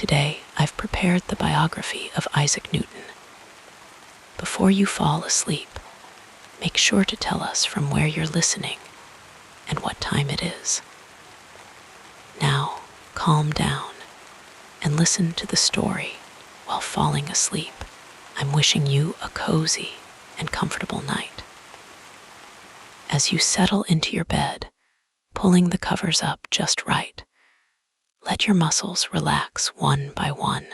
Today, I've prepared the biography of Isaac Newton. Before you fall asleep, make sure to tell us from where you're listening and what time it is. Now, calm down and listen to the story while falling asleep. I'm wishing you a cozy and comfortable night. As you settle into your bed, pulling the covers up just right, let your muscles relax one by one.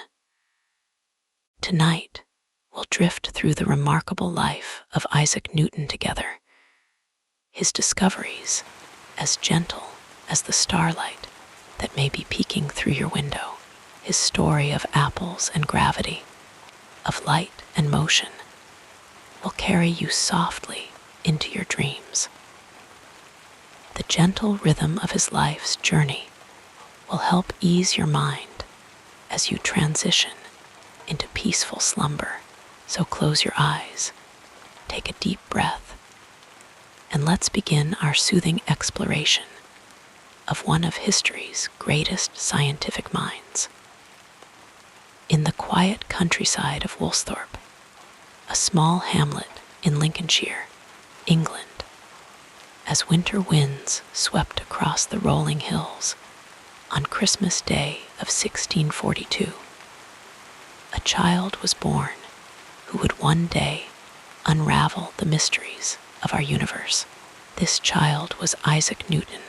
Tonight, we'll drift through the remarkable life of Isaac Newton together. His discoveries, as gentle as the starlight that may be peeking through your window. His story of apples and gravity, of light and motion, will carry you softly into your dreams. The gentle rhythm of his life's journey will help ease your mind as you transition into peaceful slumber. So close your eyes, take a deep breath, and let's begin our soothing exploration of one of history's greatest scientific minds. In the quiet countryside of Woolsthorpe, a small hamlet in Lincolnshire, England, as winter winds swept across the rolling hills on Christmas Day of 1642, a child was born who would one day unravel the mysteries of our universe. This child was Isaac Newton,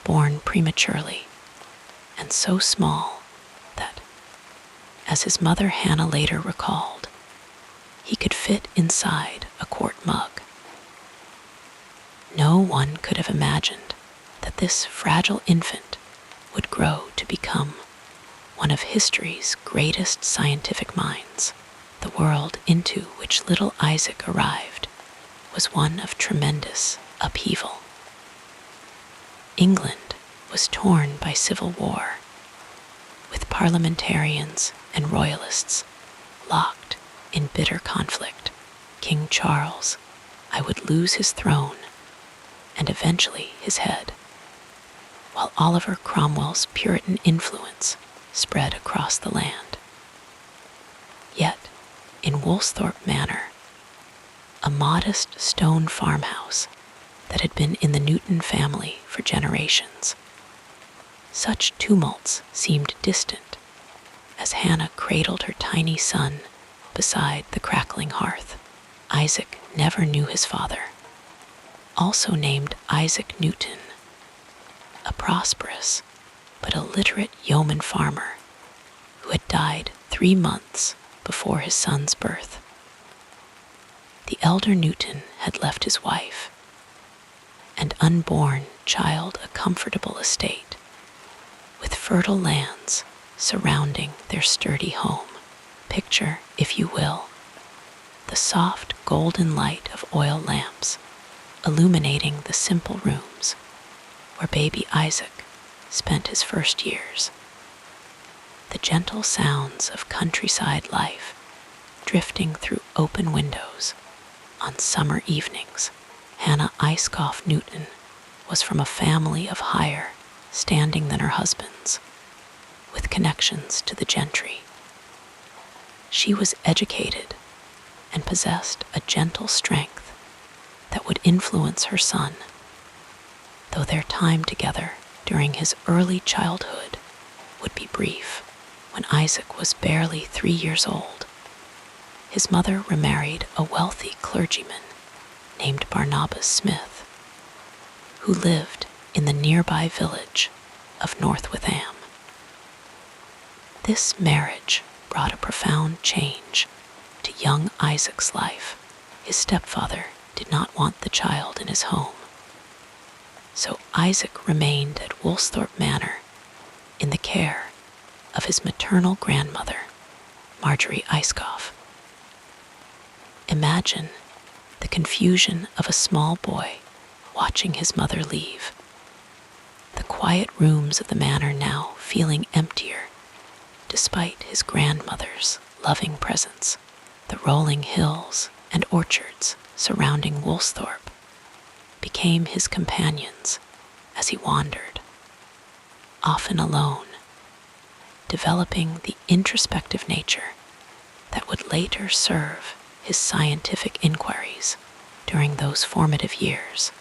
born prematurely and so small that, as his mother Hannah later recalled, he could fit inside a quart mug. No one could have imagined that this fragile infant would grow to become one of history's greatest scientific minds. The world into which little Isaac arrived was one of tremendous upheaval. England was torn by civil war, with parliamentarians and royalists locked in bitter conflict. King Charles would lose his throne and eventually his head, while Oliver Cromwell's Puritan influence spread across the land. Yet, in Woolsthorpe Manor, a modest stone farmhouse that had been in the Newton family for generations, such tumults seemed distant as Hannah cradled her tiny son beside the crackling hearth. Isaac never knew his father, also named Isaac Newton, a prosperous but illiterate yeoman farmer who had died 3 months before his son's birth. The elder Newton had left his wife and unborn child a comfortable estate with fertile lands surrounding their sturdy home. Picture, if you will, the soft golden light of oil lamps illuminating the simple rooms where baby Isaac spent his first years. The gentle sounds of countryside life drifting through open windows on summer evenings. Hannah Icecoff Newton was from a family of higher standing than her husband's, with connections to the gentry. She was educated and possessed a gentle strength that would influence her son, though their time together during his early childhood would be brief. When Isaac was barely 3 years old, his mother remarried a wealthy clergyman named Barnabas Smith, who lived in the nearby village of North Witham. This marriage brought a profound change to young Isaac's life. His stepfather did not want the child in his home, so Isaac remained at Woolsthorpe Manor in the care of his maternal grandmother, Marjorie Icecoff. Imagine the confusion of a small boy watching his mother leave, the quiet rooms of the manor now feeling emptier despite his grandmother's loving presence. The rolling hills and orchards surrounding Woolsthorpe became his companions as he wandered, often alone, developing the introspective nature that would later serve his scientific inquiries during those formative years.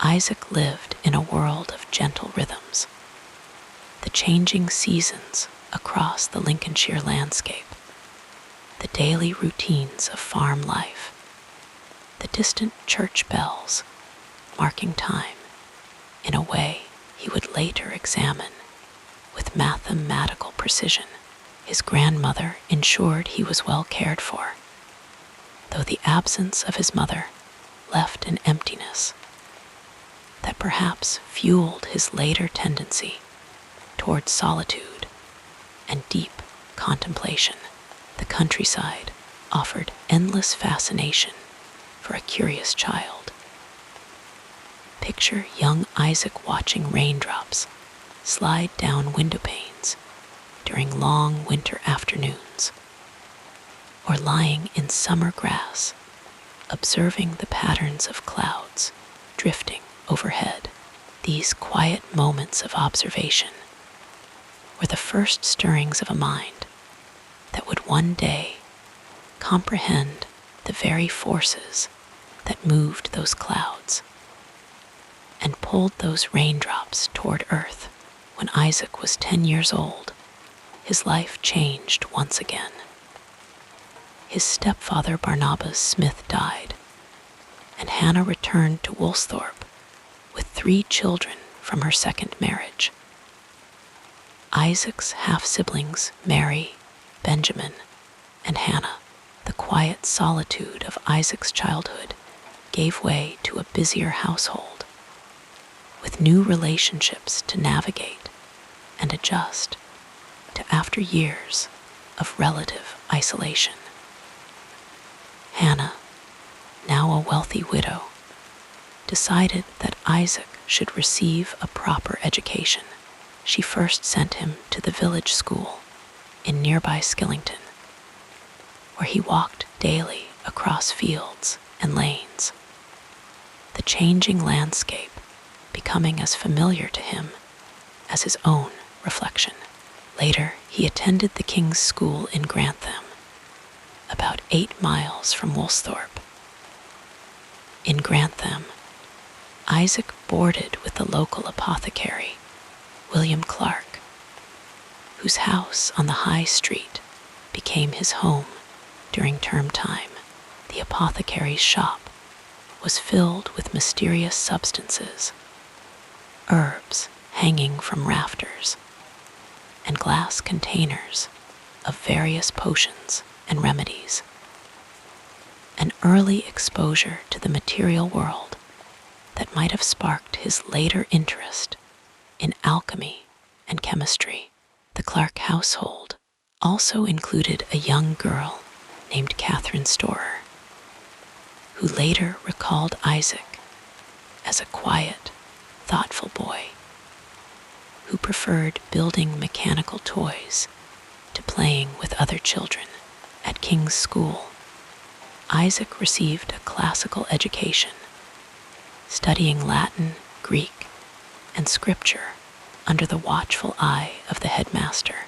Isaac lived in a world of gentle rhythms, the changing seasons across the Lincolnshire landscape, the daily routines of farm life, the distant church bells marking time in a way he would later examine with mathematical precision. His grandmother ensured he was well cared for, though the absence of his mother left an emptiness that perhaps fueled his later tendency toward solitude and deep contemplation. The countryside offered endless fascination for a curious child. Picture young Isaac watching raindrops slide down window panes during long winter afternoons, or lying in summer grass, observing the patterns of clouds drifting overhead. These quiet moments of observation were the first stirrings of a mind that would one day comprehend the very forces that moved those clouds and pulled those raindrops toward earth. When Isaac was 10 years old, his life changed once again. His stepfather Barnabas Smith died, and Hannah returned to Woolsthorpe with 3 children from her second marriage. Isaac's half-siblings, Mary, Benjamin, and Hannah, the quiet solitude of Isaac's childhood, gave way to a busier household, with new relationships to navigate and adjust to after years of relative isolation. Hannah, now a wealthy widow, decided that Isaac should receive a proper education. She first sent him to the village school in nearby Skillington, where he walked daily across fields and lanes, the changing landscape becoming as familiar to him as his own reflection. Later, he attended the King's School in Grantham, about 8 miles from Woolsthorpe. In Grantham, Isaac boarded with the local apothecary, William Clark, whose house on the High Street became his home during term time. The apothecary's shop was filled with mysterious substances, herbs hanging from rafters, and glass containers of various potions and remedies. An early exposure to the material world that might have sparked his later interest in alchemy and chemistry. The Clark household also included a young girl named Catherine Storer, who later recalled Isaac as a quiet, thoughtful boy who preferred building mechanical toys to playing with other children. At King's School, Isaac received a classical education, studying Latin, Greek, and Scripture under the watchful eye of the headmaster,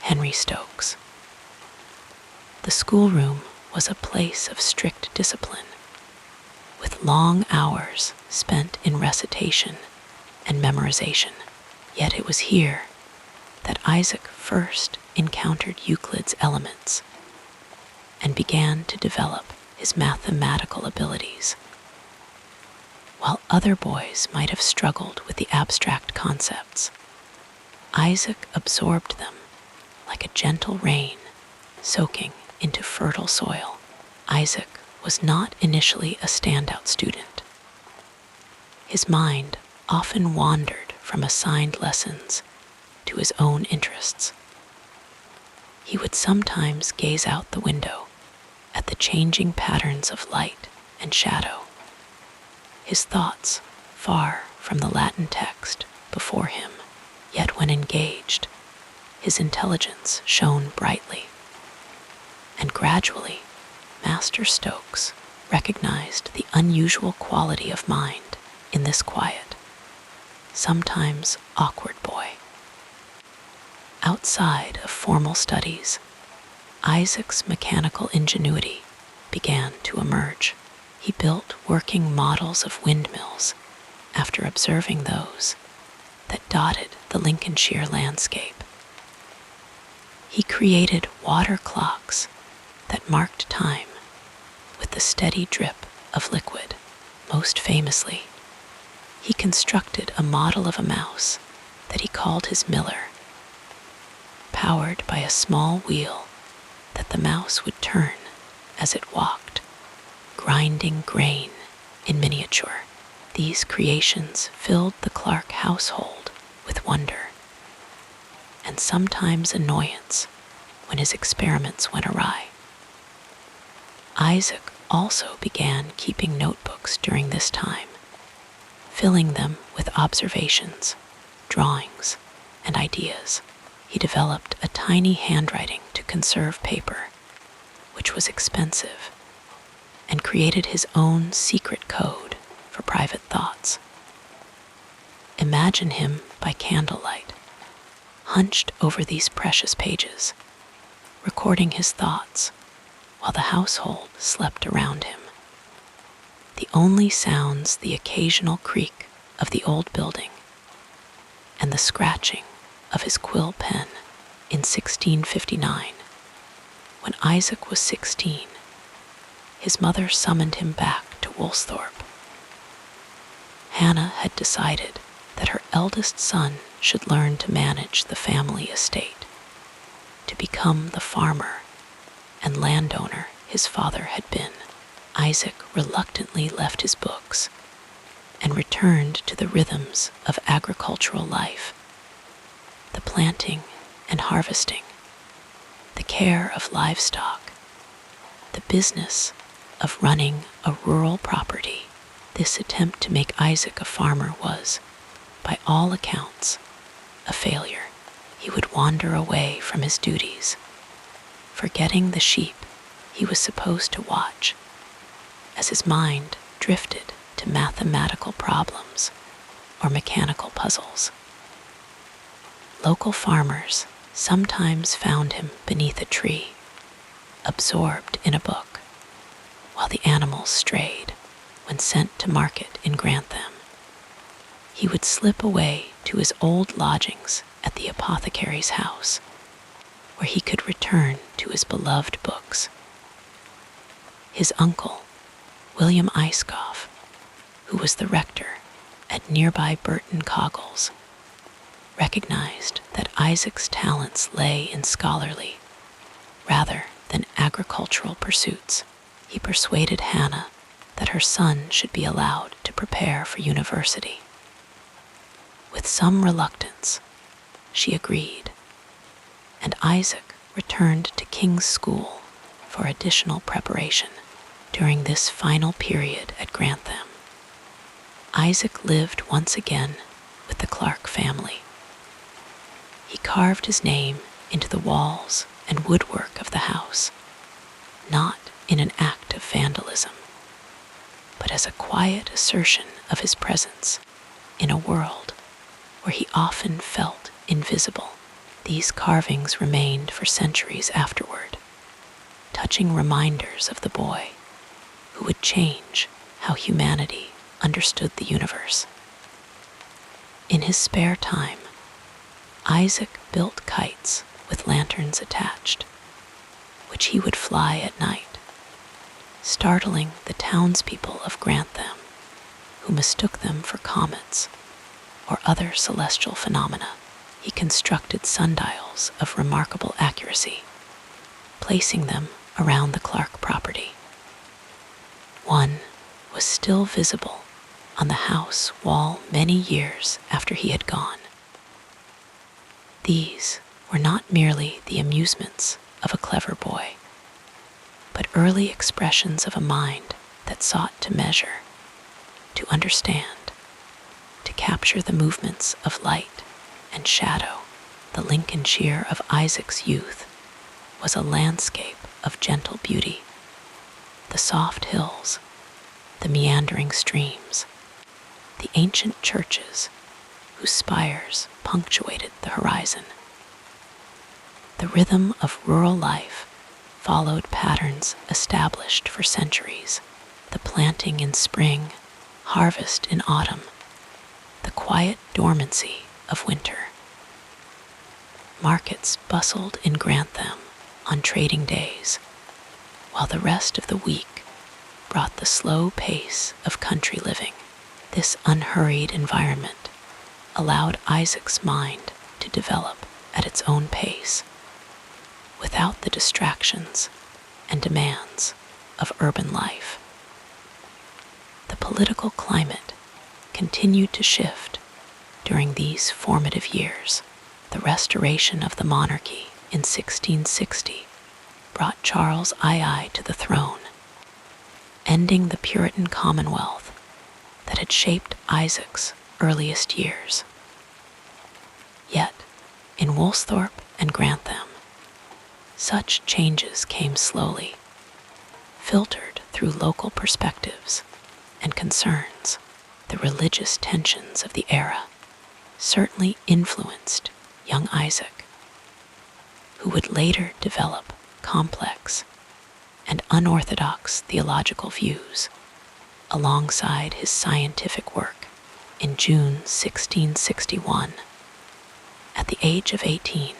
Henry Stokes. The schoolroom was a place of strict discipline, with long hours spent in recitation and memorization. Yet it was here that Isaac first encountered Euclid's Elements and began to develop his mathematical abilities. While other boys might have struggled with the abstract concepts, Isaac absorbed them like a gentle rain soaking into fertile soil. Isaac was not initially a standout student. His mind often wandered from assigned lessons to his own interests. He would sometimes gaze out the window at the changing patterns of light and shadow, his thoughts far from the Latin text before him. Yet when engaged, his intelligence shone brightly. And gradually, Master Stokes recognized the unusual quality of mind in this quiet, sometimes awkward boy. Outside of formal studies, Isaac's mechanical ingenuity began to emerge. He built working models of windmills after observing those that dotted the Lincolnshire landscape. He created water clocks that marked time with the steady drip of liquid. Most famously, he constructed a model of a mouse that he called his miller, powered by a small wheel that the mouse would turn as it walked, grinding grain in miniature. These creations filled the Clark household with wonder and sometimes annoyance when his experiments went awry. Isaac also began keeping notebooks during this time, filling them with observations, drawings, and ideas. He developed a tiny handwriting to conserve paper, which was expensive, and created his own secret code for private thoughts. Imagine him by candlelight, hunched over these precious pages, recording his thoughts while the household slept around him. The only sounds the occasional creak of the old building and the scratching of his quill pen. In 1659, when Isaac was 16, his mother summoned him back to Woolsthorpe. Hannah had decided that her eldest son should learn to manage the family estate, to become the farmer and landowner his father had been. Isaac reluctantly left his books and returned to the rhythms of agricultural life, the planting and harvesting, the care of livestock, the business of running a rural property. This attempt to make Isaac a farmer was, by all accounts, a failure. He would wander away from his duties, forgetting the sheep he was supposed to watch, as his mind drifted to mathematical problems or mechanical puzzles. Local farmers sometimes found him beneath a tree, absorbed in a book, while the animals strayed when sent to market in Grantham. He would slip away to his old lodgings at the apothecary's house, where he could return to his beloved books. His uncle, William Icecoff, who was the rector at nearby Burton Coggles, recognized that Isaac's talents lay in scholarly rather than agricultural pursuits. He persuaded Hannah that her son should be allowed to prepare for university. With some reluctance, she agreed, and Isaac returned to King's School for additional preparation. During this final period at Grantham, Isaac lived once again with the Clark family. He carved his name into the walls and woodwork of the house, not in an act of vandalism, but as a quiet assertion of his presence in a world where he often felt invisible. These carvings remained for centuries afterward, touching reminders of the boy who would change how humanity understood the universe. In his spare time, Isaac built kites with lanterns attached, which he would fly at night, startling the townspeople of Grantham, who mistook them for comets or other celestial phenomena. He constructed sundials of remarkable accuracy, placing them around the Clark property. One was still visible on the house wall many years after he had gone. These were not merely the amusements of a clever boy, but early expressions of a mind that sought to measure, to understand, to capture the movements of light and shadow. The Lincolnshire of Isaac's youth was a landscape of gentle beauty. The soft hills, the meandering streams, the ancient churches whose spires punctuated the horizon. The rhythm of rural life followed patterns established for centuries: the planting in spring, harvest in autumn, the quiet dormancy of winter. Markets bustled in Grantham on trading days, while the rest of the week brought the slow pace of country living. This unhurried environment allowed Isaac's mind to develop at its own pace, without the distractions and demands of urban life. The political climate continued to shift during these formative years. The restoration of the monarchy in 1660 brought Charles II to the throne, ending the Puritan Commonwealth that had shaped Isaac's earliest years. Yet, in Woolsthorpe and Grantham, such changes came slowly, filtered through local perspectives and concerns. The religious tensions of the era certainly influenced young Isaac, who would later develop complex and unorthodox theological views alongside his scientific work. In June 1661, at the age of 18,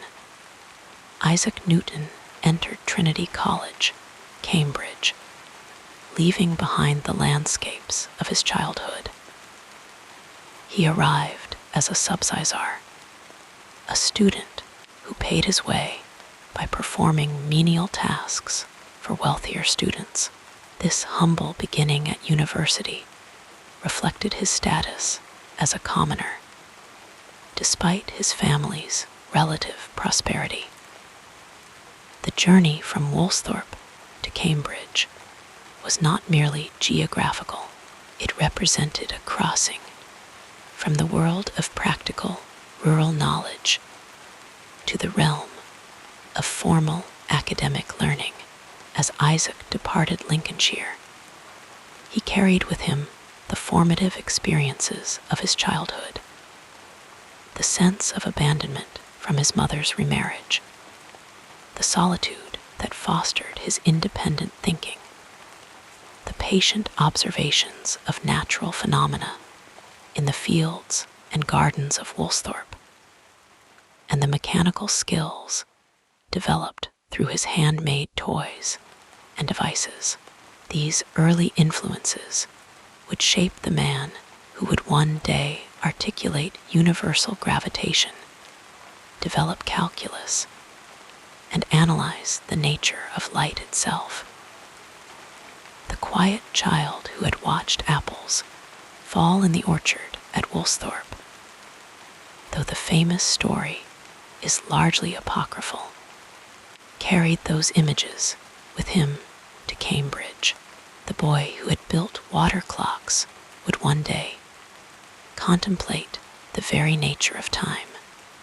Isaac Newton entered Trinity College, Cambridge, leaving behind the landscapes of his childhood. He arrived as a subsizar, a student who paid his way by performing menial tasks for wealthier students. This humble beginning at university reflected his status as a commoner, despite his family's relative prosperity. The journey from Woolsthorpe to Cambridge was not merely geographical. It represented a crossing from the world of practical rural knowledge to the realm of formal academic learning. As Isaac departed Lincolnshire, he carried with him the formative experiences of his childhood, the sense of abandonment from his mother's remarriage, the solitude that fostered his independent thinking, the patient observations of natural phenomena in the fields and gardens of Woolsthorpe, and the mechanical skills developed through his handmade toys and devices. These early influences would shape the man who would one day articulate universal gravitation, develop calculus, and analyze the nature of light itself. The quiet child who had watched apples fall in the orchard at Woolsthorpe, though the famous story is largely apocryphal, carried those images with him to Cambridge. The boy who had built water clocks would one day contemplate the very nature of time.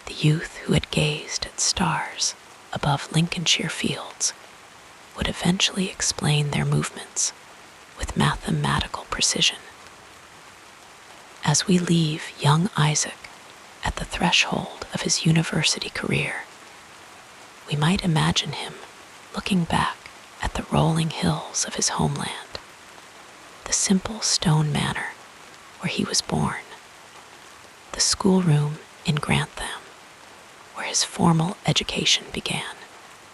The youth who had gazed at stars above Lincolnshire fields would eventually explain their movements with mathematical precision. As we leave young Isaac at the threshold of his university career, we might imagine him looking back at the rolling hills of his homeland, the simple stone manor where he was born, the schoolroom in Grantham where his formal education began.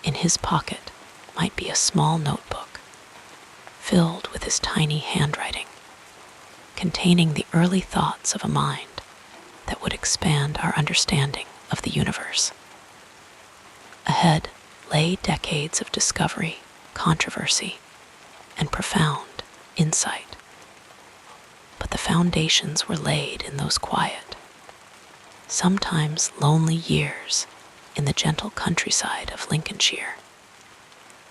In his pocket might be a small notebook filled with his tiny handwriting, containing the early thoughts of a mind that would expand our understanding of the universe. Ahead lay decades of discovery, controversy, and profound insight. But the foundations were laid in those quiet, sometimes lonely years in the gentle countryside of Lincolnshire,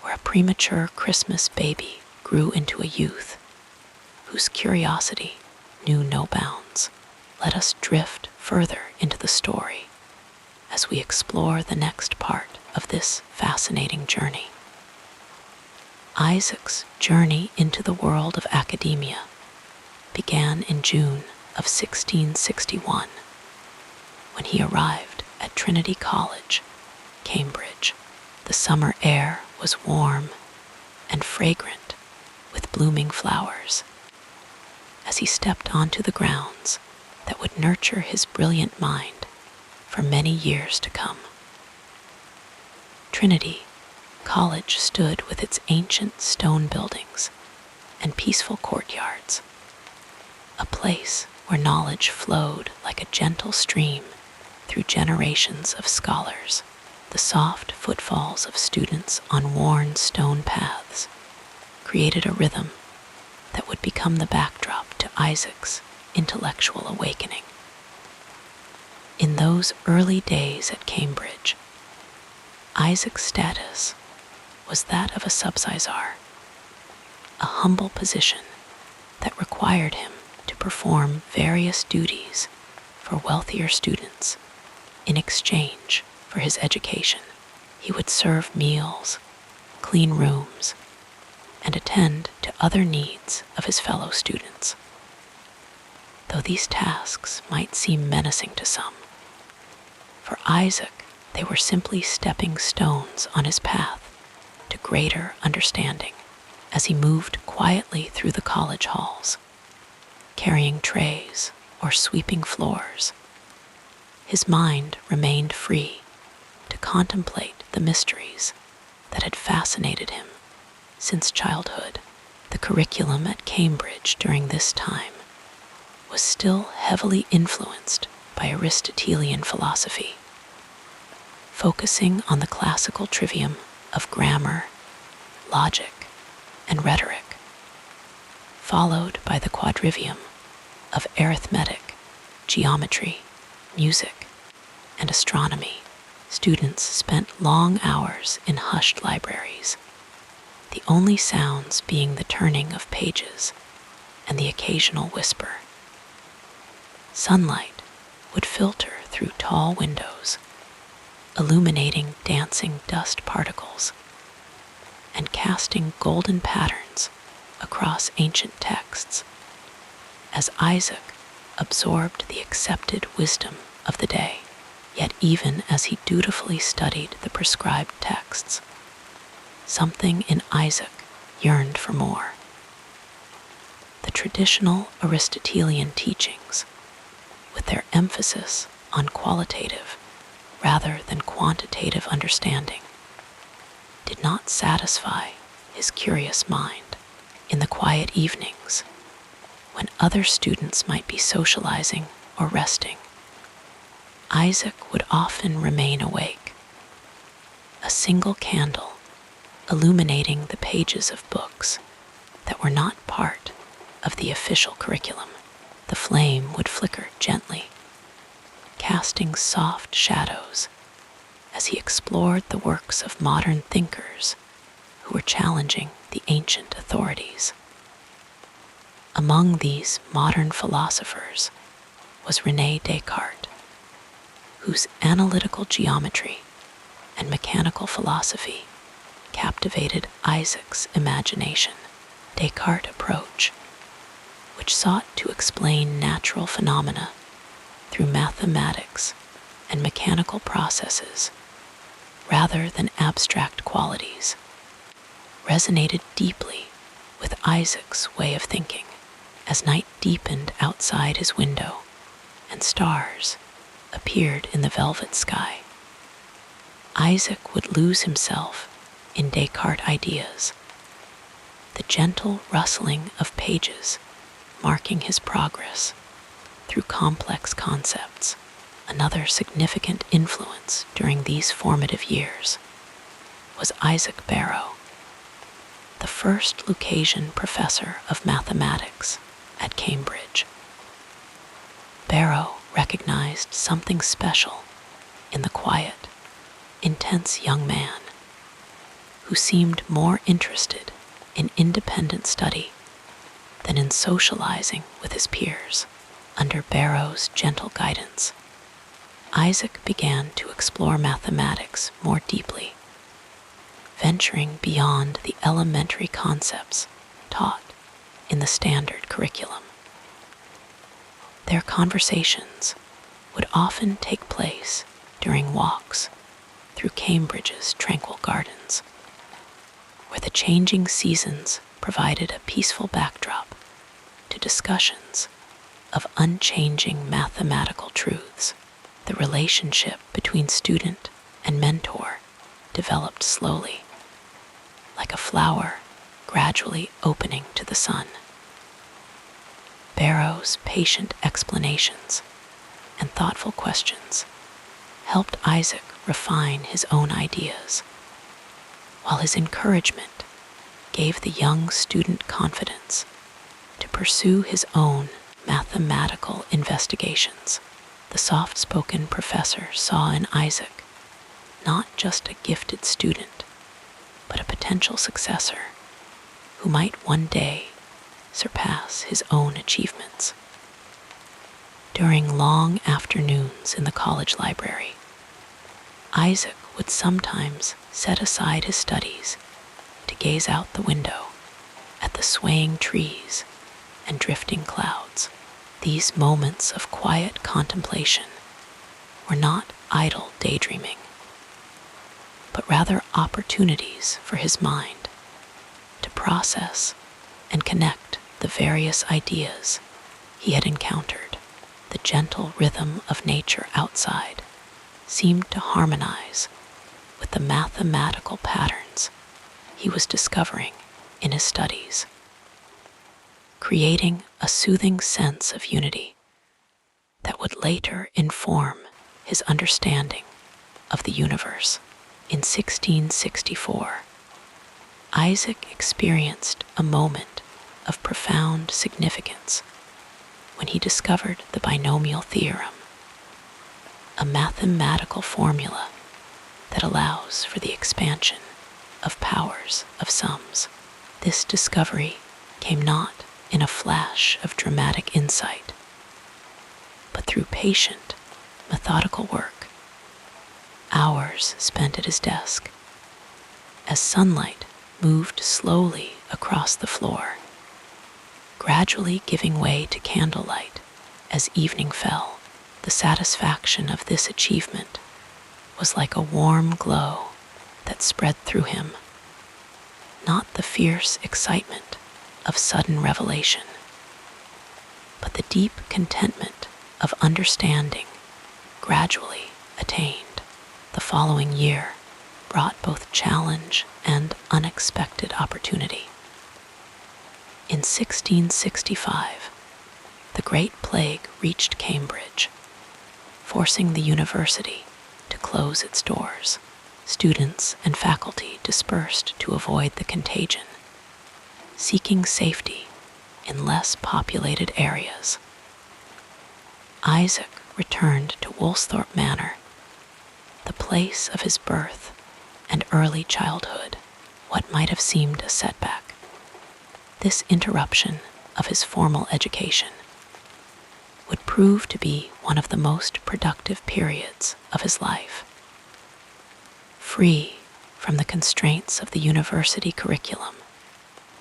where a premature Christmas baby grew into a youth whose curiosity knew no bounds. Let us drift further into the story as we explore the next part of this fascinating journey. Isaac's journey into the world of academia began in June of 1661, when he arrived at Trinity College, Cambridge. The summer air was warm and fragrant with blooming flowers. As he stepped onto the grounds that would nurture his brilliant mind for many years to come. Trinity College stood with its ancient stone buildings and peaceful courtyards, a place where knowledge flowed like a gentle stream through generations of scholars. The soft footfalls of students on worn stone paths created a rhythm that would become the backdrop to Isaac's intellectual awakening. In those early days at Cambridge, Isaac's status was that of a subsizar, a humble position that required him to perform various duties for wealthier students in exchange for his education. He would serve meals, clean rooms, and attend to other needs of his fellow students. Though these tasks might seem menacing to some, for Isaac they were simply stepping stones on his path to greater understanding. As he moved quietly through the college halls, carrying trays or sweeping floors, his mind remained free to contemplate the mysteries that had fascinated him since childhood. The curriculum at Cambridge during this time was still heavily influenced by Aristotelian philosophy, focusing on the classical trivium of grammar, logic, and rhetoric, followed by the quadrivium of arithmetic, geometry, music, and astronomy. Students spent long hours in hushed libraries, the only sounds being the turning of pages and the occasional whisper. Sunlight would filter through tall windows, illuminating dancing dust particles and casting golden patterns across ancient texts, as Isaac absorbed the accepted wisdom of the day. Yet even as he dutifully studied the prescribed texts, something in Isaac yearned for more. The traditional Aristotelian teachings, with their emphasis on qualitative rather than quantitative understanding, did not satisfy his curious mind. In the quiet evenings, when other students might be socializing or resting, Isaac would often remain awake, a single candle illuminating the pages of books that were not part of the official curriculum. The flame would flicker gently, casting soft shadows as he explored the works of modern thinkers who were challenging the ancient authorities. Among these modern philosophers was René Descartes, whose analytical geometry and mechanical philosophy captivated Isaac's imagination. Descartes' approach, which sought to explain natural phenomena through mathematics and mechanical processes rather than abstract qualities, resonated deeply with Isaac's way of thinking. As night deepened outside his window and stars appeared in the velvet sky, Isaac would lose himself in Descartes' ideas, the gentle rustling of pages marking his progress through complex concepts. Another significant influence during these formative years was Isaac Barrow, the first Lucasian professor of mathematics at Cambridge. Barrow recognized something special in the quiet, intense young man who seemed more interested in independent study than in socializing with his peers. Under Barrow's gentle guidance, Isaac began to explore mathematics more deeply, venturing beyond the elementary concepts taught in the standard curriculum. Their conversations would often take place during walks through Cambridge's tranquil gardens, where the changing seasons provided a peaceful backdrop to discussions of unchanging mathematical truths. The relationship between student and mentor developed slowly, like a flower gradually opening to the sun. Barrow's patient explanations and thoughtful questions helped Isaac refine his own ideas, while his encouragement gave the young student confidence to pursue his own mathematical investigations. The soft-spoken professor saw in Isaac not just a gifted student, but a potential successor who might one day surpass his own achievements. During long afternoons in the college library, Isaac would sometimes set aside his studies to gaze out the window at the swaying trees and drifting clouds. These moments of quiet contemplation were not idle daydreaming, but rather opportunities for his mind to process and connect the various ideas he had encountered. The gentle rhythm of nature outside seemed to harmonize with the mathematical patterns he was discovering in his studies, creating a soothing sense of unity that would later inform his understanding of the universe. In 1664, Isaac experienced a moment of profound significance when he discovered the binomial theorem, a mathematical formula that allows for the expansion of powers of sums. This discovery came not in a flash of dramatic insight, but through patient, methodical work, hours spent at his desk, as sunlight moved slowly across the floor, gradually giving way to candlelight as evening fell. The satisfaction of this achievement was like a warm glow that spread through him, not the fierce excitement of sudden revelation, but the deep contentment of understanding gradually attained. The following year brought both challenge and unexpected opportunity. In 1665, the Great Plague reached Cambridge, forcing the university to close its doors. Students and faculty dispersed to avoid the contagion, seeking safety in less populated areas. Isaac returned to Woolsthorpe Manor, the place of his birth and early childhood. What might have seemed a setback, this interruption of his formal education would prove to be one of the most productive periods of his life. Free from the constraints of the university curriculum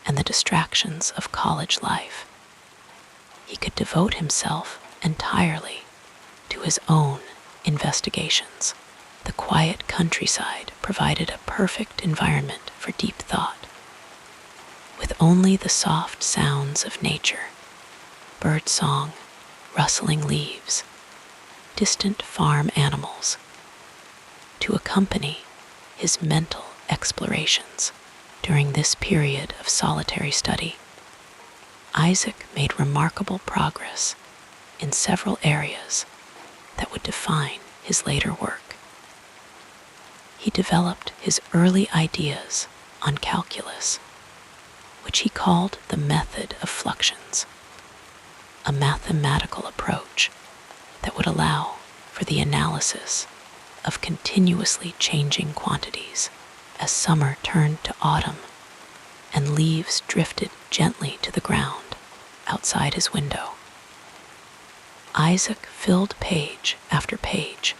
and the distractions of college life, he could devote himself entirely to his own investigations. The quiet countryside provided a perfect environment for deep thought, with only the soft sounds of nature, bird song, rustling leaves, distant farm animals, to accompany his mental explorations. During this period of solitary study, Isaac made remarkable progress in several areas that would define his later work. He developed his early ideas on calculus, which he called the method of fluxions, a mathematical approach that would allow for the analysis of continuously changing quantities. As summer turned to autumn and leaves drifted gently to the ground outside his window, Isaac filled page after page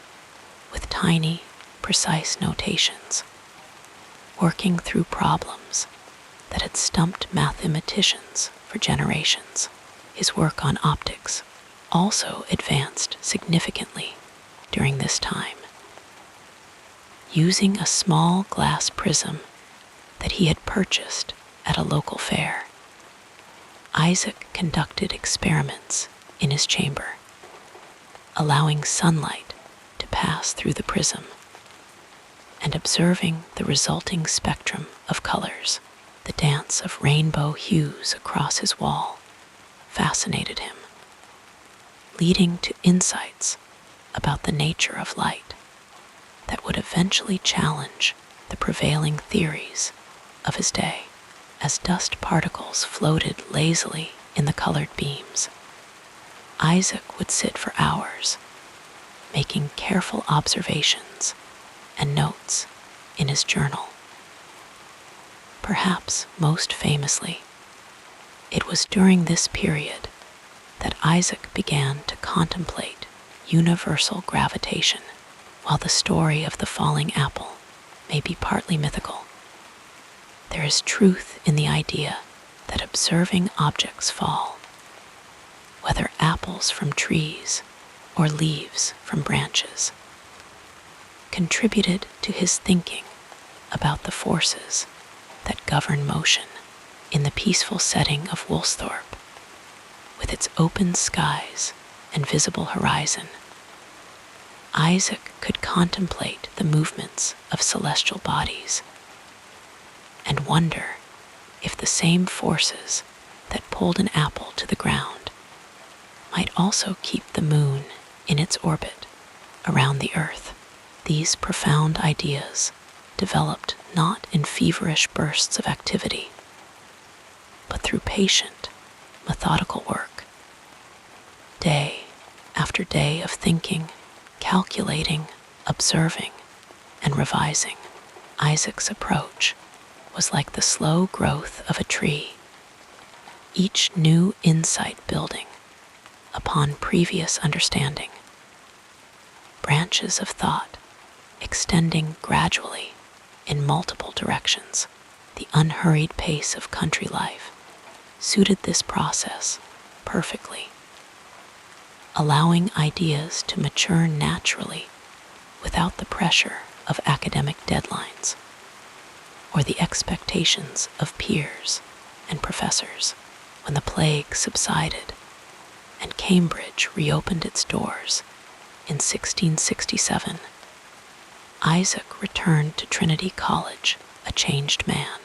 with tiny, precise notations, working through problems that had stumped mathematicians for generations. His work on optics also advanced significantly during this time, using a small glass prism that he had purchased at a local fair. Isaac conducted experiments in his chamber, allowing sunlight to pass through the prism and observing the resulting spectrum of colors. The dance of rainbow hues across his wall fascinated him, leading to insights about the nature of light that would eventually challenge the prevailing theories of his day. As dust particles floated lazily in the colored beams, Isaac would sit for hours, making careful observations and notes in his journal. Perhaps most famously, it was during this period that Isaac began to contemplate universal gravitation. While the story of the falling apple may be partly mythical, there is truth in the idea that observing objects fall, whether apples from trees or leaves from branches, contributed to his thinking about the forces that govern motion. In the peaceful setting of Woolsthorpe, with its open skies and visible horizon, Isaac could contemplate the movements of celestial bodies and wonder if the same forces that pulled an apple to the ground might also keep the moon in its orbit around the earth. These profound ideas developed not in feverish bursts of activity, but through patient, methodical work. Day after day of thinking, calculating, observing, and revising, Isaac's approach was like the slow growth of a tree, each new insight building upon previous understanding, branches of thought extending gradually in multiple directions. The unhurried pace of country life suited this process perfectly, allowing ideas to mature naturally without the pressure of academic deadlines or the expectations of peers and professors. When the plague subsided and Cambridge reopened its doors in 1667, Isaac returned to Trinity College a changed man.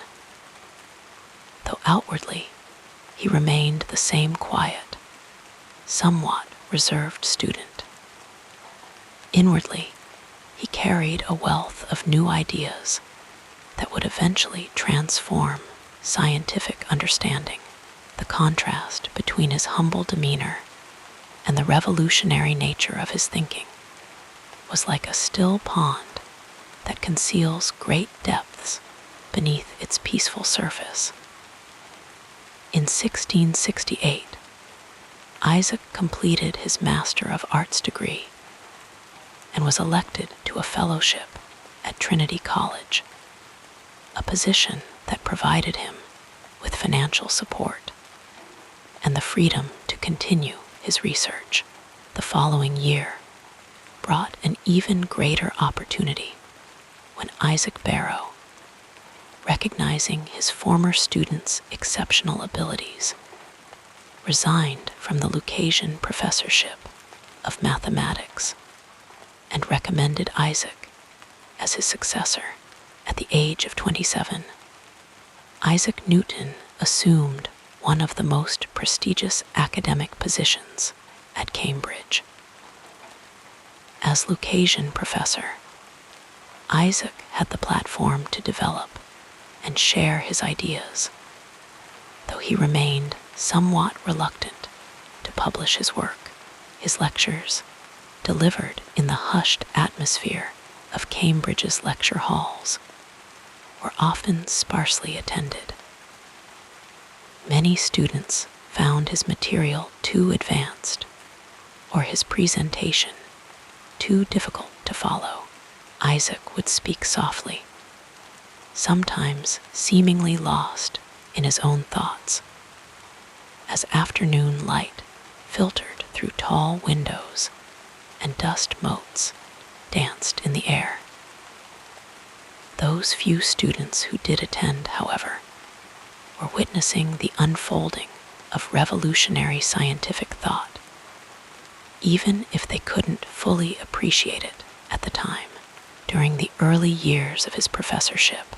Though outwardly he remained the same quiet, somewhat reserved student, inwardly he carried a wealth of new ideas that would eventually transform scientific understanding. The contrast between his humble demeanor and the revolutionary nature of his thinking was like a still pond that conceals great depths beneath its peaceful surface. In 1668, Isaac completed his Master of Arts degree and was elected to a fellowship at Trinity College, a position that provided him with financial support and the freedom to continue his research. The following year brought an even greater opportunity when Isaac Barrow, recognizing his former student's exceptional abilities, resigned from the Lucasian professorship of mathematics and recommended Isaac as his successor. At the age of 27, Isaac Newton assumed one of the most prestigious academic positions at Cambridge. As Lucasian professor, Isaac had the platform to develop and share his ideas, though he remained somewhat reluctant to publish his work. His lectures, delivered in the hushed atmosphere of Cambridge's lecture halls, were often sparsely attended. Many students found his material too advanced or his presentation too difficult to follow. Isaac would speak softly, sometimes seemingly lost in his own thoughts, as afternoon light filtered through tall windows and dust motes danced in the air. Those few students who did attend, however, were witnessing the unfolding of revolutionary scientific thought, even if they couldn't fully appreciate it at the time. During the early years of his professorship,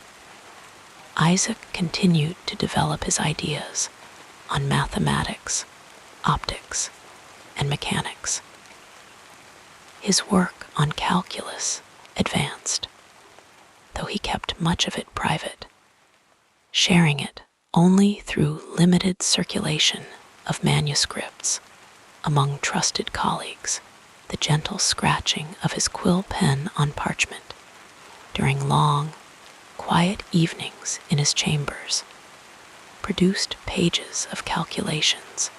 Isaac continued to develop his ideas on mathematics, optics, and mechanics. His work on calculus advanced, though he kept much of it private, sharing it only through limited circulation of manuscripts among trusted colleagues. The gentle scratching of his quill pen on parchment during long, quiet evenings in his chambers produced pages of calculations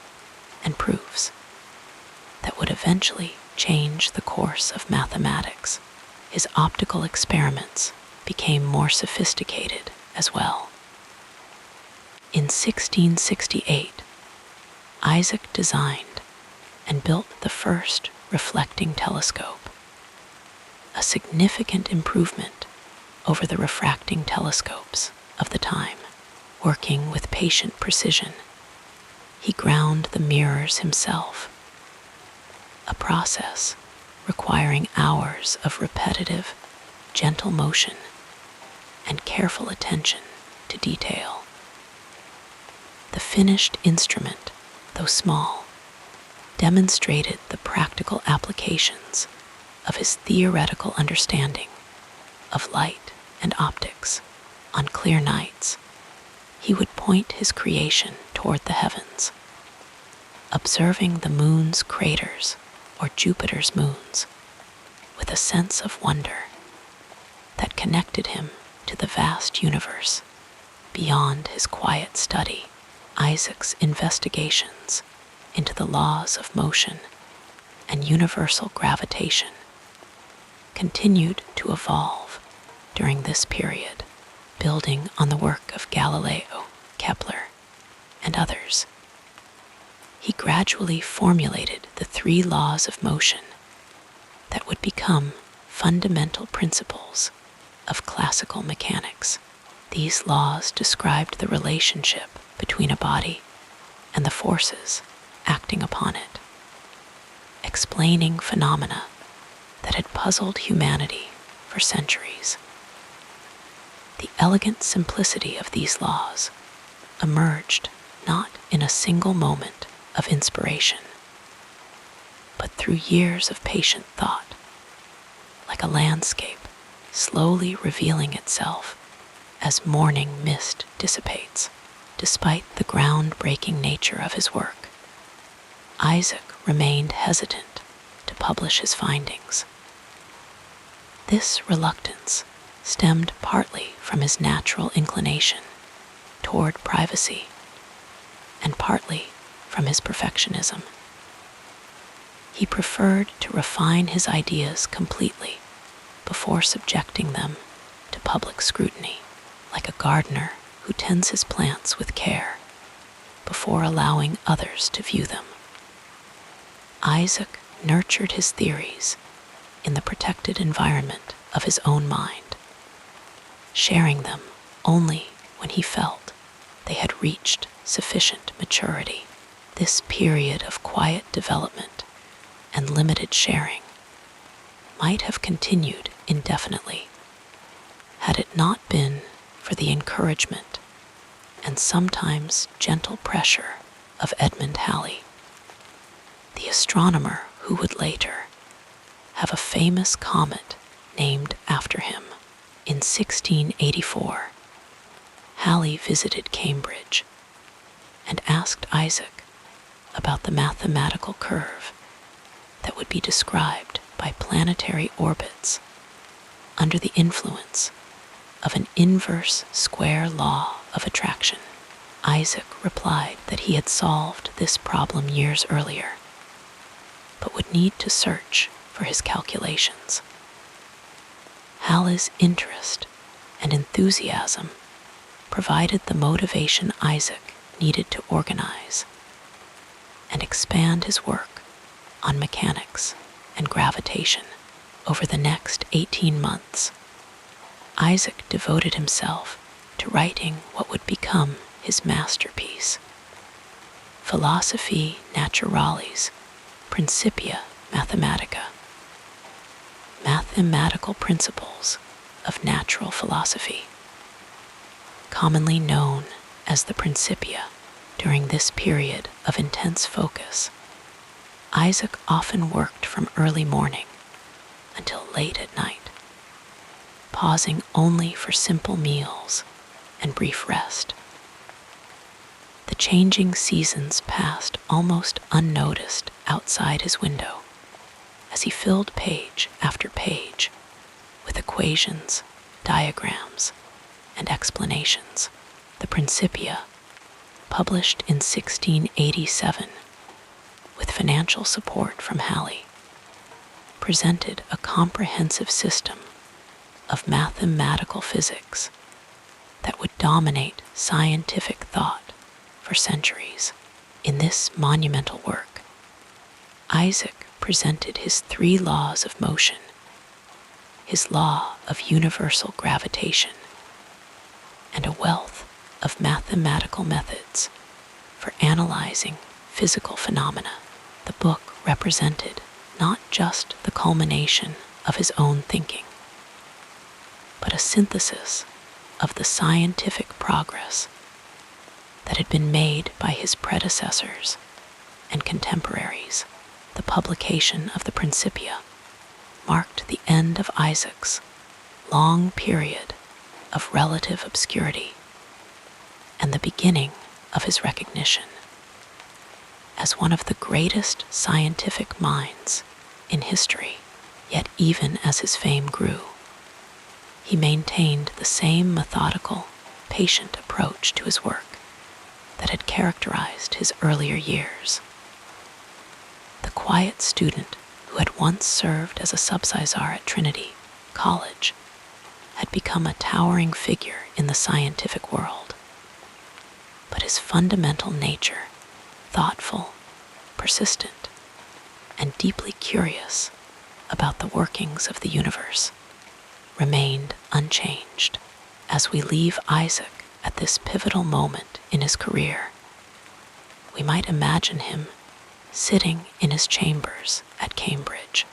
and proofs that would eventually change the course of mathematics. His optical experiments became more sophisticated as well. In 1668, Isaac designed and built the first reflecting telescope, a significant improvement over the refracting telescopes of the time. Working with patient precision, he ground the mirrors himself, a process requiring hours of repetitive, gentle motion and careful attention to detail. The finished instrument, though small, demonstrated the practical applications of his theoretical understanding of light and optics. On clear nights, he would point his creation toward the heavens, observing the moon's craters or Jupiter's moons with a sense of wonder that connected him to the vast universe beyond his quiet study. Isaac's investigations into the laws of motion and universal gravitation continued to evolve during this period, building on the work of Galileo, Kepler, and others. He gradually formulated the 3 laws of motion that would become fundamental principles of classical mechanics. These laws described the relationship between a body and the forces acting upon it, explaining phenomena that had puzzled humanity for centuries. The elegant simplicity of these laws emerged not in a single moment of inspiration, but through years of patient thought, like a landscape slowly revealing itself as morning mist dissipates. Despite the groundbreaking nature of his work, Isaac remained hesitant to publish his findings. This reluctance stemmed partly from his natural inclination toward privacy and partly from his perfectionism. He preferred to refine his ideas completely before subjecting them to public scrutiny, like a gardener who tends his plants with care before allowing others to view them. Isaac nurtured his theories in the protected environment of his own mind, sharing them only when he felt they had reached sufficient maturity. This period of quiet development and limited sharing might have continued indefinitely had it not been for the encouragement and sometimes gentle pressure of Edmund Halley, the astronomer who would later have a famous comet named after him. In 1684, Halley visited Cambridge and asked Isaac about the mathematical curve that would be described by planetary orbits under the influence of an inverse square law of attraction. Isaac replied that he had solved this problem years earlier, but would need to search for his calculations. Halley's interest and enthusiasm provided the motivation Isaac needed to organize and expand his work on mechanics and gravitation. Over the next 18 months, Isaac devoted himself to writing what would become his masterpiece, Philosophiae Naturalis Principia Mathematica, Mathematical Principles of Natural Philosophy. Commonly known as the Principia, during this period of intense focus, Isaac often worked from early morning until late at night, pausing only for simple meals and brief rest. The changing seasons passed almost unnoticed outside his window as he filled page after page with equations, diagrams, and explanations. The Principia, published in 1687 with financial support from Halley, presented a comprehensive system of mathematical physics that would dominate scientific thought for centuries. In this monumental work, Isaac presented his three laws of motion, his law of universal gravitation, and a wealth of mathematical methods for analyzing physical phenomena. The book represented not just the culmination of his own thinking, but a synthesis of the scientific progress that had been made by his predecessors and contemporaries. The publication of the Principia marked the end of Isaac's long period of relative obscurity and the beginning of his recognition as one of the greatest scientific minds in history. Yet even as his fame grew, he maintained the same methodical, patient approach to his work that had characterized his earlier years. The quiet student who had once served as a subsizar at Trinity College had become a towering figure in the scientific world. But his fundamental nature, thoughtful, persistent, and deeply curious about the workings of the universe, remained unchanged. As we leave Isaac at this pivotal moment in his career, we might imagine him sitting in his chambers at Cambridge,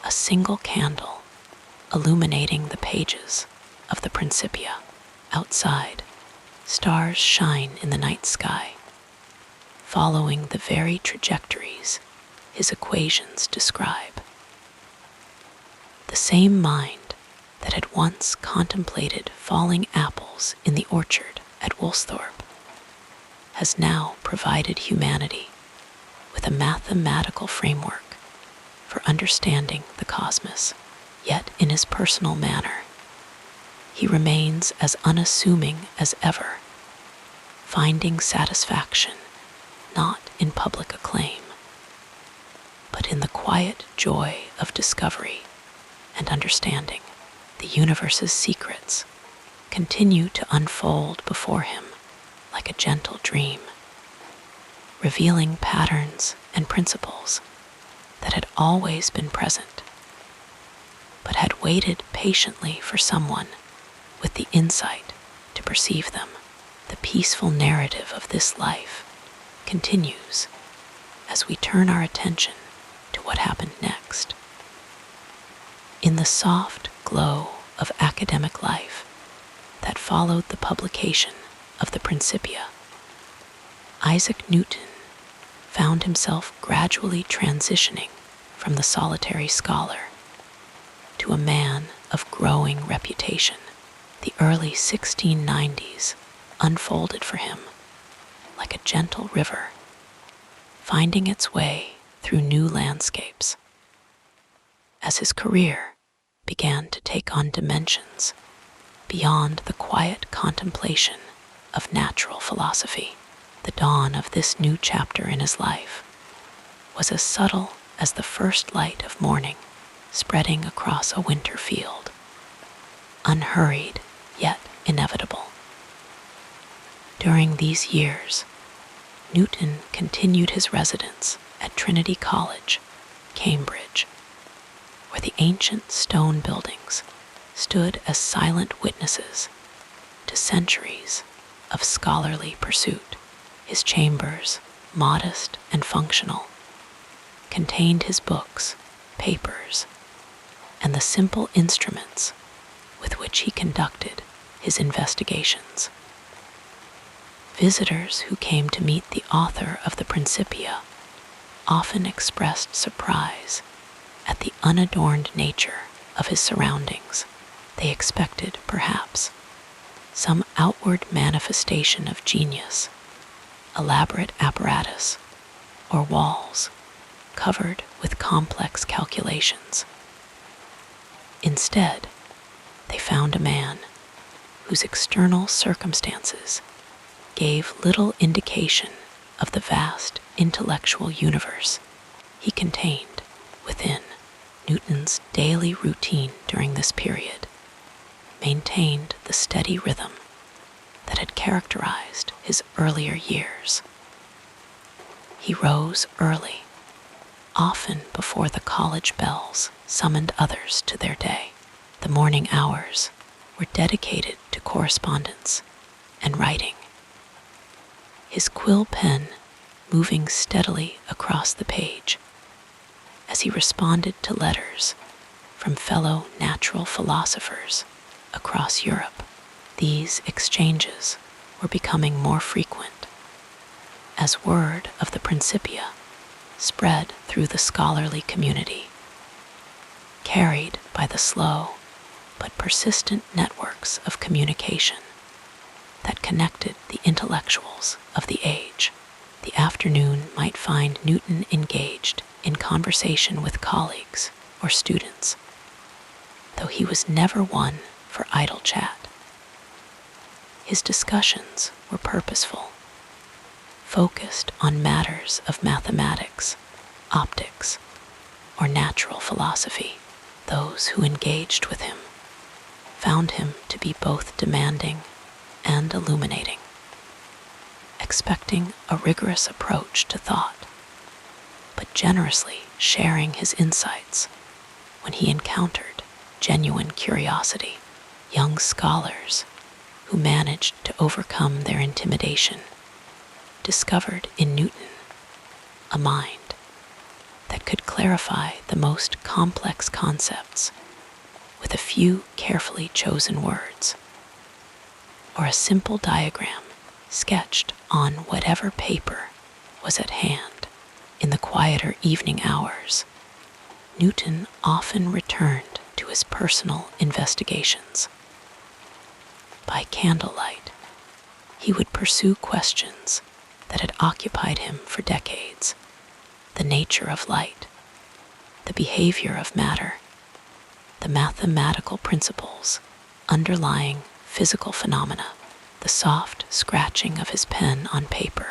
a single candle illuminating the pages of the Principia. Outside, stars shine in the night sky, following the very trajectories his equations describe. The same mind that had once contemplated falling apples in the orchard at Woolsthorpe has now provided humanity with a mathematical framework for understanding the cosmos. Yet in his personal manner, he remains as unassuming as ever, finding satisfaction not in public acclaim, but in the quiet joy of discovery and understanding. The universe's secrets continue to unfold before him like a gentle dream, revealing patterns and principles that had always been present, but had waited patiently for someone with the insight to perceive them. The peaceful narrative of this life continues as we turn our attention to what happened next. In the soft glow of academic life that followed the publication of the Principia, Isaac Newton found himself gradually transitioning from the solitary scholar to a man of growing reputation. The early 1690s unfolded for him like a gentle river, finding its way through new landscapes. As his career began to take on dimensions beyond the quiet contemplation of natural philosophy, the dawn of this new chapter in his life was as subtle as the first light of morning spreading across a winter field, unhurried yet inevitable. During these years, Newton continued his residence at Trinity College, Cambridge, where the ancient stone buildings stood as silent witnesses to centuries of scholarly pursuit. His chambers, modest and functional, contained his books, papers, and the simple instruments with which he conducted his investigations. Visitors who came to meet the author of the Principia often expressed surprise at the unadorned nature of his surroundings. They expected, perhaps, some outward manifestation of genius, elaborate apparatus, or walls covered with complex calculations. Instead, they found a man whose external circumstances gave little indication of the vast intellectual universe he contained within. Newton's daily routine during this period maintained the steady rhythm that had characterized his earlier years. He rose early, often before the college bells summoned others to their day. The morning hours were dedicated to correspondence and writing, his quill pen moving steadily across the page as he responded to letters from fellow natural philosophers across Europe. These exchanges were becoming more frequent as word of the Principia spread through the scholarly community, carried by the slow but persistent networks of communication that connected the intellectuals of the age. The afternoon might find Newton engaged in conversation with colleagues or students, though he was never one for idle chat. His discussions were purposeful, focused on matters of mathematics, optics, or natural philosophy. Those who engaged with him found him to be both demanding and illuminating, expecting a rigorous approach to thought, but generously sharing his insights when he encountered genuine curiosity. Young scholars who managed to overcome their intimidation discovered in Newton a mind that could clarify the most complex concepts with a few carefully chosen words, or a simple diagram sketched on whatever paper was at hand. In the quieter evening hours, Newton often returned to his personal investigations. By candlelight, he would pursue questions that had occupied him for decades: the nature of light, the behavior of matter, the mathematical principles underlying physical phenomena. The soft scratching of his pen on paper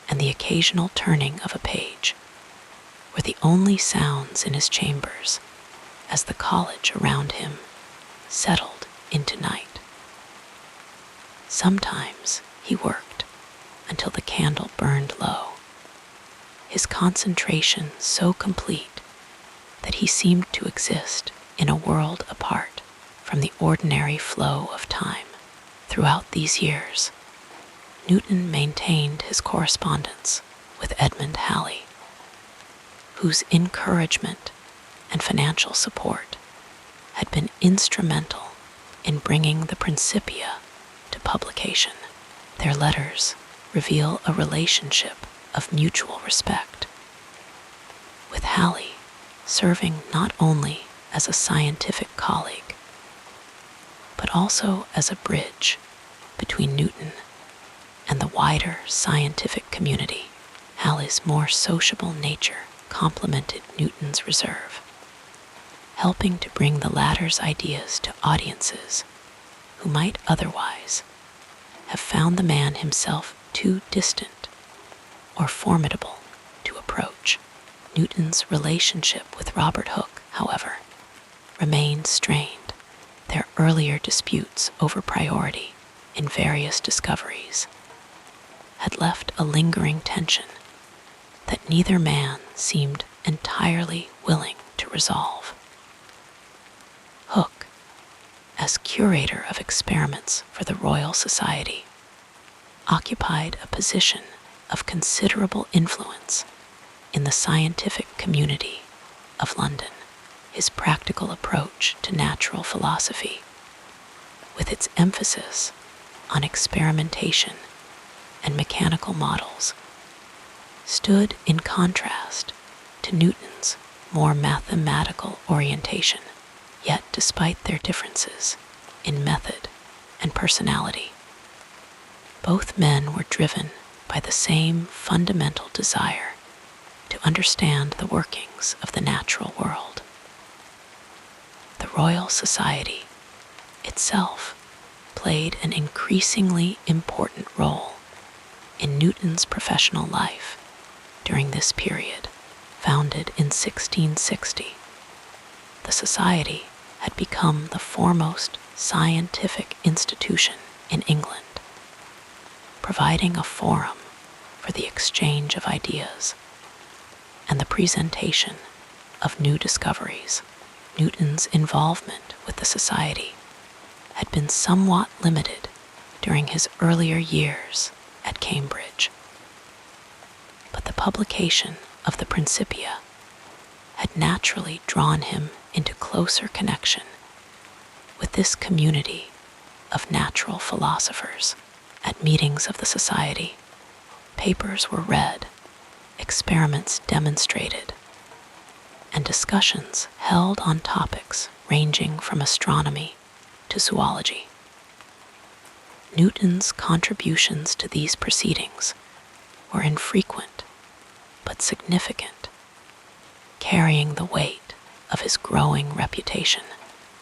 and the occasional turning of a page were the only sounds in his chambers as the college around him settled into night. Sometimes he worked until the candle burned low, his concentration so complete that he seemed to exist in a world apart from the ordinary flow of time. Throughout these years, Newton maintained his correspondence with Edmund Halley, whose encouragement and financial support had been instrumental in bringing the Principia to publication. Their letters reveal a relationship of mutual respect, with Halley serving not only as a scientific colleague, but also as a bridge between Newton and the wider scientific community. Halley's more sociable nature complemented Newton's reserve, helping to bring the latter's ideas to audiences who might otherwise have found the man himself too distant or formidable to approach. Newton's relationship with Robert Hooke, however, remained strained. Their earlier disputes over priority in various discoveries had left a lingering tension that neither man seemed entirely willing to resolve. Hooke, as curator of experiments for the Royal Society, occupied a position of considerable influence in the scientific community of London. His practical approach to natural philosophy, with its emphasis on experimentation and mechanical models, stood in contrast to Newton's more mathematical orientation. Yet despite their differences in method and personality, both men were driven by the same fundamental desire to understand the workings of the natural world. The Royal Society itself played an increasingly important role in Newton's professional life during this period. Founded in 1660, the Society had become the foremost scientific institution in England, providing a forum for the exchange of ideas and the presentation of new discoveries. Newton's involvement with the Society had been somewhat limited during his earlier years at Cambridge, but the publication of the Principia had naturally drawn him into closer connection with this community of natural philosophers. At meetings of the Society, papers were read, experiments demonstrated, and discussions held on topics ranging from astronomy to zoology. Newton's contributions to these proceedings were infrequent but significant, carrying the weight of his growing reputation.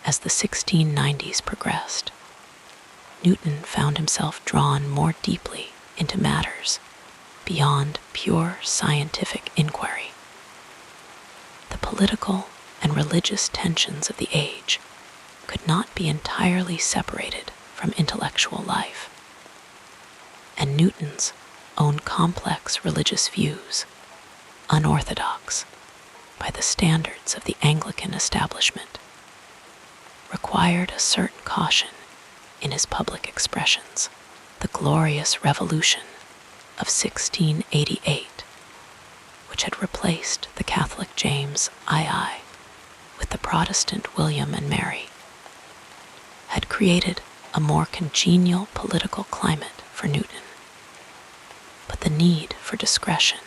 As the 1690s progressed, Newton found himself drawn more deeply into matters beyond pure scientific inquiry. The political and religious tensions of the age could not be entirely separated from intellectual life, and Newton's own complex religious views, unorthodox by the standards of the Anglican establishment, required a certain caution in his public expressions. The Glorious Revolution of 1688, which had replaced the Catholic James II with the Protestant William and Mary, had created a more congenial political climate for Newton. But the need for discretion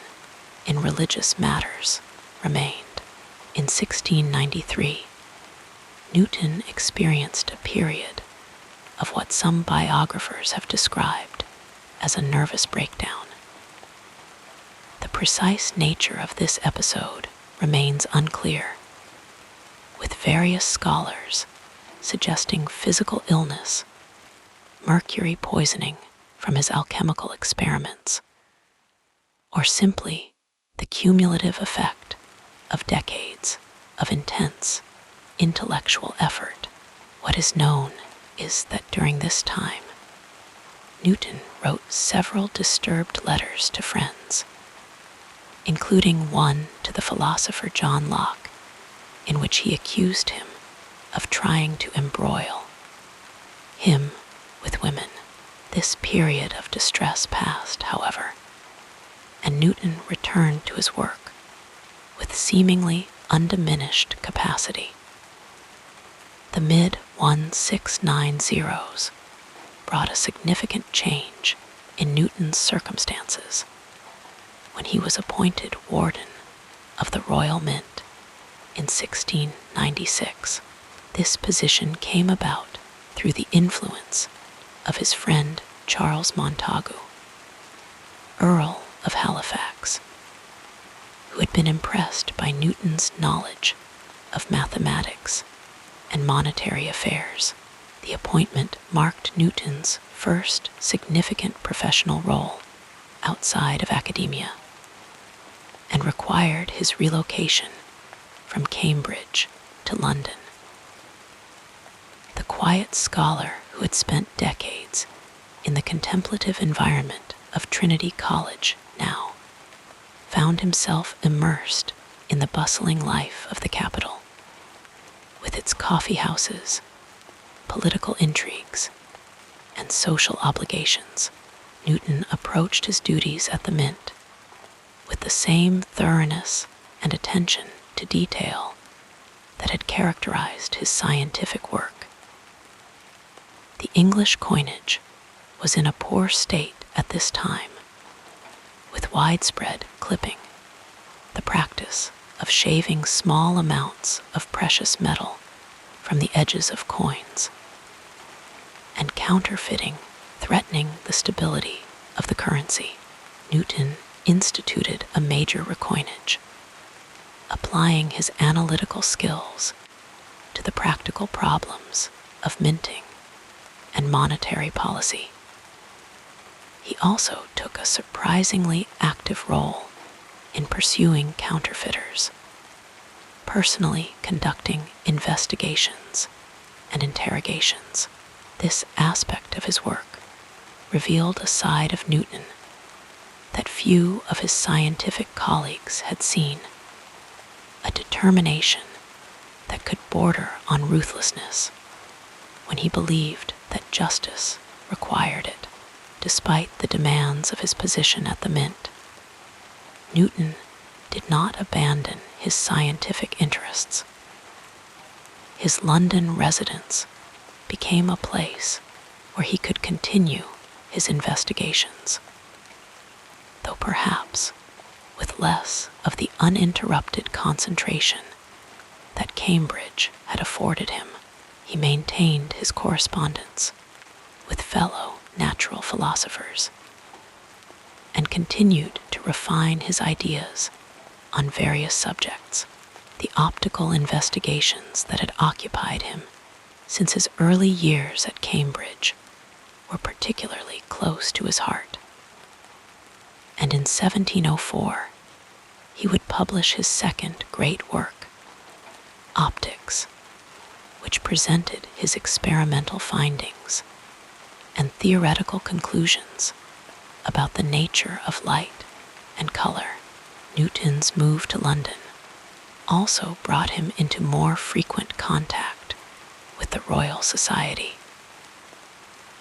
in religious matters remained. In 1693, Newton experienced a period of what some biographers have described as a nervous breakdown. The precise nature of this episode remains unclear, with various scholars suggesting physical illness, mercury poisoning from his alchemical experiments, or simply the cumulative effect of decades of intense intellectual effort. What is known is that during this time, Newton wrote several disturbed letters to friends, including one to the philosopher John Locke, in which he accused him of trying to embroil him with women. This period of distress passed, however, and Newton returned to his work with seemingly undiminished capacity. The mid-1690s brought a significant change in Newton's circumstances when he was appointed Warden of the Royal Mint in 1696. This position came about through the influence of his friend Charles Montagu, Earl of Halifax, who had been impressed by Newton's knowledge of mathematics and monetary affairs. The appointment marked Newton's first significant professional role outside of academia and required his relocation from Cambridge to London. The quiet scholar who had spent decades in the contemplative environment of Trinity College now found himself immersed in the bustling life of the capital, with its coffee houses, political intrigues, and social obligations, Newton approached his duties at the Mint with the same thoroughness and attention to detail that had characterized his scientific work. The English coinage was in a poor state at this time, with widespread clipping, the practice of shaving small amounts of precious metal from the edges of coins, and counterfeiting threatening the stability of the currency. Newton instituted a major recoinage, applying his analytical skills to the practical problems of minting and monetary policy. He also took a surprisingly active role in pursuing counterfeiters, personally conducting investigations and interrogations. This aspect of his work revealed a side of Newton that few of his scientific colleagues had seen, a determination that could border on ruthlessness when he believed that justice required it. Despite the demands of his position at the Mint, Newton did not abandon his scientific interests. His London residence became a place where he could continue his investigations, though perhaps with less of the uninterrupted concentration that Cambridge had afforded him. He maintained his correspondence with fellow natural philosophers and continued to refine his ideas on various subjects. The optical investigations that had occupied him since his early years at Cambridge were particularly close to his heart. And in 1704, he would publish his second great work, Optics, which presented his experimental findings and theoretical conclusions about the nature of light and color. Newton's move to London also brought him into more frequent contact with the Royal Society,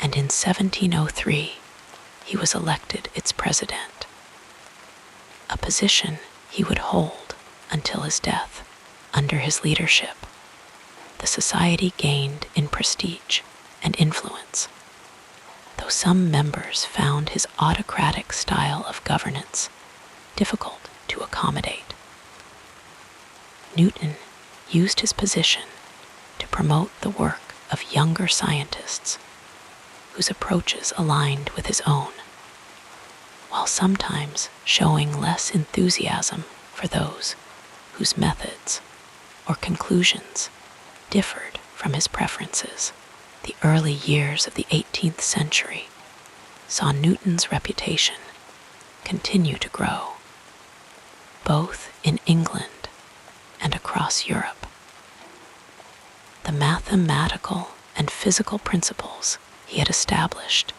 and in 1703 he was elected its president, a position he would hold until his death. Under his leadership, the society gained in prestige and influence, though some members found his autocratic style of governance difficult to accommodate. Newton used his position to promote the work of younger scientists whose approaches aligned with his own, while sometimes showing less enthusiasm for those whose methods or conclusions differed from his preferences. The early years of the 18th century saw Newton's reputation continue to grow, both in England and across Europe. The mathematical and physical principles he had established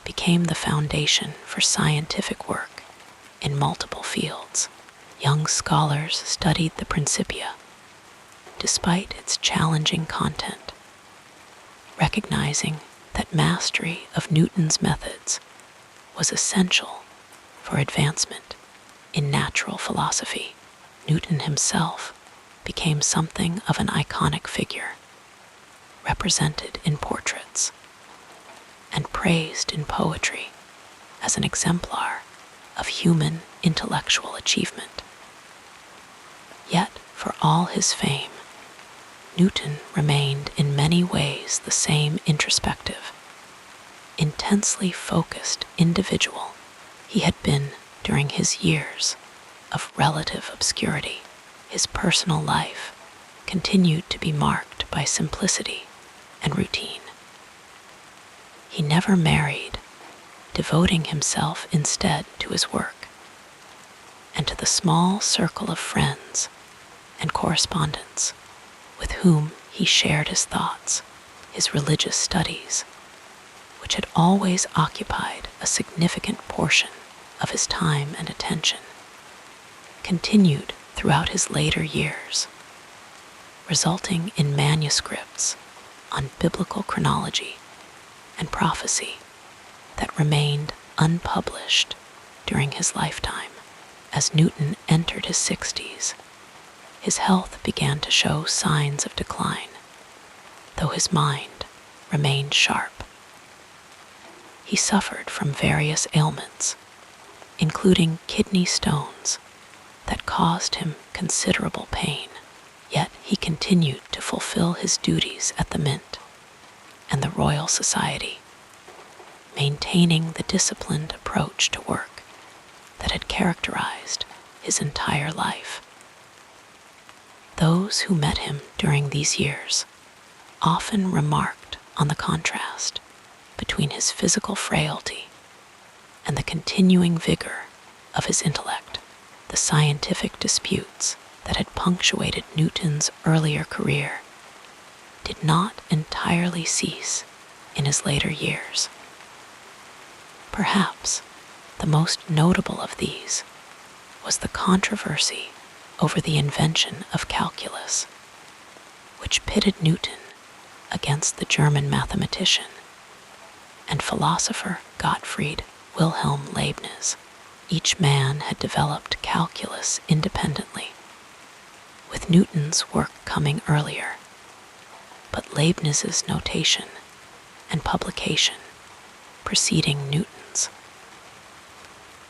became the foundation for scientific work in multiple fields. Young scholars studied the Principia, despite its challenging content, recognizing that mastery of Newton's methods was essential for advancement in natural philosophy. Newton himself became something of an iconic figure, represented in portraits and praised in poetry as an exemplar of human intellectual achievement. Yet, for all his fame, Newton remained in many ways the same introspective, intensely focused individual he had been during his years of relative obscurity. His personal life continued to be marked by simplicity and routine. He never married, devoting himself instead to his work and to the small circle of friends and correspondents with whom he shared his thoughts. His religious studies, which had always occupied a significant portion of his time and attention, continued throughout his later years, resulting in manuscripts on biblical chronology and prophecy that remained unpublished during his lifetime. As Newton entered his 60s, his health began to show signs of decline, though his mind remained sharp. He suffered from various ailments, including kidney stones that caused him considerable pain, yet he continued to fulfill his duties at the Mint and the Royal Society, maintaining the disciplined approach to work that had characterized his entire life. Those who met him during these years often remarked on the contrast between his physical frailty and the continuing vigor of his intellect. The scientific disputes that had punctuated Newton's earlier career did not entirely cease in his later years. Perhaps the most notable of these was the controversy over the invention of calculus, which pitted Newton against the German mathematician and philosopher Gottfried Wilhelm Leibniz. Each man had developed calculus independently, with Newton's work coming earlier, but Leibniz's notation and publication preceding Newton's.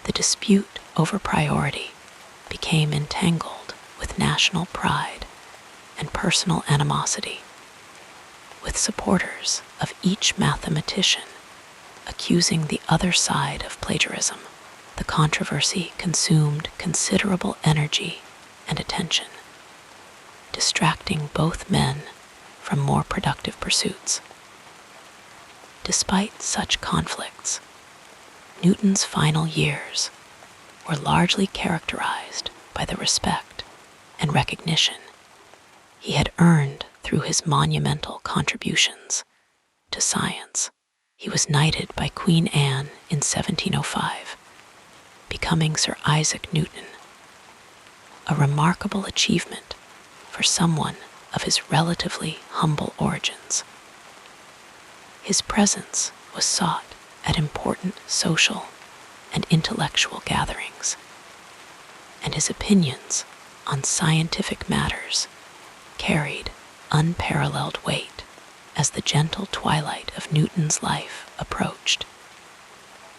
The dispute over priority became entangled with national pride and personal animosity, with supporters of each mathematician accusing the other side of plagiarism. The controversy consumed considerable energy and attention, distracting both men from more productive pursuits. Despite such conflicts, Newton's final years were largely characterized by the respect and recognition he had earned through his monumental contributions to science. He was knighted by Queen Anne in 1705, becoming Sir Isaac Newton, a remarkable achievement for someone of his relatively humble origins. His presence was sought at important social and intellectual gatherings, and his opinions on scientific matters carried unparalleled weight as the gentle twilight of Newton's life approached.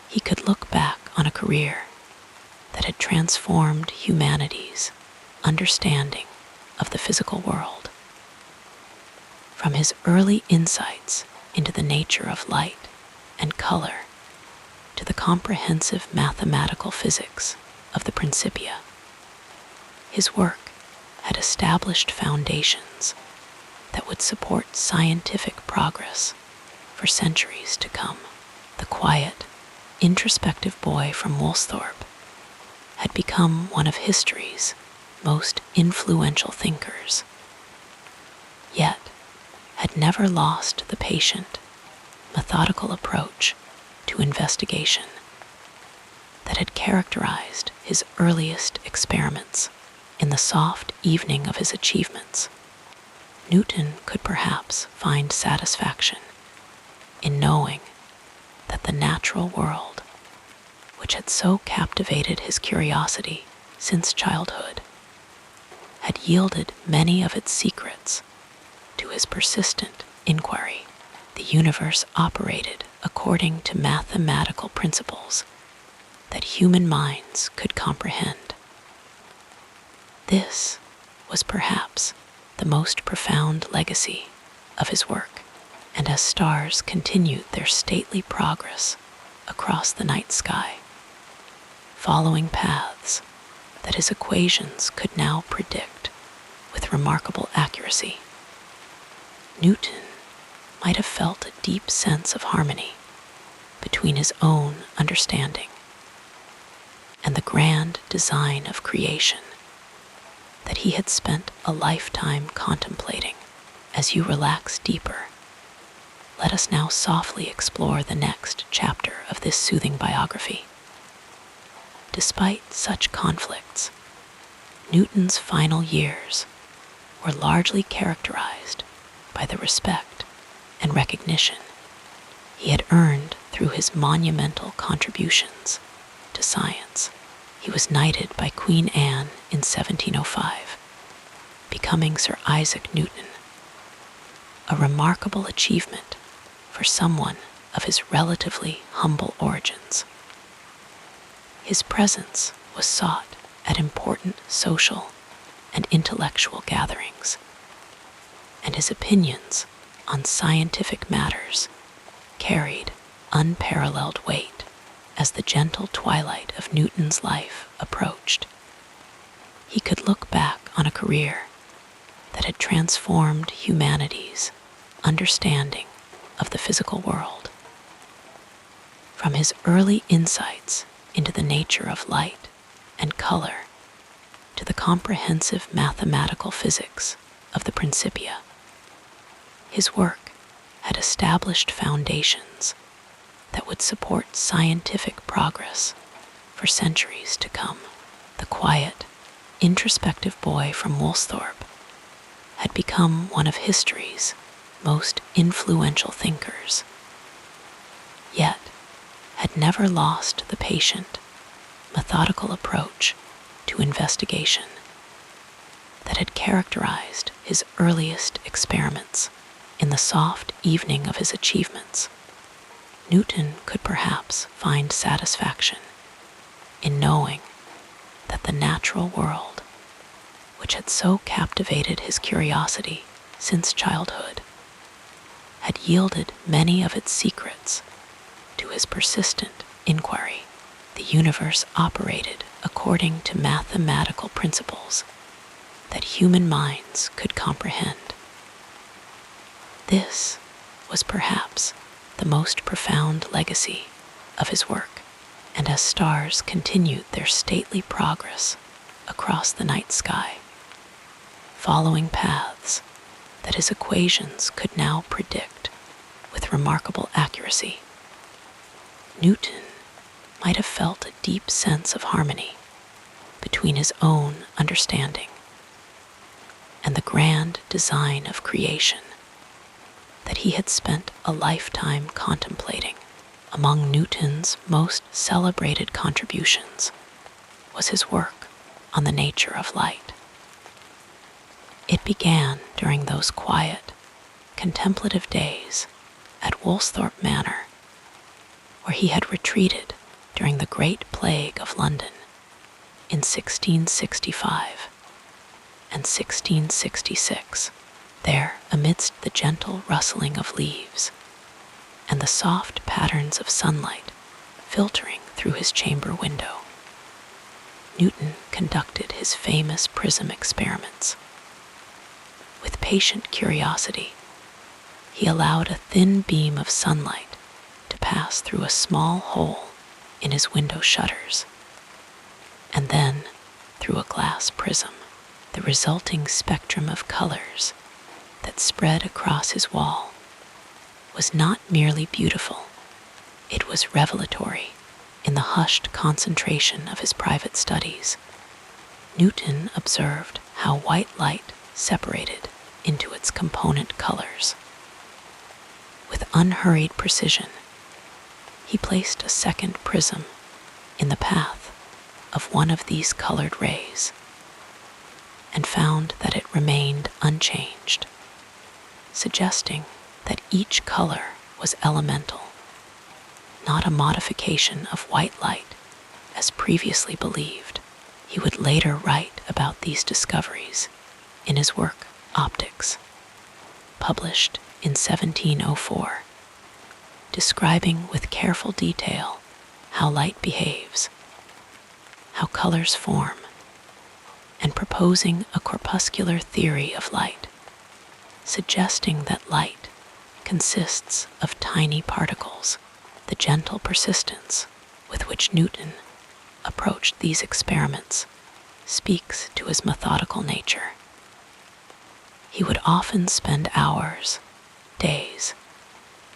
He could look back on a career that had transformed humanity's understanding of the physical world. From his early insights into the nature of light and color to the comprehensive mathematical physics of the Principia, his work had established foundations that would support scientific progress for centuries to come. The quiet, introspective boy from Woolsthorpe had become one of history's most influential thinkers, yet had never lost the patient, methodical approach to investigation that had characterized his earliest experiments. In the soft evening of his achievements, Newton could perhaps find satisfaction in knowing that the natural world, which had so captivated his curiosity since childhood, had yielded many of its secrets to his persistent inquiry. The universe operated according to mathematical principles that human minds could comprehend. This was perhaps the most profound legacy of his work, and as stars continued their stately progress across the night sky, following paths that his equations could now predict with remarkable accuracy, Newton might have felt a deep sense of harmony between his own understanding and the grand design of creation that he had spent a lifetime contemplating. As you relax deeper, let us now softly explore the next chapter of this soothing biography. Despite such conflicts, Newton's final years were largely characterized by the respect and recognition he had earned through his monumental contributions to science. He was knighted by Queen Anne in 1705, becoming Sir Isaac Newton, a remarkable achievement for someone of his relatively humble origins. His presence was sought at important social and intellectual gatherings, and his opinions on scientific matters carried unparalleled weight as the gentle twilight of Newton's life approached. He could look back on a career that had transformed humanity's understanding of the physical world. From his early insights into the nature of light and color to the comprehensive mathematical physics of the Principia, his work had established foundations that would support scientific progress for centuries to come. The quiet, introspective boy from Woolsthorpe had become one of history's most influential thinkers, yet had never lost the patient, methodical approach to investigation that had characterized his earliest experiments. In the soft evening of his achievements, Newton could perhaps find satisfaction in knowing that the natural world, which had so captivated his curiosity since childhood, had yielded many of its secrets to his persistent inquiry. The universe operated according to mathematical principles that human minds could comprehend. This was perhaps the most profound legacy of his work, and as stars continued their stately progress across the night sky, following paths that his equations could now predict with remarkable accuracy, Newton might have felt a deep sense of harmony between his own understanding and the grand design of creation that he had spent a lifetime contemplating. Among Newton's most celebrated contributions was his work on the nature of light. It began during those quiet, contemplative days at Woolsthorpe Manor, where he had retreated during the Great Plague of London in 1665 and 1666. There, amidst the gentle rustling of leaves and the soft patterns of sunlight filtering through his chamber window, Newton conducted his famous prism experiments. With patient curiosity, he allowed a thin beam of sunlight to pass through a small hole in his window shutters, and then through a glass prism. The resulting spectrum of colors that spread across his wall was not merely beautiful, it was revelatory. In the hushed concentration of his private studies, Newton observed how white light separated into its component colors. With unhurried precision, he placed a second prism in the path of one of these colored rays and found that it remained unchanged, suggesting that each color was elemental, not a modification of white light as previously believed. He would later write about these discoveries in his work Optics, published in 1704, describing with careful detail how light behaves, how colors form, and proposing a corpuscular theory of light, suggesting that light consists of tiny particles. The gentle persistence with which Newton approached these experiments speaks to his methodical nature. He would often spend hours, days,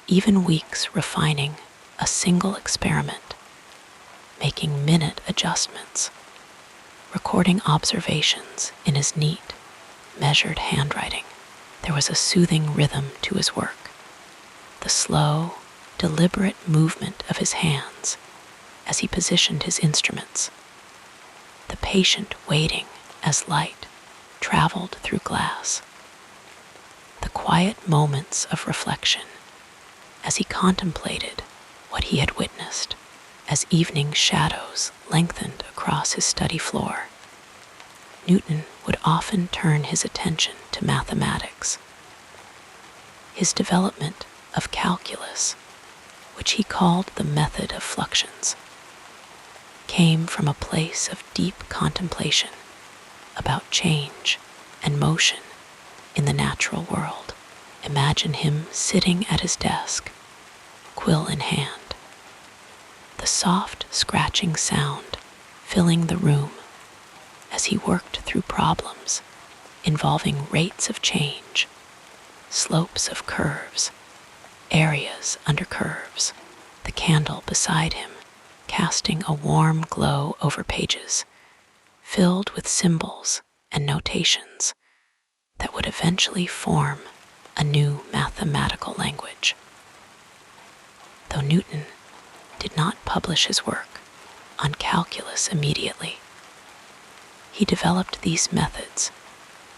even weeks refining a single experiment, making minute adjustments, recording observations in his neat, measured handwriting. There was a soothing rhythm to his work, The slow, deliberate movement of his hands as he positioned his instruments, the patient waiting as light traveled through glass, the quiet moments of reflection as he contemplated what he had witnessed as evening shadows lengthened across his study floor. Newton would often turn his attention to mathematics. His development of calculus, which he called the method of fluxions, came from a place of deep contemplation about change and motion in the natural world. Imagine him sitting at his desk, quill in hand, the soft scratching sound filling the room as he worked through problems involving rates of change, slopes of curves, areas under curves, the candle beside him casting a warm glow over pages filled with symbols and notations that would eventually form a new mathematical language. Though Newton did not publish his work on calculus immediately, he developed these methods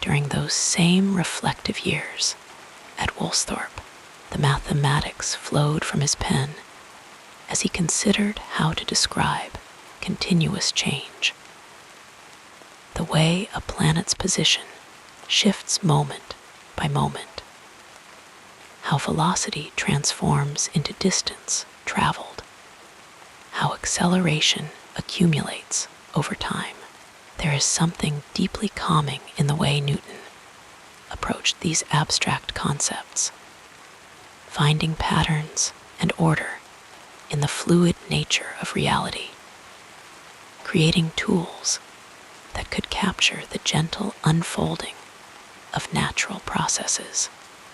during those same reflective years at Woolsthorpe. The mathematics flowed from his pen as he considered how to describe continuous change, the way a planet's position shifts moment by moment, how velocity transforms into distance traveled, how acceleration accumulates over time. There is something deeply calming in the way Newton approached these abstract concepts, finding patterns and order in the fluid nature of reality, creating tools that could capture the gentle unfolding of natural processes.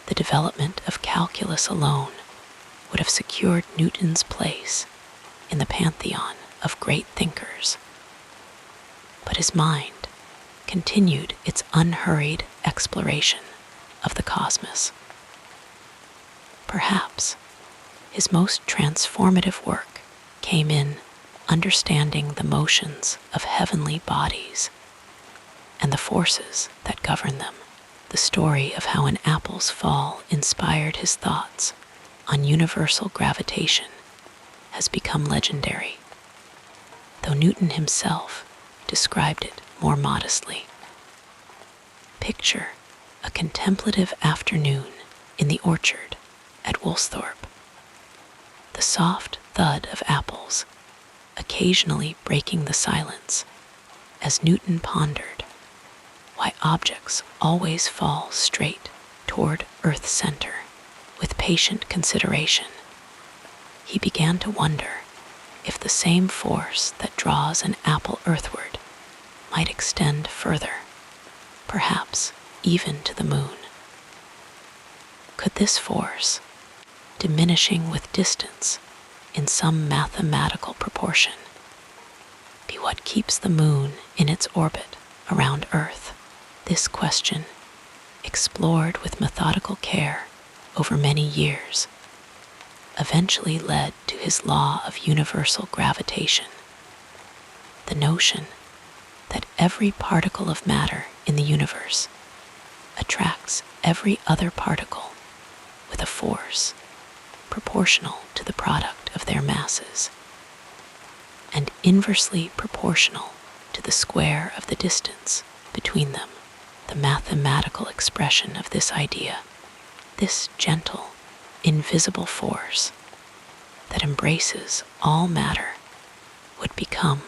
The development of calculus alone would have secured Newton's place in the pantheon of great thinkers. But his mind continued its unhurried exploration of the cosmos. Perhaps his most transformative work came in understanding the motions of heavenly bodies and the forces that govern them. The story of how an apple's fall inspired his thoughts on universal gravitation has become legendary, though Newton himself described it more modestly. Picture a contemplative afternoon in the orchard at Woolsthorpe, the soft thud of apples occasionally breaking the silence as Newton pondered why objects always fall straight toward Earth's center. With patient consideration, he began to wonder if the same force that draws an apple earthward might extend further, perhaps even to the moon. Could this force, diminishing with distance in some mathematical proportion, be what keeps the moon in its orbit around Earth? This question, explored with methodical care over many years, eventually led to his law of universal gravitation, the notion that every particle of matter in the universe attracts every other particle with a force proportional to the product of their masses and inversely proportional to the square of the distance between them. The mathematical expression of this idea, this gentle, invisible force that embraces all matter, would become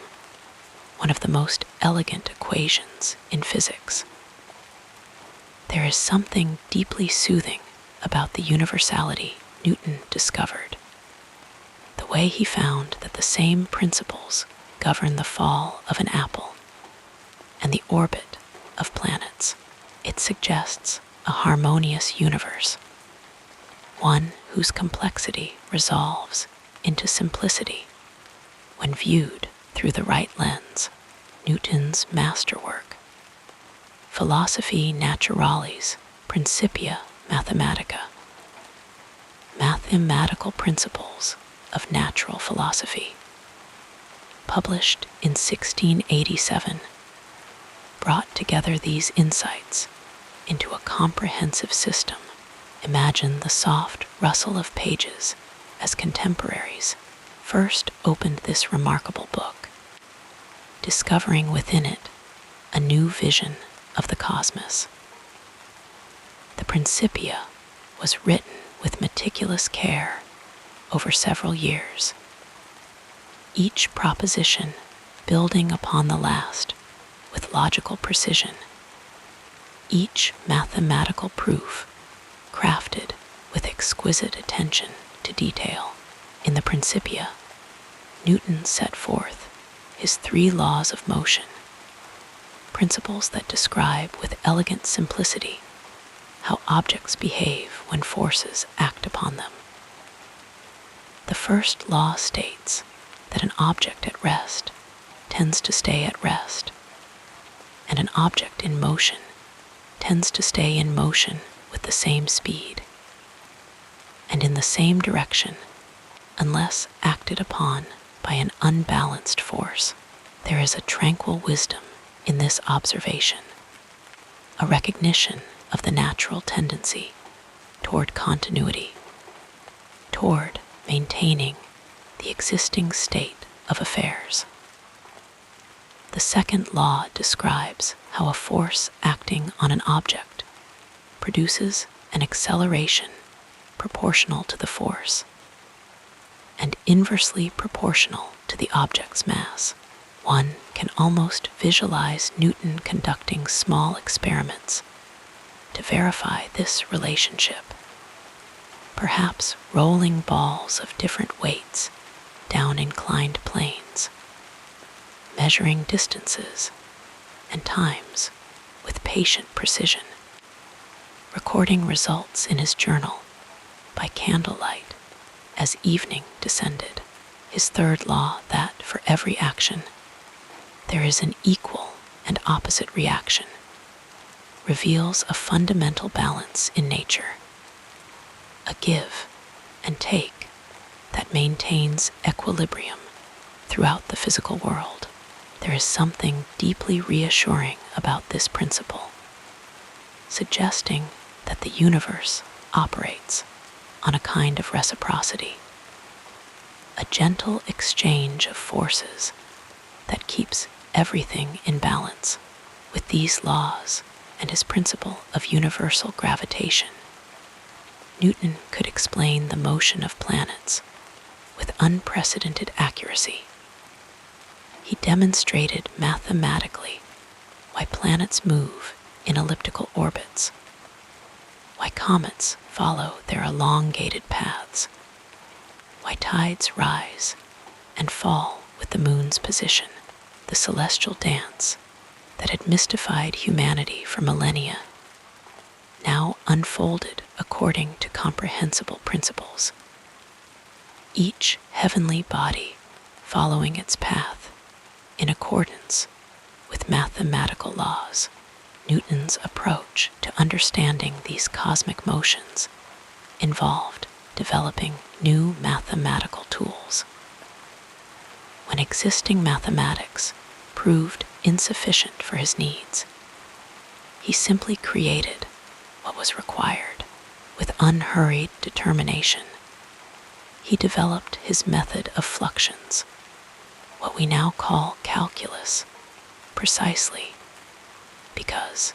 one of the most elegant equations in physics. There is something deeply soothing about the universality Newton discovered, the way he found that the same principles govern the fall of an apple and the orbit of planets. It suggests a harmonious universe, one whose complexity resolves into simplicity when viewed through the right lens. Newton's masterwork, Philosophiae Naturalis Principia Mathematica, Mathematical Principles of Natural Philosophy, published in 1687, brought together these insights into a comprehensive system. Imagine the soft rustle of pages as contemporaries first opened this remarkable book, discovering within it a new vision of the cosmos. The Principia was written with meticulous care over several years, each proposition building upon the last with logical precision, each mathematical proof crafted with exquisite attention to detail. In the Principia, Newton set forth his 3 laws of motion, principles that describe with elegant simplicity how objects behave when forces act upon them. The first law states that an object at rest tends to stay at rest, and an object in motion tends to stay in motion with the same speed and in the same direction unless acted upon by an unbalanced force. There is a tranquil wisdom in this observation, a recognition of the natural tendency toward continuity, toward maintaining the existing state of affairs. The second law describes how a force acting on an object produces an acceleration proportional to the force and inversely proportional to the object's mass. One can almost visualize Newton conducting small experiments to verify this relationship, perhaps rolling balls of different weights down inclined planes, measuring distances and times with patient precision, recording results in his journal by candlelight as evening descended. His third law, that for every action there is an equal and opposite reaction, reveals a fundamental balance in nature, a give and take that maintains equilibrium throughout the physical world. There is something deeply reassuring about this principle, suggesting that the universe operates on a kind of reciprocity, a gentle exchange of forces that keeps everything in balance. With these laws and his principle of universal gravitation, Newton could explain the motion of planets with unprecedented accuracy. He demonstrated mathematically why planets move in elliptical orbits, why comets follow their elongated paths, why tides rise and fall with the moon's position. The celestial dance that had mystified humanity for millennia now unfolded according to comprehensible principles, each heavenly body following its path in accordance with mathematical laws. Newton's approach to understanding these cosmic motions involved developing new mathematical tools. When existing mathematics proved insufficient for his needs, he simply created what was required with unhurried determination. He developed his method of fluxions, what we now call calculus, precisely because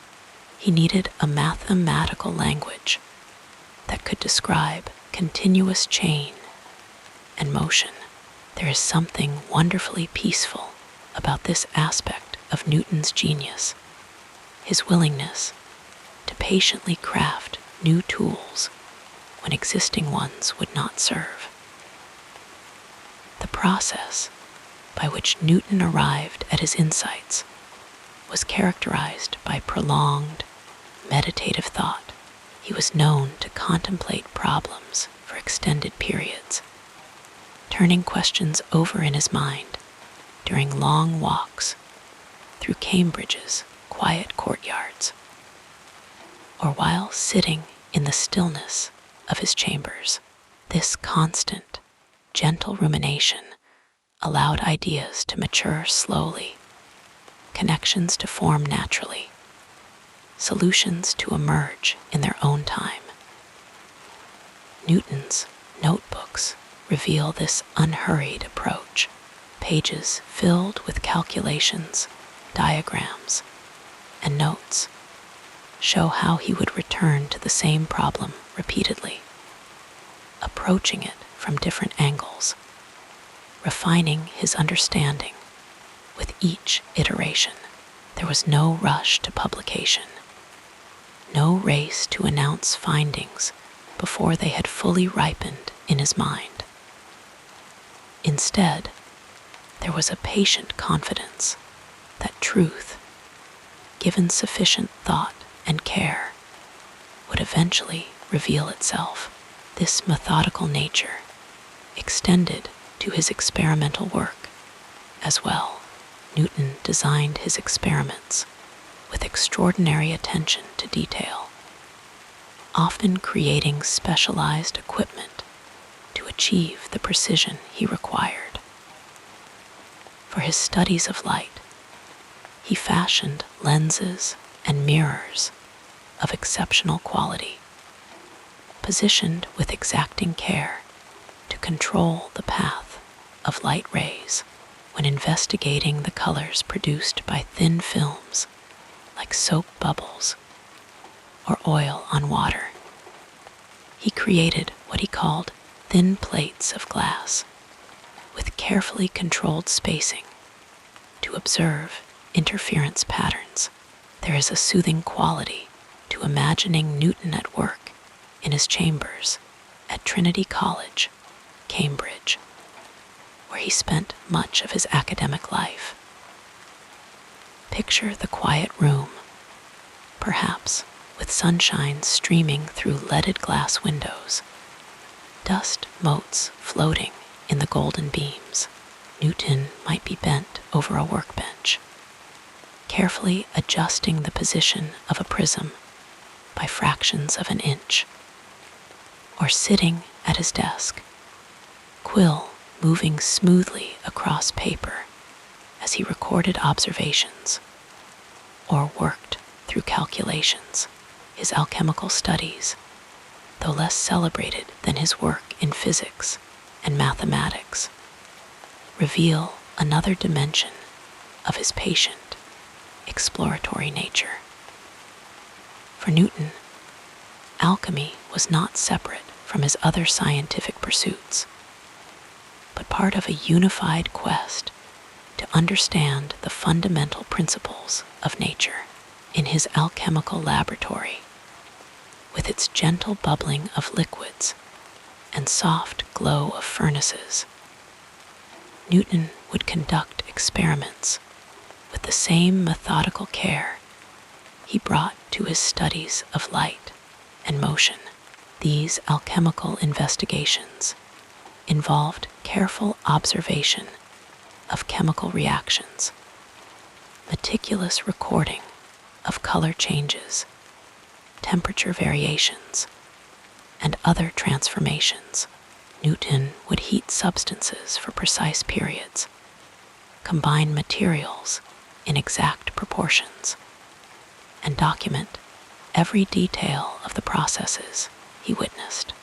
he needed a mathematical language that could describe continuous chain and motion. There is something wonderfully peaceful about this aspect of Newton's genius, his willingness to patiently craft new tools when existing ones would not serve. The process by which Newton arrived at his insights was characterized by prolonged, meditative thought. He was known to contemplate problems for extended periods, turning questions over in his mind during long walks through Cambridge's quiet courtyards, or while sitting in the stillness of his chambers. This constant, gentle rumination allowed ideas to mature slowly, connections to form naturally, solutions to emerge in their own time. Newton's notebooks reveal this unhurried approach, pages filled with calculations, diagrams, and notes show how he would return to the same problem repeatedly, approaching it from different angles, refining his understanding with each iteration. There was no rush to publication, no race to announce findings before they had fully ripened in his mind. Instead, there was a patient confidence that truth, given sufficient thought and care, would eventually reveal itself. This methodical nature extended to his experimental work as well. Newton designed his experiments with extraordinary attention to detail, often creating specialized equipment to achieve the precision he required. For his studies of light, he fashioned lenses and mirrors of exceptional quality, positioned with exacting care to control the path of light rays. When investigating the colors produced by thin films like soap bubbles or oil on water, he created what he called thin plates of glass with carefully controlled spacing to observe interference patterns. There is a soothing quality to imagining Newton at work in his chambers at Trinity College, Cambridge, where he spent much of his academic life. Picture the quiet room, perhaps with sunshine streaming through leaded glass windows, dust motes floating in the golden beams. Newton might be bent over a workbench, carefully adjusting the position of a prism by fractions of an inch, or sitting at his desk, quill moving smoothly across paper as he recorded observations or worked through calculations. His alchemical studies, though less celebrated than his work in physics and mathematics, reveal another dimension of his patient, exploratory nature. For Newton, alchemy was not separate from his other scientific pursuits, but part of a unified quest to understand the fundamental principles of nature. In his alchemical laboratory, with its gentle bubbling of liquids and soft glow of furnaces, Newton would conduct experiments with the same methodical care he brought to his studies of light and motion. These alchemical investigations involved careful observation of chemical reactions, meticulous recording of color changes, temperature variations, and other transformations. Newton would heat substances for precise periods, combine materials in exact proportions, and document every detail of the processes he witnessed.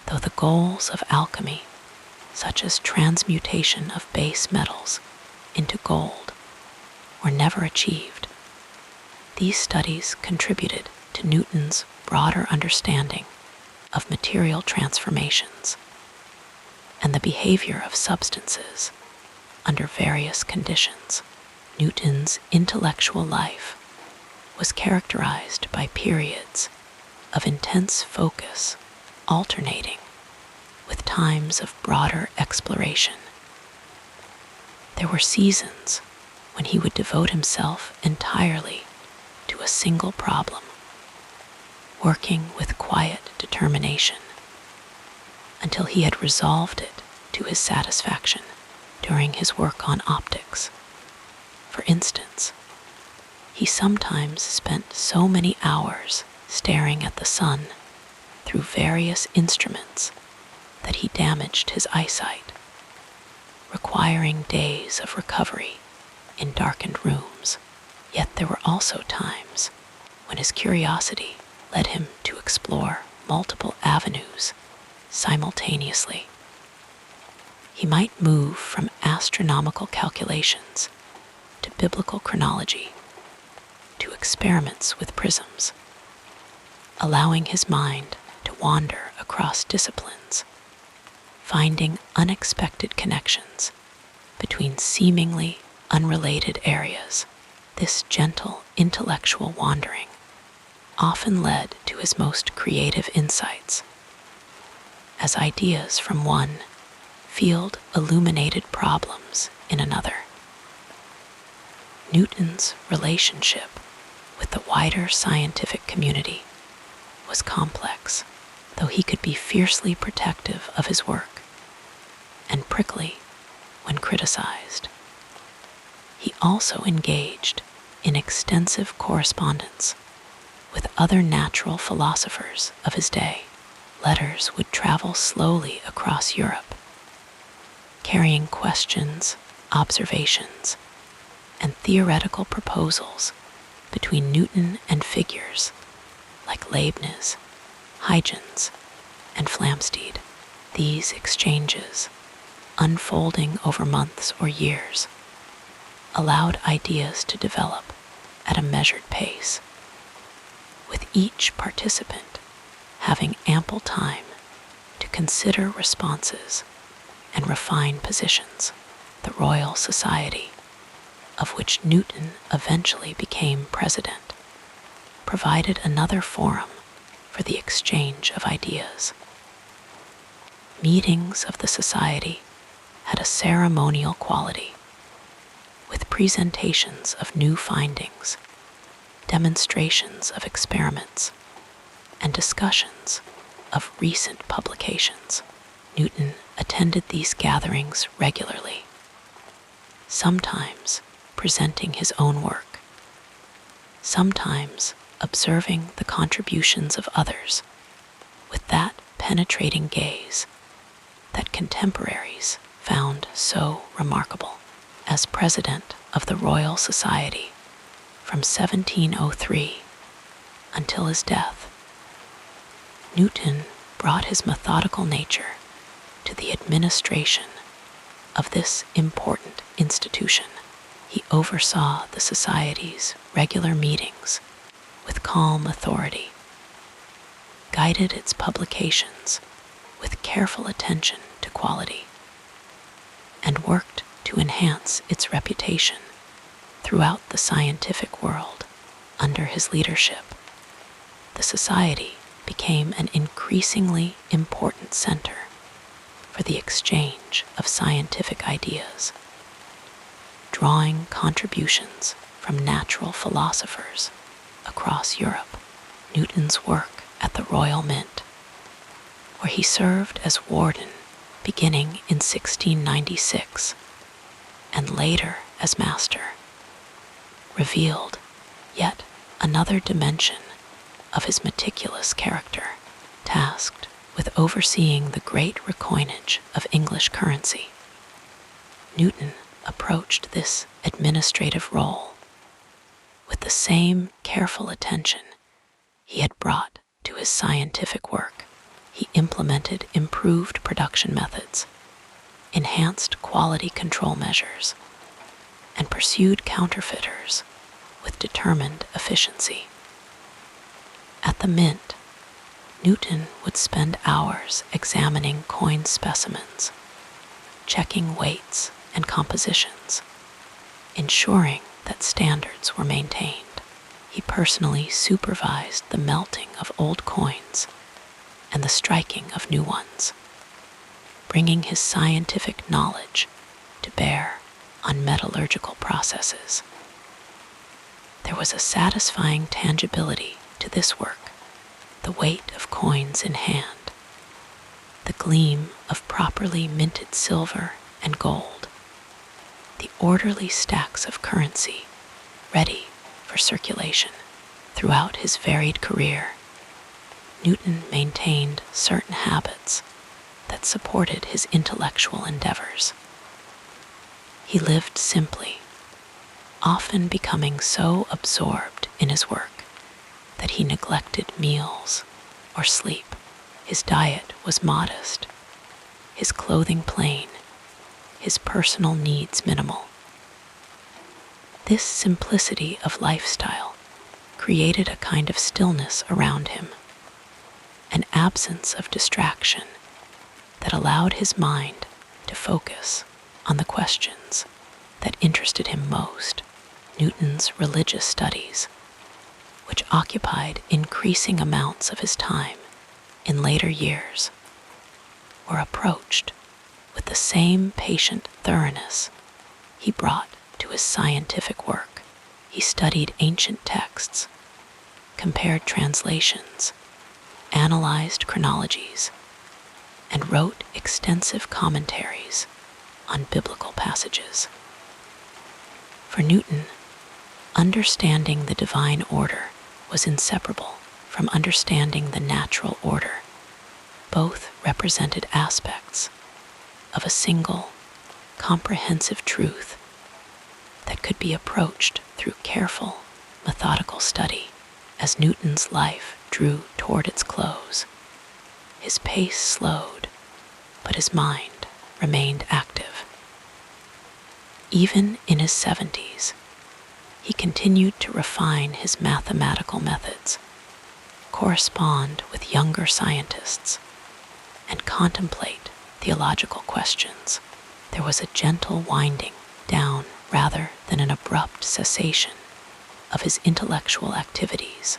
Though the goals of alchemy, such as transmutation of base metals into gold, were never achieved, these studies contributed to Newton's broader understanding of material transformations and the behavior of substances under various conditions. Newton's intellectual life was characterized by periods of intense focus, alternating with times of broader exploration. There were seasons when he would devote himself entirely to a single problem, working with quiet determination until he had resolved it to his satisfaction. During his work on optics, for instance, he sometimes spent so many hours staring at the sun through various instruments that he damaged his eyesight, requiring days of recovery in darkened rooms. Yet there were also times when his curiosity led him to explore multiple avenues simultaneously. He might move from astronomical calculations to biblical chronology to experiments with prisms, allowing his mind to wander across disciplines, finding unexpected connections between seemingly unrelated areas. This gentle intellectual wandering often led to his most creative insights, as ideas from one field illuminated problems in another. Newton's relationship with the wider scientific community was complex, though he could be fiercely protective of his work and prickly when criticized. He also engaged in extensive correspondence with other natural philosophers of his day. Letters would travel slowly across Europe, carrying questions, observations, and theoretical proposals between Newton and figures like Leibniz, Huygens, and Flamsteed. These exchanges, unfolding over months or years, allowed ideas to develop at a measured pace, with each participant having ample time to consider responses and refine positions. The Royal Society, of which Newton eventually became president, provided another forum for the exchange of ideas. Meetings of the Society had a ceremonial quality, with presentations of new findings, demonstrations of experiments, and discussions of recent publications. Newton attended these gatherings regularly, sometimes presenting his own work, sometimes observing the contributions of others with that penetrating gaze that contemporaries found so remarkable. As president of the Royal Society from 1703 until his death, Newton brought his methodical nature to the administration of this important institution. He oversaw the Society's regular meetings with calm authority, guided its publications with careful attention to quality, and worked to enhance its reputation throughout the scientific world. Under his leadership, the Society became an increasingly important center for the exchange of scientific ideas, drawing contributions from natural philosophers across Europe. Newton's work at the Royal Mint, where he served as warden beginning in 1696 and later as master, revealed yet another dimension of his meticulous character. Tasked with overseeing the great recoinage of English currency, Newton approached this administrative role with the same careful attention he had brought to his scientific work. He implemented improved production methods, enhanced quality control measures, and pursued counterfeiters with determined efficiency. At the Mint, Newton would spend hours examining coin specimens, checking weights and compositions, ensuring that standards were maintained. He personally supervised the melting of old coins and the striking of new ones, bringing his scientific knowledge to bear on metallurgical processes. There was a satisfying tangibility to this work, the weight of coins in hand, the gleam of properly minted silver and gold, the orderly stacks of currency ready for circulation. Throughout his varied career, Newton maintained certain habits that supported his intellectual endeavors. He lived simply, often becoming so absorbed in his work that he neglected meals or sleep. His diet was modest, his clothing plain, his personal needs minimal. This simplicity of lifestyle created a kind of stillness around him, an absence of distraction that allowed his mind to focus on the questions that interested him most. Newton's religious studies, which occupied increasing amounts of his time in later years, were approached with the same patient thoroughness he brought to his scientific work. He studied ancient texts, compared translations, analyzed chronologies, and wrote extensive commentaries on biblical passages. For Newton, understanding the divine order was inseparable from understanding the natural order. Both represented aspects of a single, comprehensive truth that could be approached through careful, methodical study. As Newton's life drew toward its close, his pace slowed, but his mind remained active. Even in his 70s, he continued to refine his mathematical methods, correspond with younger scientists, and contemplate theological questions. There was a gentle winding down rather than an abrupt cessation of his intellectual activities,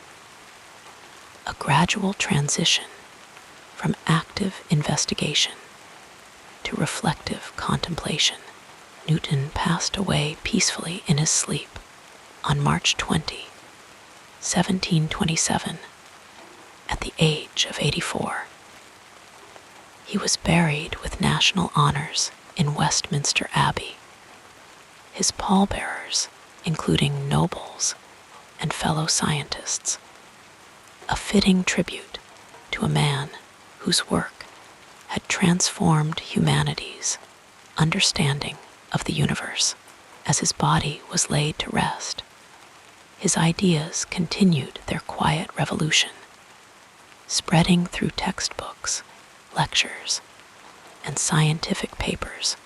a gradual transition from active investigation to reflective contemplation. Newton passed away peacefully in his sleep on March 20, 1727, at the age of 84. He was buried with national honors in Westminster Abbey. His pallbearers, including nobles and fellow scientists, a fitting tribute to a man whose work had transformed humanity's understanding of the universe. As his body was laid to rest, his ideas continued their quiet revolution, spreading through textbooks, lectures, and scientific papers,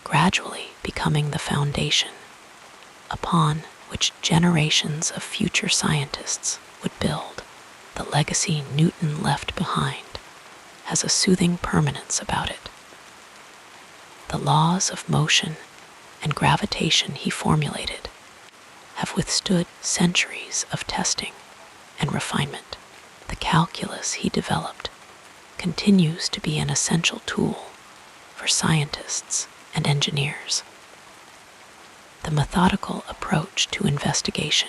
gradually becoming the foundation upon which generations of future scientists would build. The legacy Newton left behind has a soothing permanence about it. The laws of motion and gravitation he formulated have withstood centuries of testing and refinement. The calculus he developed continues to be an essential tool for scientists and engineers. The methodical approach to investigation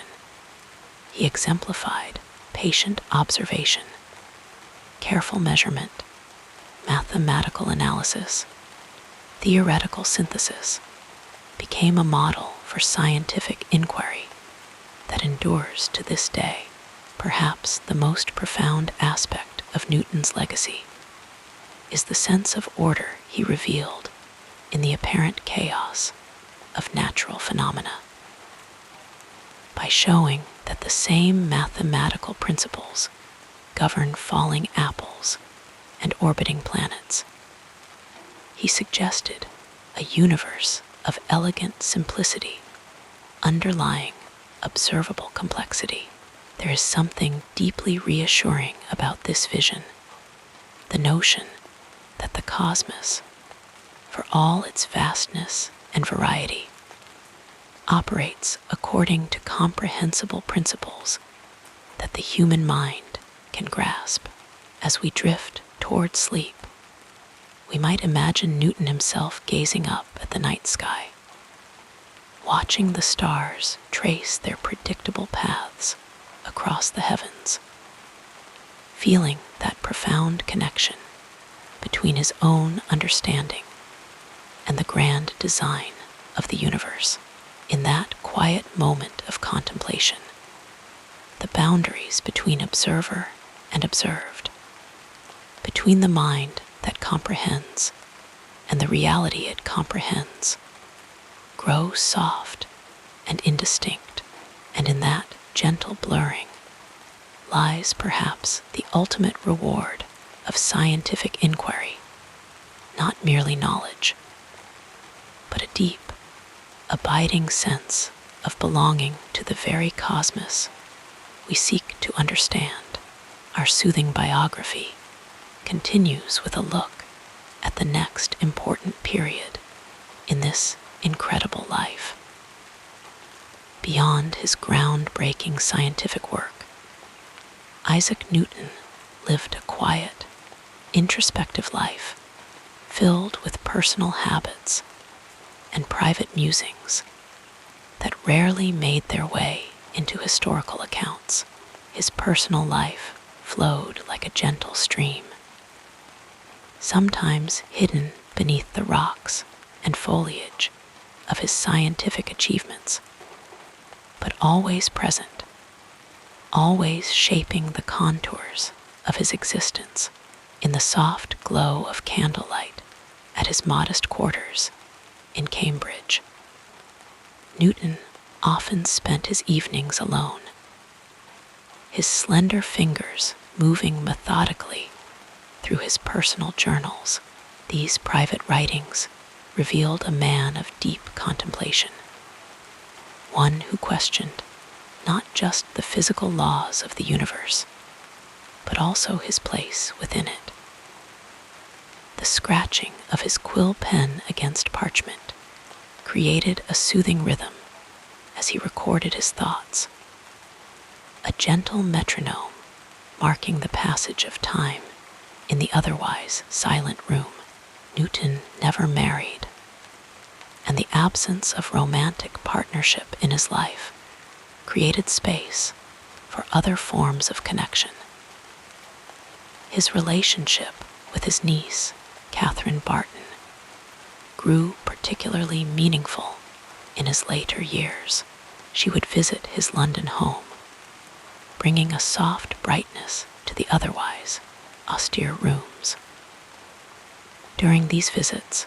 he exemplified, patient observation, careful measurement, mathematical analysis, theoretical synthesis, became a model for scientific inquiry that endures to this day. Perhaps the most profound aspect of Newton's legacy is the sense of order he revealed in the apparent chaos of natural phenomena. By showing that the same mathematical principles govern falling apples and orbiting planets, he suggested a universe of elegant simplicity underlying observable complexity. There is something deeply reassuring about this vision, the notion that the cosmos, for all its vastness and variety, operates according to comprehensible principles that the human mind can grasp. As we drift toward sleep, we might imagine Newton himself gazing up at the night sky, watching the stars trace their predictable paths across the heavens, feeling that profound connection between his own understanding and the grand design of the universe. In that quiet moment of contemplation, the boundaries between observer and observed. Between the mind that comprehends and the reality it comprehends, grow soft and indistinct, and in that gentle blurring lies perhaps the ultimate reward of scientific inquiry, not merely knowledge, but a deep, abiding sense of belonging to the very cosmos we seek to understand. Our soothing biography continues with a look at the next important period in this incredible life. Beyond his groundbreaking scientific work, Isaac Newton lived a quiet, introspective life filled with personal habits and private musings that rarely made their way into historical accounts. His personal life flowed like a gentle stream, sometimes hidden beneath the rocks and foliage of his scientific achievements, but always present, always shaping the contours of his existence in the soft glow of candlelight at his modest quarters in Cambridge. Newton often spent his evenings alone, his slender fingers moving methodically through his personal journals. These private writings revealed a man of deep contemplation, one who questioned not just the physical laws of the universe, but also his place within it. The scratching of his quill pen against parchment created a soothing rhythm as he recorded his thoughts, a gentle metronome marking the passage of time in the otherwise silent room. Newton never married, and the absence of romantic partnership in his life created space for other forms of connection. His relationship with his niece, Catherine Barton, grew particularly meaningful in his later years. She would visit his London home, bringing a soft brightness to the otherwise austere rooms. During these visits,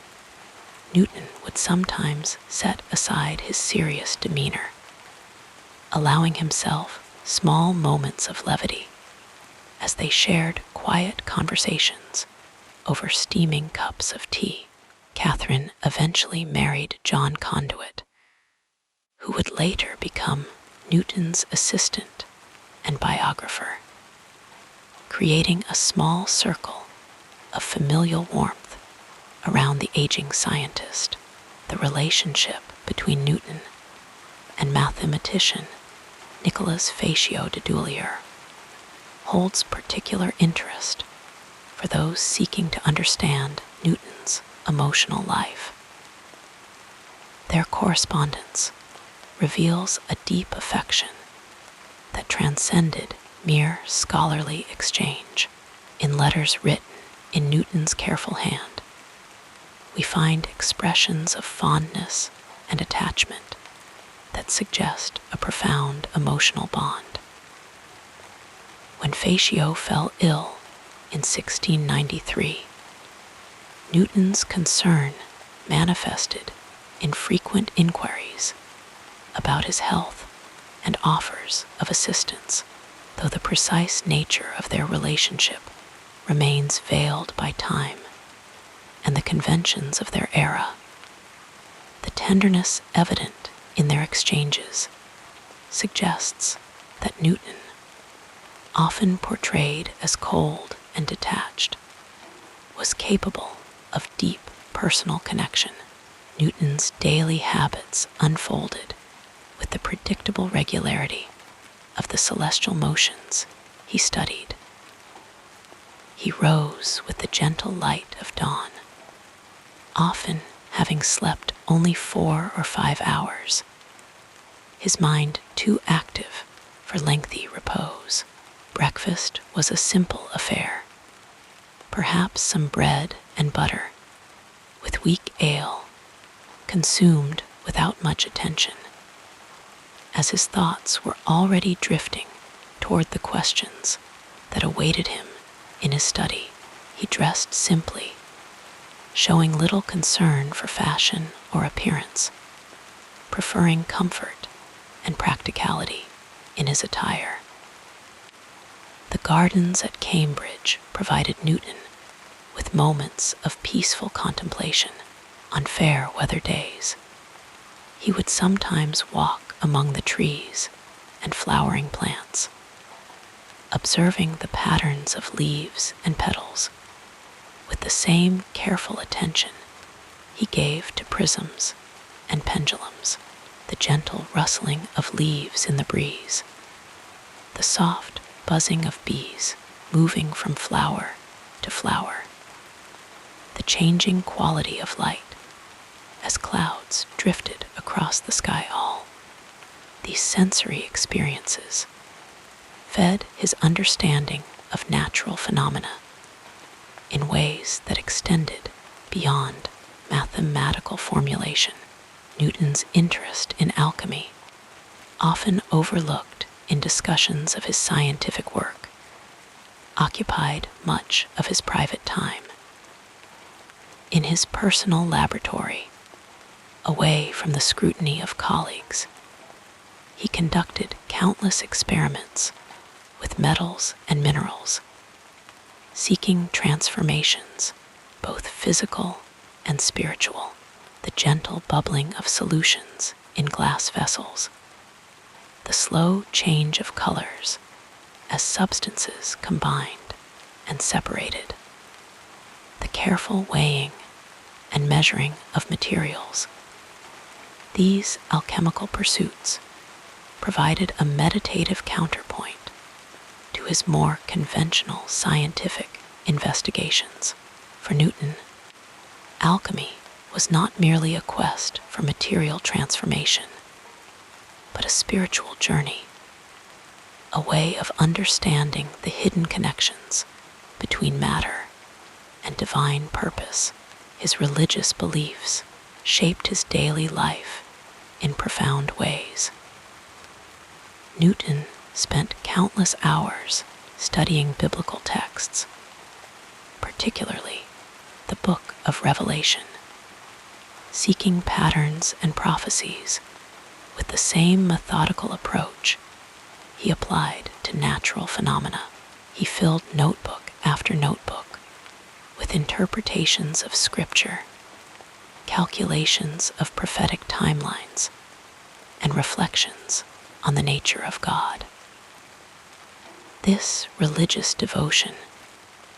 Newton would sometimes set aside his serious demeanor, allowing himself small moments of levity as they shared quiet conversations over steaming cups of tea. Catherine eventually married John Conduit, who would later become Newton's assistant and biographer, creating a small circle of familial warmth around the aging scientist. The relationship between Newton and mathematician Nicolas Fatio de Dulier holds particular interest for those seeking to understand Newton's emotional life. Their correspondence reveals a deep affection that transcended mere scholarly exchange. In letters written in Newton's careful hand, we find expressions of fondness and attachment that suggest a profound emotional bond. When Fatio fell ill in 1693, Newton's concern manifested in frequent inquiries about his health and offers of assistance, though the precise nature of their relationship remains veiled by time and the conventions of their era. The tenderness evident in their exchanges suggests that Newton, often portrayed as cold and detached, was capable of deep personal connection. Newton's daily habits unfolded with the predictable regularity of the celestial motions he studied. He rose with the gentle light of dawn, often having slept only 4 or 5 hours, his mind too active for lengthy repose. Breakfast was a simple affair, perhaps some bread and butter, with weak ale, consumed without much attention, as his thoughts were already drifting toward the questions that awaited him in his study. He dressed simply, showing little concern for fashion or appearance, preferring comfort and practicality in his attire. The gardens at Cambridge provided Newton with moments of peaceful contemplation on fair weather days. He would sometimes walk among the trees and flowering plants, observing the patterns of leaves and petals with the same careful attention he gave to prisms and pendulums, the gentle rustling of leaves in the breeze, the soft buzzing of bees moving from flower to flower, the changing quality of light as clouds drifted across the sky. All these sensory experiences fed his understanding of natural phenomena in ways that extended beyond mathematical formulation. Newton's interest in alchemy, often overlooked in discussions of his scientific work, occupied much of his private time. In his personal laboratory, away from the scrutiny of colleagues, he conducted countless experiments with metals and minerals, seeking transformations, both physical and spiritual, the gentle bubbling of solutions in glass vessels, the slow change of colors as substances combined and separated, the careful weighing and measuring of materials. These alchemical pursuits provided a meditative counterpoint to his more conventional scientific investigations. For Newton, alchemy was not merely a quest for material transformation, but a spiritual journey, a way of understanding the hidden connections between matter and divine purpose. His religious beliefs shaped his daily life in profound ways. Newton spent countless hours studying biblical texts, particularly the book of Revelation, seeking patterns and prophecies with the same methodical approach he applied to natural phenomena. He filled notebook after notebook with interpretations of scripture, calculations of prophetic timelines, and reflections on the nature of God. This religious devotion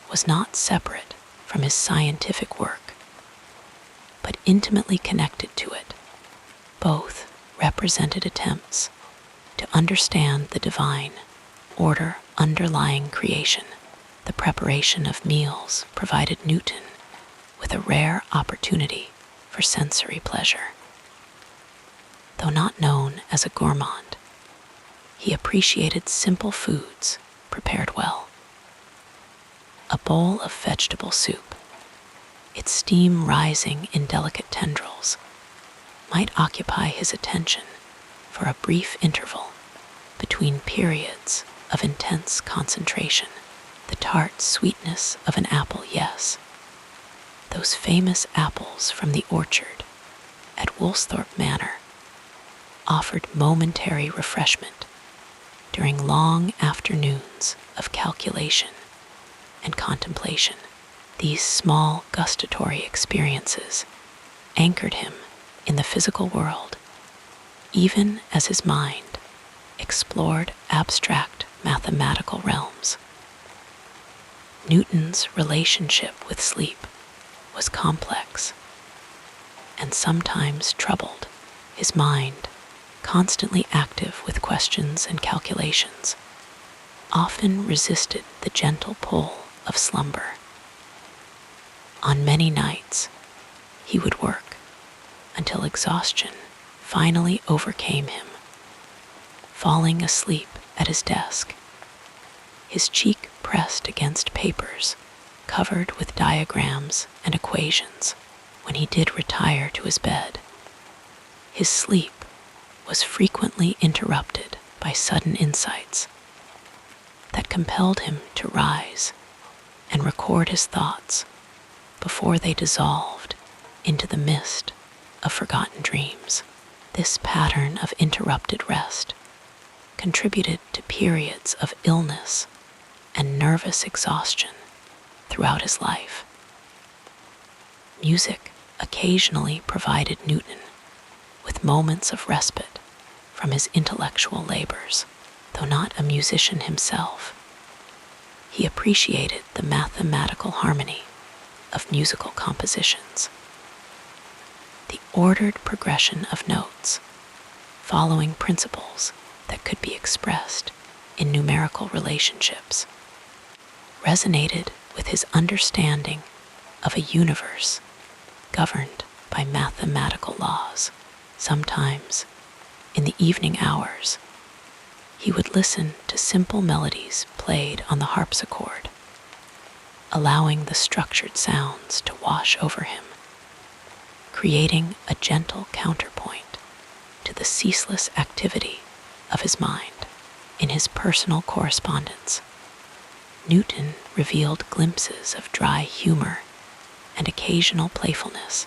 was not separate from his scientific work, but intimately connected to it. Both represented attempts to understand the divine order underlying creation. The preparation of meals provided Newton with a rare opportunity for sensory pleasure. Though not known as a gourmand, he appreciated simple foods prepared well. A bowl of vegetable soup, its steam rising in delicate tendrils, might occupy his attention for a brief interval between periods of intense concentration. The tart sweetness of an apple, yes, those famous apples from the orchard at Woolsthorpe Manor, offered momentary refreshment during long afternoons of calculation and contemplation. These small gustatory experiences anchored him in the physical world, even as his mind explored abstract mathematical realms. Newton's relationship with sleep was complex and sometimes troubled. His mind, constantly active with questions and calculations, often resisted the gentle pull of slumber. On many nights, he would work until exhaustion finally overcame him, falling asleep at his desk, his cheek pressed against papers covered with diagrams and equations. When he did retire to his bed, his sleep was frequently interrupted by sudden insights, that compelled him to rise and record his thoughts before they dissolved into the mist of forgotten dreams. This pattern of interrupted rest contributed to periods of illness and nervous exhaustion throughout his life. Music occasionally provided Newton with moments of respite from his intellectual labors. Though not a musician himself, he appreciated the mathematical harmony of musical compositions. The ordered progression of notes, following principles that could be expressed in numerical relationships, resonated with his understanding of a universe governed by mathematical laws. Sometimes, in the evening hours, he would listen to simple melodies played on the harpsichord, allowing the structured sounds to wash over him, creating a gentle counterpoint to the ceaseless activity of his mind. In his personal correspondence, Newton revealed glimpses of dry humor and occasional playfulness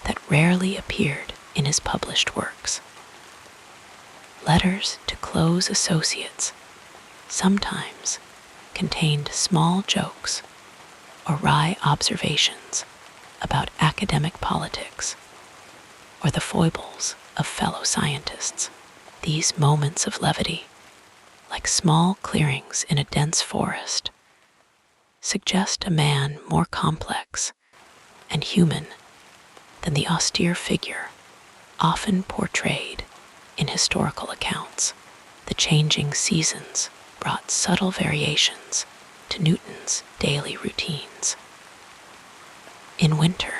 that rarely appeared in his published works. Letters to close associates sometimes contained small jokes or wry observations about academic politics or the foibles of fellow scientists. These moments of levity, like small clearings in a dense forest, suggest a man more complex and human than the austere figure often portrayed in historical accounts. The changing seasons brought subtle variations to Newton's daily routines. In winter,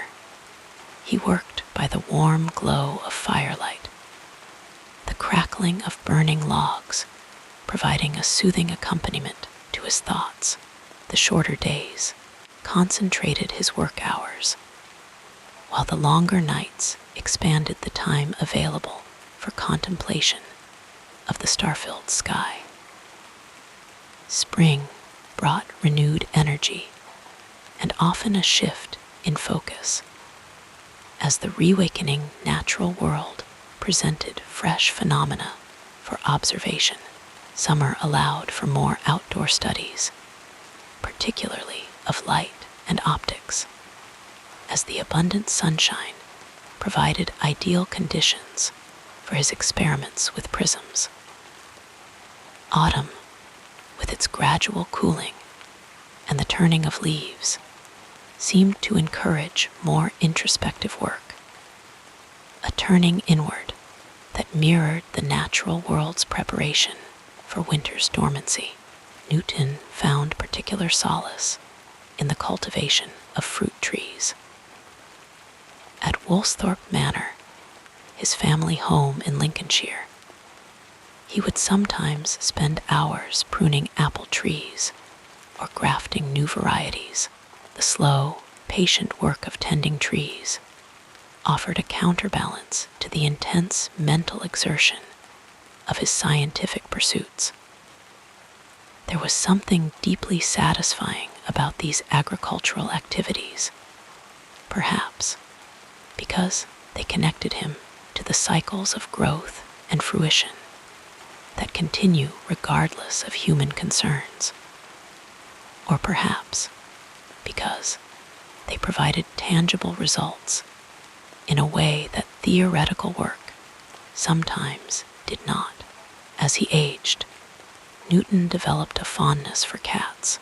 he worked by the warm glow of firelight, the crackling of burning logs providing a soothing accompaniment to his thoughts. The shorter days concentrated his work hours, while the longer nights expanded the time available for contemplation of the star-filled sky. Spring brought renewed energy and often a shift in focus, as the reawakening natural world presented fresh phenomena for observation. Summer allowed for more outdoor studies, particularly of light and optics, as the abundant sunshine provided ideal conditions for his experiments with prisms. Autumn, with its gradual cooling and the turning of leaves, seemed to encourage more introspective work, a turning inward that mirrored the natural world's preparation for winter's dormancy. Newton found particular solace in the cultivation of fruit trees. At Woolsthorpe Manor, his family home in Lincolnshire, he would sometimes spend hours pruning apple trees or grafting new varieties. The slow, patient work of tending trees offered a counterbalance to the intense mental exertion of his scientific pursuits. There was something deeply satisfying about these agricultural activities, perhaps because they connected him to the cycles of growth and fruition that continue regardless of human concerns, or perhaps because they provided tangible results in a way that theoretical work sometimes did not. As he aged, Newton developed a fondness for cats,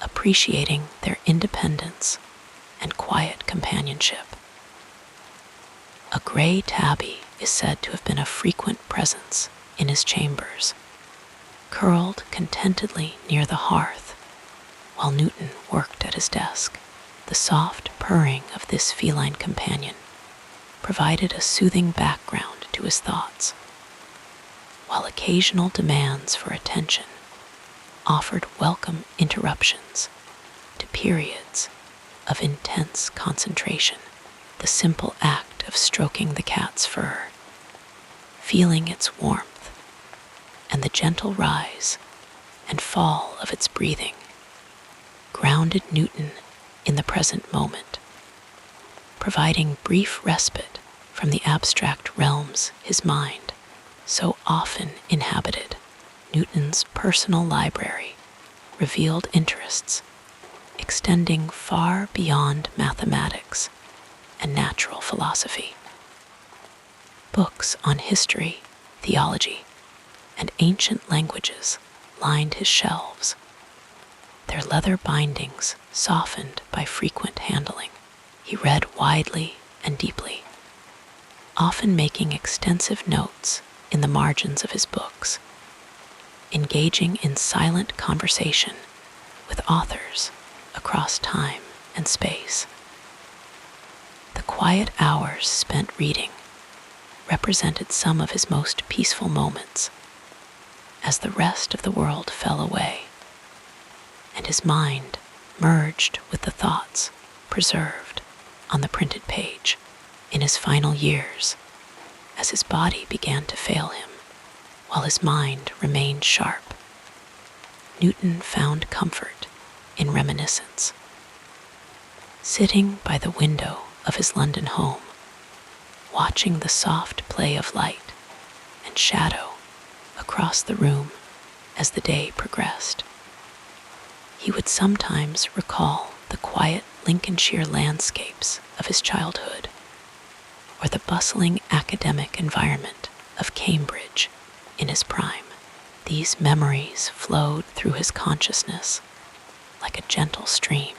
appreciating their independence and quiet companionship. A gray tabby is said to have been a frequent presence in his chambers, curled contentedly near the hearth while Newton worked at his desk. The soft purring of this feline companion provided a soothing background to his thoughts, while occasional demands for attention offered welcome interruptions to periods of intense concentration. The simple act of stroking the cat's fur, feeling its warmth, and the gentle rise and fall of its breathing grounded Newton in the present moment, providing brief respite from the abstract realms his mind so often inhabited. Newton's personal library revealed interests extending far beyond mathematics and natural philosophy. Books on history, theology, and ancient languages lined his shelves, their leather bindings softened by frequent handling. He read widely and deeply, often making extensive notes in the margins of his books, engaging in silent conversation with authors across time and space. The quiet hours spent reading represented some of his most peaceful moments as the rest of the world fell away and his mind merged with the thoughts preserved on the printed page. In his final years, as his body began to fail him while his mind remained sharp, Newton found comfort in reminiscence. Sitting by the window of his London home, watching the soft play of light and shadow across the room as the day progressed, he would sometimes recall the quiet Lincolnshire landscapes of his childhood, or the bustling academic environment of Cambridge in his prime. These memories flowed through his consciousness like a gentle stream,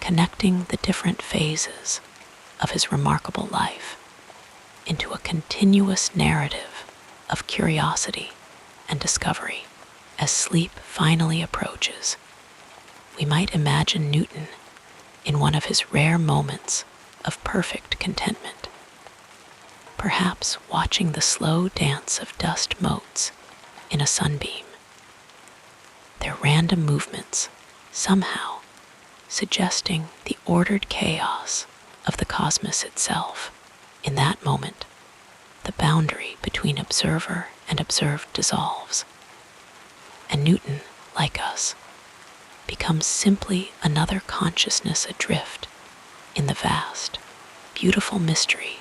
connecting the different phases of his remarkable life into a continuous narrative of curiosity and discovery. As sleep finally approaches, we might imagine Newton in one of his rare moments of perfect contentment, perhaps watching the slow dance of dust motes in a sunbeam, their random movements somehow suggesting the ordered chaos of the cosmos itself. In that moment, the boundary between observer and observed dissolves, and Newton, like us, becomes simply another consciousness adrift in the vast, beautiful mystery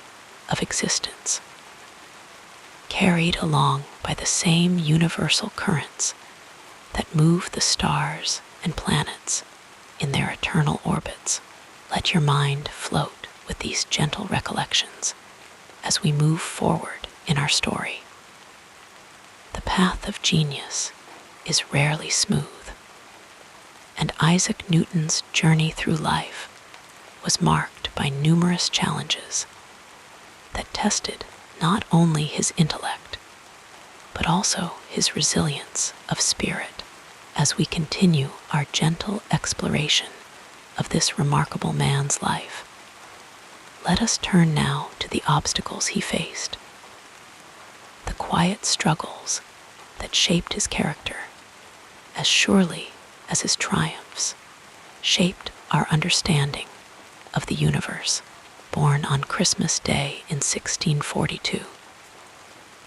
of existence, carried along by the same universal currents that move the stars and planets in their eternal orbits. Let your mind float with these gentle recollections as we move forward in our story. The path of genius is rarely smooth, and Isaac Newton's journey through life was marked by numerous challenges that tested not only his intellect, but also his resilience of spirit. As we continue our gentle exploration of this remarkable man's life, let us turn now to the obstacles he faced, the quiet struggles that shaped his character as surely as his triumphs shaped our understanding of the universe. Born on Christmas Day in 1642,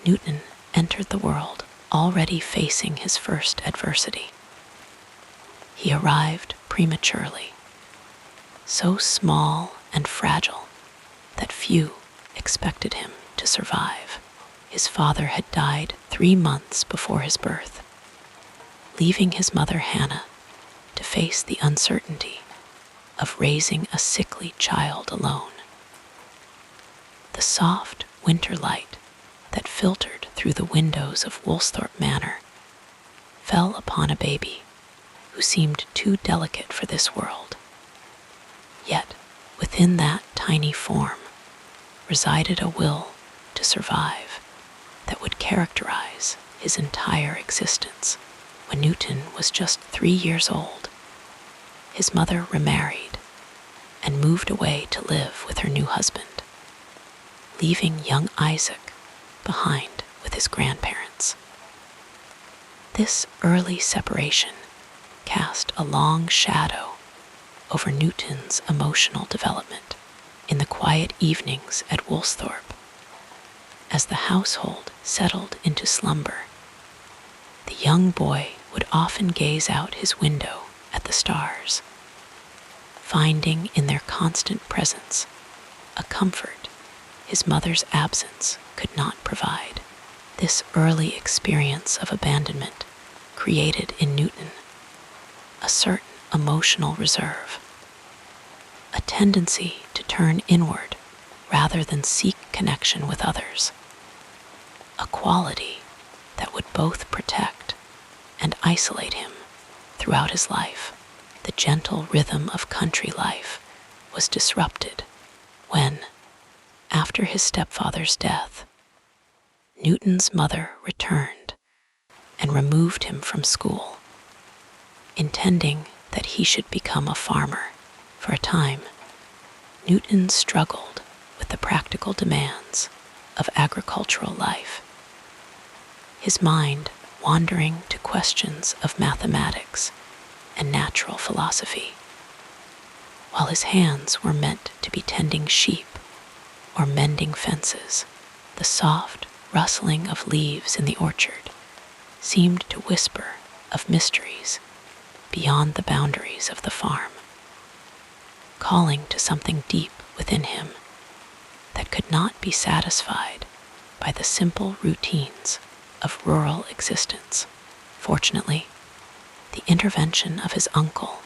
Newton entered the world already facing his first adversity. He arrived prematurely, so small and fragile that few expected him to survive. His father had died 3 months before his birth, leaving his mother Hannah to face the uncertainty of raising a sickly child alone. The soft winter light that filtered through the windows of Woolsthorpe Manor fell upon a baby who seemed too delicate for this world. Yet, within that tiny form resided a will to survive that would characterize his entire existence. When Newton was just 3 years old, his mother remarried and moved away to live with her new husband, leaving young Isaac behind with his grandparents. This early separation cast a long shadow over Newton's emotional development. In the quiet evenings at Woolsthorpe, as the household settled into slumber, the young boy would often gaze out his window at the stars, finding in their constant presence a comfort his mother's absence could not provide. This early experience of abandonment created in Newton a certain emotional reserve, a tendency to turn inward rather than seek connection with others, a quality that would both protect and isolate him throughout his life. The gentle rhythm of country life was disrupted when, after his stepfather's death, Newton's mother returned and removed him from school, intending that he should become a farmer. For a time, Newton struggled with the practical demands of agricultural life, his mind wandering to questions of mathematics and natural philosophy, while his hands were meant to be tending sheep or mending fences. The soft rustling of leaves in the orchard seemed to whisper of mysteries beyond the boundaries of the farm, calling to something deep within him that could not be satisfied by the simple routines of rural existence. Fortunately, the intervention of his uncle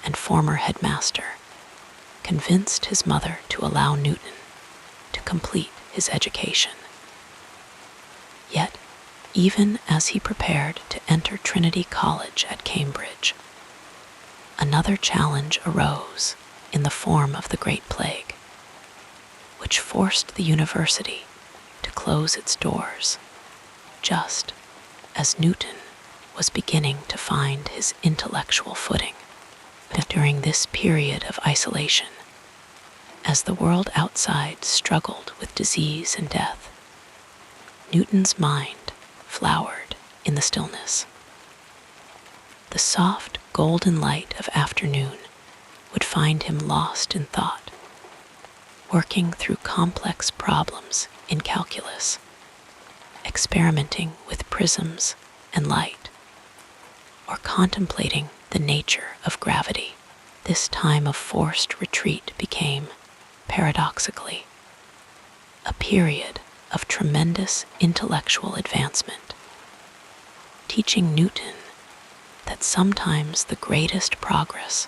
and former headmaster convinced his mother to allow Newton to complete his education. Yet, even as he prepared to enter Trinity College at Cambridge, another challenge arose in the form of the Great Plague, which forced the university to close its doors, just as Newton was beginning to find his intellectual footing. During this period of isolation, as the world outside struggled with disease and death, Newton's mind flowered in the stillness. The soft golden light of afternoon would find him lost in thought, working through complex problems in calculus, experimenting with prisms and light, or contemplating the nature of gravity. This time of forced retreat became, paradoxically, a period of tremendous intellectual advancement, teaching Newton that sometimes the greatest progress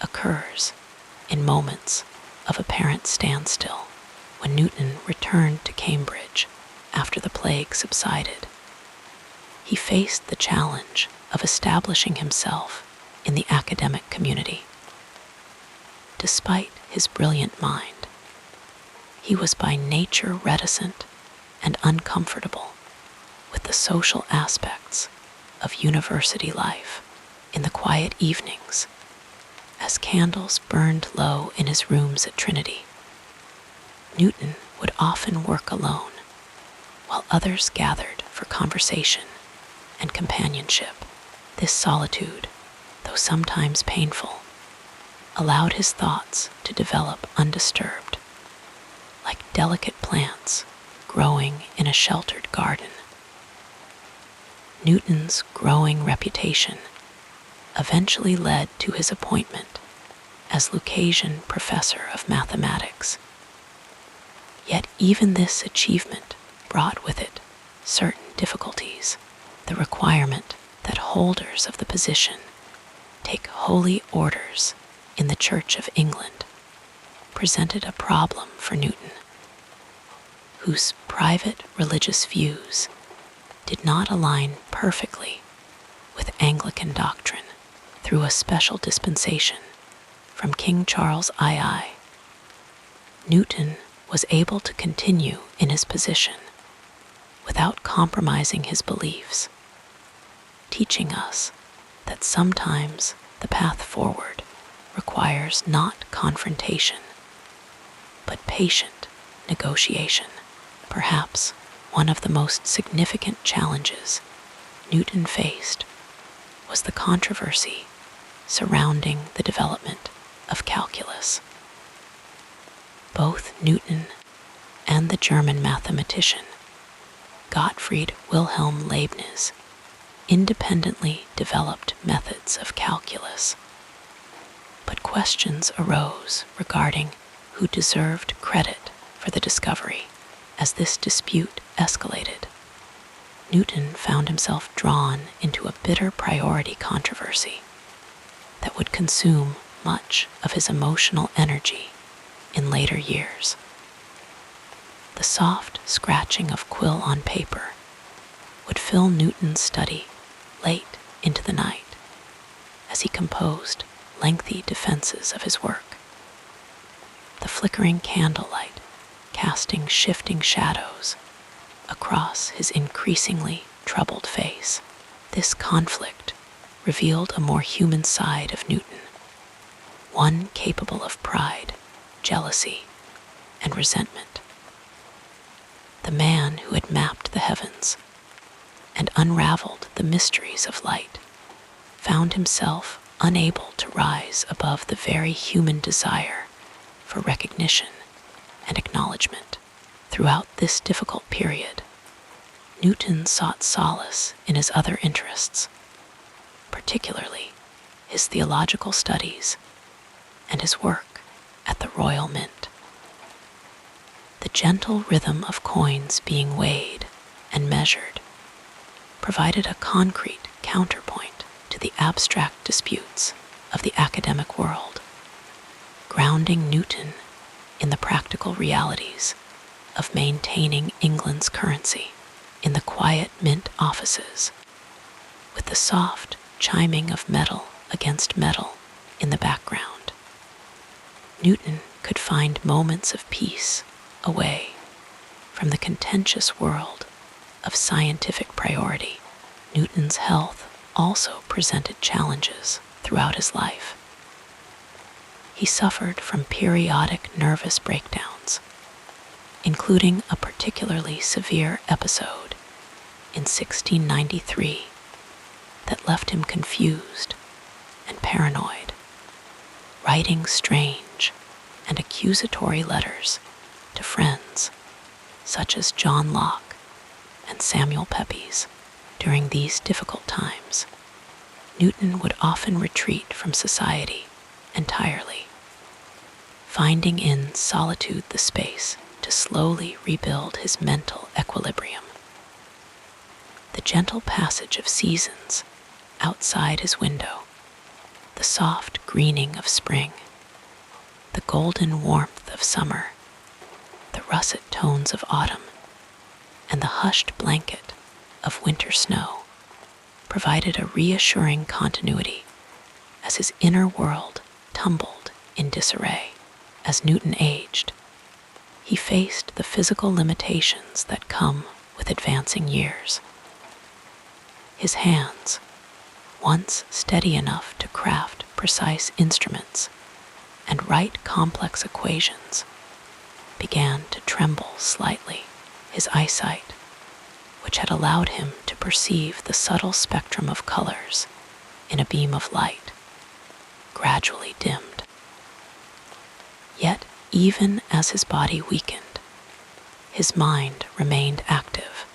occurs in moments of apparent standstill. When Newton returned to Cambridge after the plague subsided, he faced the challenge of establishing himself in the academic community. Despite his brilliant mind, he was by nature reticent and uncomfortable with the social aspects of university life. In the quiet evenings, as candles burned low in his rooms at Trinity, Newton would often work alone, while others gathered for conversation and companionship. This solitude, though sometimes painful, allowed his thoughts to develop undisturbed, like delicate plants growing in a sheltered garden. Newton's growing reputation eventually led to his appointment as Lucasian Professor of Mathematics. Yet even this achievement brought with it certain difficulties. The requirement that holders of the position take holy orders in the Church of England presented a problem for Newton, whose private religious views did not align perfectly with Anglican doctrine. Through a special dispensation from King Charles II, Newton was able to continue in his position without compromising his beliefs, teaching us that sometimes the path forward requires not confrontation, but patient negotiation. Perhaps one of the most significant challenges Newton faced was the controversy surrounding the development of calculus. Both Newton and the German mathematician Gottfried Wilhelm Leibniz independently developed methods of calculus. But questions arose regarding who deserved credit for the discovery. As this dispute escalated, Newton found himself drawn into a bitter priority controversy that would consume much of his emotional energy in later years. The soft scratching of quill on paper would fill Newton's study late into the night as he composed lengthy defenses of his work. The flickering candlelight casting shifting shadows across his increasingly troubled face. This conflict revealed a more human side of Newton, one capable of pride, jealousy, and resentment. The man who had mapped the heavens and unraveled the mysteries of light found himself unable to rise above the very human desire for recognition and acknowledgement. Throughout this difficult period, Newton sought solace in his other interests, particularly his theological studies and his work at the Royal Mint. The gentle rhythm of coins being weighed and measured provided a concrete counterpoint to the abstract disputes of the academic world, grounding Newton in the practical realities of maintaining England's currency. In the quiet mint offices, with the soft chiming of metal against metal in the background, Newton could find moments of peace away from the contentious world of scientific priority. Newton's health also presented challenges throughout his life. He suffered from periodic nervous breakdowns, including a particularly severe episode in 1693 that left him confused and paranoid, writing strange and accusatory letters to friends such as John Locke and Samuel Pepys. During these difficult times, Newton would often retreat from society entirely, finding in solitude the space to slowly rebuild his mental equilibrium. The gentle passage of seasons outside his window, the soft greening of spring, the golden warmth of summer, the russet tones of autumn, and the hushed blanket of winter snow provided a reassuring continuity as his inner world tumbled in disarray. As Newton aged, he faced the physical limitations that come with advancing years. His hands, once steady enough to craft precise instruments and write complex equations, began to tremble slightly. His eyesight, which had allowed him to perceive the subtle spectrum of colors in a beam of light, gradually dimmed. Yet, even as his body weakened, his mind remained active,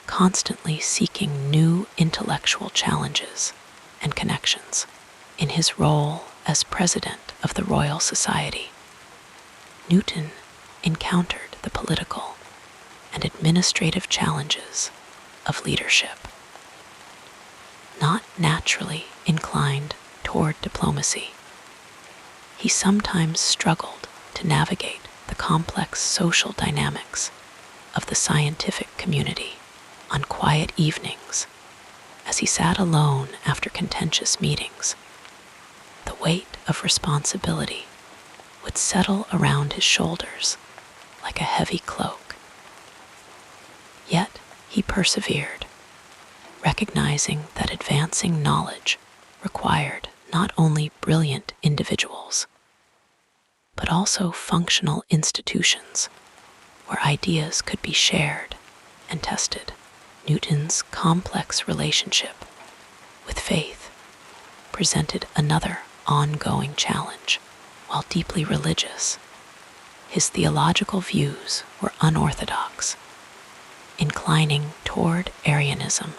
constantly seeking new intellectual challenges and connections. In his role as president of the Royal Society, Newton encountered the political and administrative challenges of leadership. Not naturally inclined toward diplomacy, he sometimes struggled to navigate the complex social dynamics of the scientific community. On quiet evenings, as he sat alone after contentious meetings, the weight of responsibility would settle around his shoulders like a heavy cloak. Yet he persevered, recognizing that advancing knowledge required not only brilliant individuals, but also functional institutions where ideas could be shared and tested. Newton's complex relationship with faith presented another ongoing challenge. While deeply religious, his theological views were unorthodox, inclining toward Arianism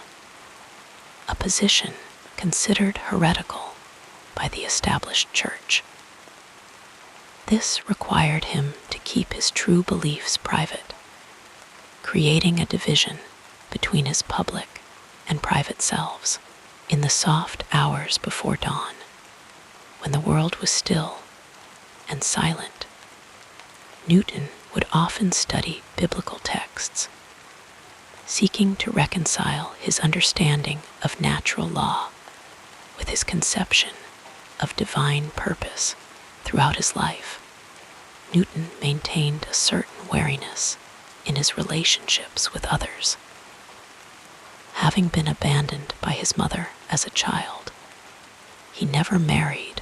a position considered heretical by the established church. This required him to keep his true beliefs private, creating a division between his public and private selves. In the soft hours before dawn, when the world was still and silent, Newton would often study biblical texts, seeking to reconcile his understanding of natural law with his conception of divine purpose. Throughout his life, Newton maintained a certain wariness in his relationships with others. Having been abandoned by his mother as a child, he never married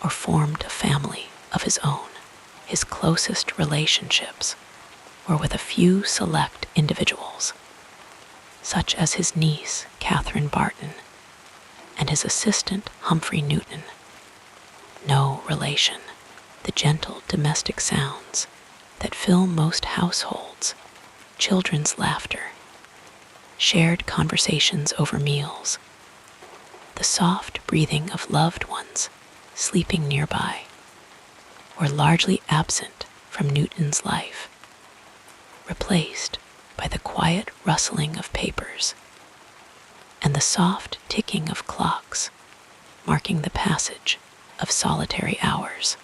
or formed a family of his own. His closest relationships were with a few select individuals, such as his niece, Catherine Barton, and his assistant, Humphrey Newton. No relation, the gentle domestic sounds that fill most households, children's laughter, shared conversations over meals, the soft breathing of loved ones sleeping nearby, were largely absent from Newton's life, replaced by the quiet rustling of papers and the soft ticking of clocks, marking the passage of solitary hours.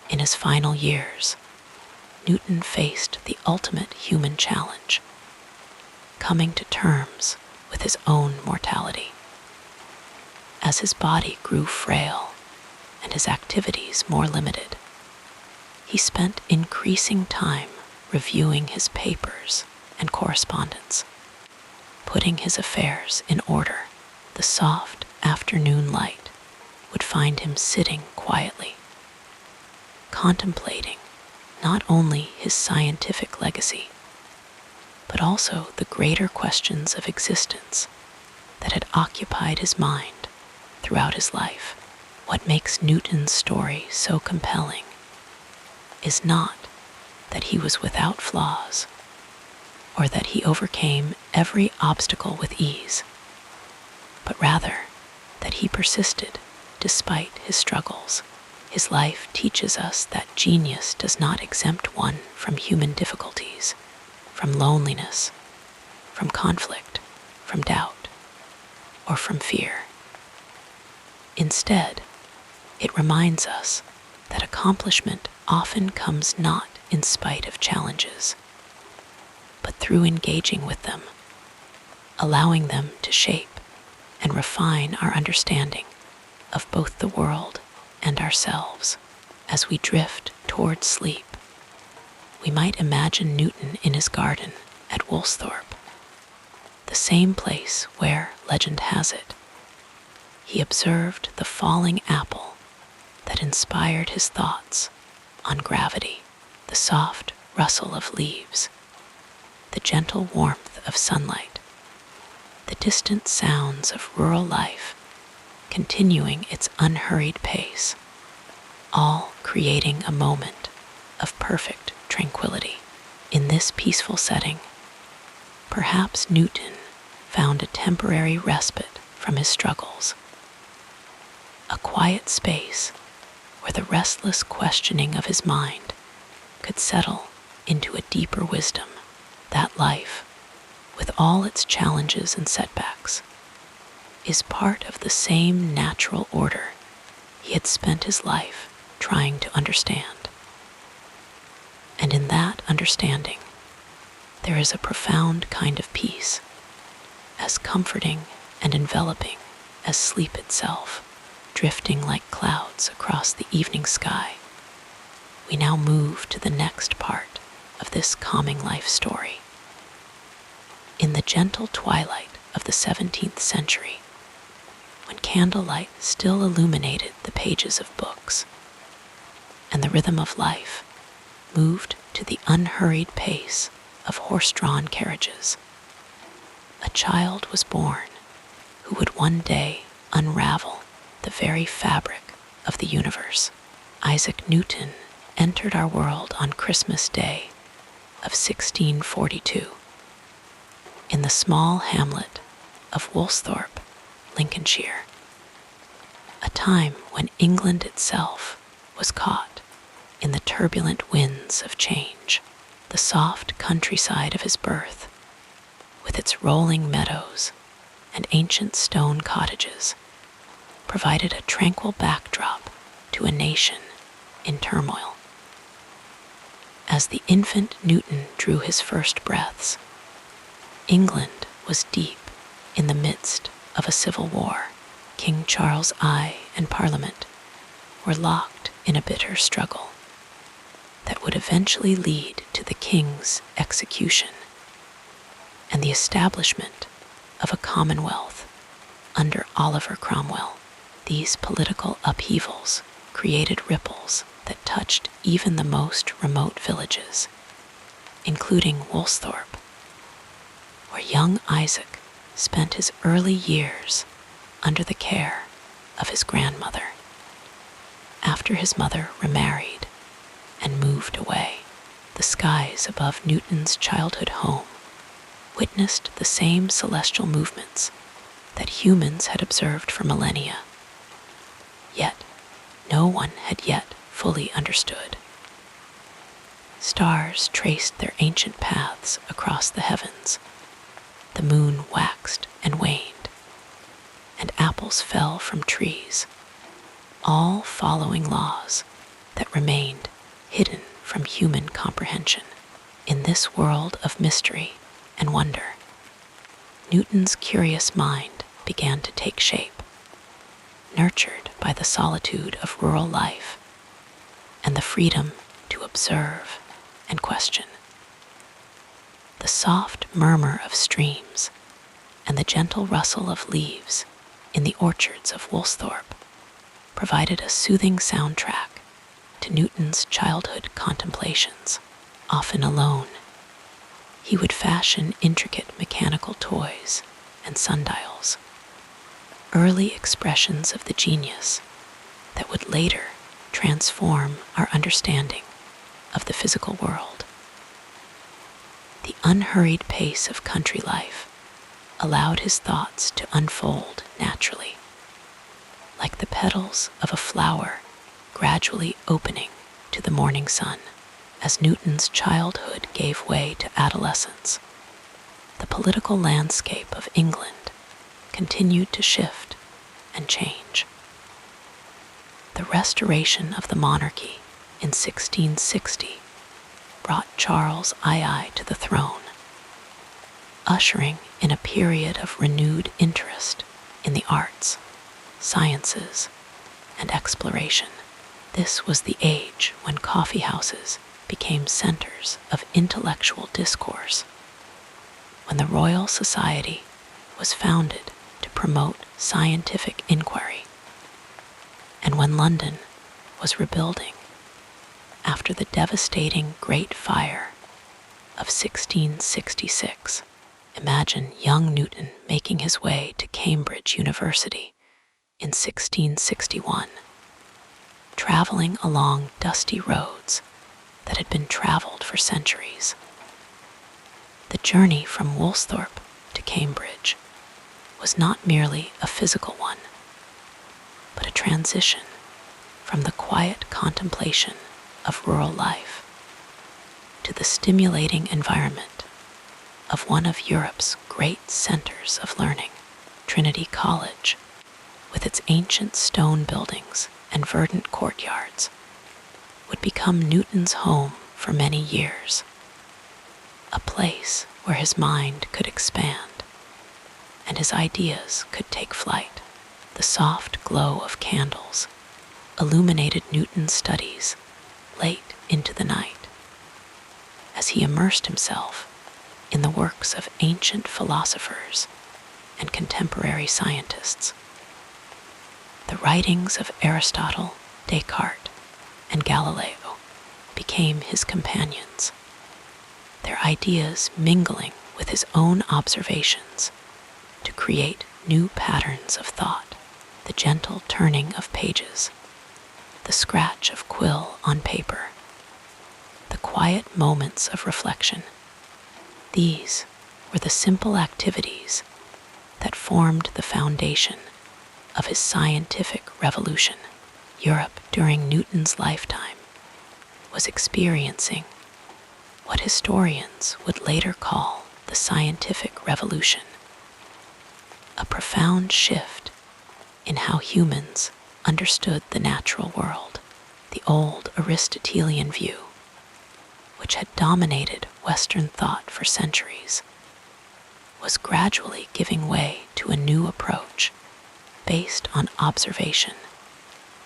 In his final years, Newton faced the ultimate human challenge, coming to terms with his own mortality. As his body grew frail and his activities more limited, he spent increasing time reviewing his papers and correspondence, putting his affairs in order. The soft afternoon light would find him sitting quietly, contemplating not only his scientific legacy, but also the greater questions of existence that had occupied his mind throughout his life. What makes Newton's story so compelling is not that he was without flaws or that he overcame every obstacle with ease, but rather that he persisted despite his struggles. His life teaches us that genius does not exempt one from human difficulties, from loneliness, from conflict, from doubt, or from fear. Instead, it reminds us that accomplishment often comes not in spite of challenges, but through engaging with them, allowing them to shape and refine our understanding of both the world and ourselves. As we drift toward sleep, we might imagine Newton in his garden at Woolsthorpe, the same place where, legend has it, he observed the falling apple that inspired his thoughts on gravity, the soft rustle of leaves, the gentle warmth of sunlight, the distant sounds of rural life continuing its unhurried pace, all creating a moment of perfect tranquility. In this peaceful setting, perhaps Newton found a temporary respite from his struggles, a quiet space where the restless questioning of his mind could settle into a deeper wisdom that life, with all its challenges and setbacks, is part of the same natural order he had spent his life trying to understand. And in that understanding, there is a profound kind of peace, as comforting and enveloping as sleep itself. Drifting like clouds across the evening sky, we now move to the next part of this calming life story. In the gentle twilight of the 17th century, when candlelight still illuminated the pages of books, and the rhythm of life moved to the unhurried pace of horse-drawn carriages, a child was born who would one day unravel the very fabric of the universe. Isaac Newton entered our world on Christmas Day of 1642. In the small hamlet of Woolsthorpe, Lincolnshire, a time when England itself was caught in the turbulent winds of change. The soft countryside of his birth, with its rolling meadows and ancient stone cottages, provided a tranquil backdrop to a nation in turmoil. As the infant Newton drew his first breaths, England was deep in the midst of a civil war. King Charles I and Parliament were locked in a bitter struggle that would eventually lead to the king's execution and the establishment of a commonwealth under Oliver Cromwell. These political upheavals created ripples that touched even the most remote villages, including Woolsthorpe, where young Isaac spent his early years under the care of his grandmother. After his mother remarried and moved away, the skies above Newton's childhood home witnessed the same celestial movements that humans had observed for millennia. Yet, no one had yet fully understood. Stars traced their ancient paths across the heavens. The moon waxed and waned, and apples fell from trees, all following laws that remained hidden from human comprehension. In this world of mystery and wonder, Newton's curious mind began to take shape, nurtured by the solitude of rural life and the freedom to observe and question. The soft murmur of streams and the gentle rustle of leaves in the orchards of Woolsthorpe provided a soothing soundtrack to Newton's childhood contemplations. Often alone, he would fashion intricate mechanical toys and sundials, early expressions of the genius that would later transform our understanding of the physical world. The unhurried pace of country life allowed his thoughts to unfold naturally, like the petals of a flower gradually opening to the morning sun. As Newton's childhood gave way to adolescence, the political landscape of England continued to shift and change. The restoration of the monarchy in 1660 brought Charles II to the throne, ushering in a period of renewed interest in the arts, sciences, and exploration. This was the age when coffee houses became centers of intellectual discourse, when the Royal Society was founded to promote scientific inquiry, and when London was rebuilding after the devastating Great Fire of 1666. Imagine young Newton making his way to Cambridge University in 1661, traveling along dusty roads that had been traveled for centuries. The journey from Woolsthorpe to Cambridge was not merely a physical one, but a transition from the quiet contemplation of rural life to the stimulating environment of one of Europe's great centers of learning. Trinity College, with its ancient stone buildings and verdant courtyards, would become Newton's home for many years, a place where his mind could expand and his ideas could take flight. The soft glow of candles illuminated Newton's studies late into the night, as he immersed himself in the works of ancient philosophers and contemporary scientists. The writings of Aristotle, Descartes, and Galileo became his companions, their ideas mingling with his own observations to create new patterns of thought. The gentle turning of pages, the scratch of quill on paper, the quiet moments of reflection. These were the simple activities that formed the foundation of his scientific revolution. Europe during Newton's lifetime was experiencing what historians would later call the scientific revolution, a profound shift in how humans understood the natural world. The old Aristotelian view, which had dominated Western thought for centuries, was gradually giving way to a new approach based on observation,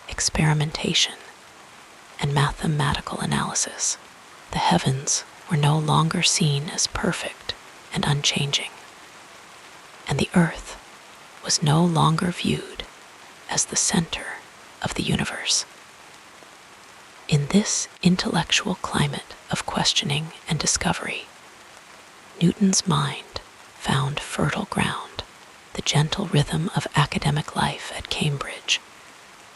experimentation, and mathematical analysis. The heavens were no longer seen as perfect and unchanging, and the earth was no longer viewed as the center of the universe. In this intellectual climate of questioning and discovery, Newton's mind found fertile ground. The gentle rhythm of academic life at Cambridge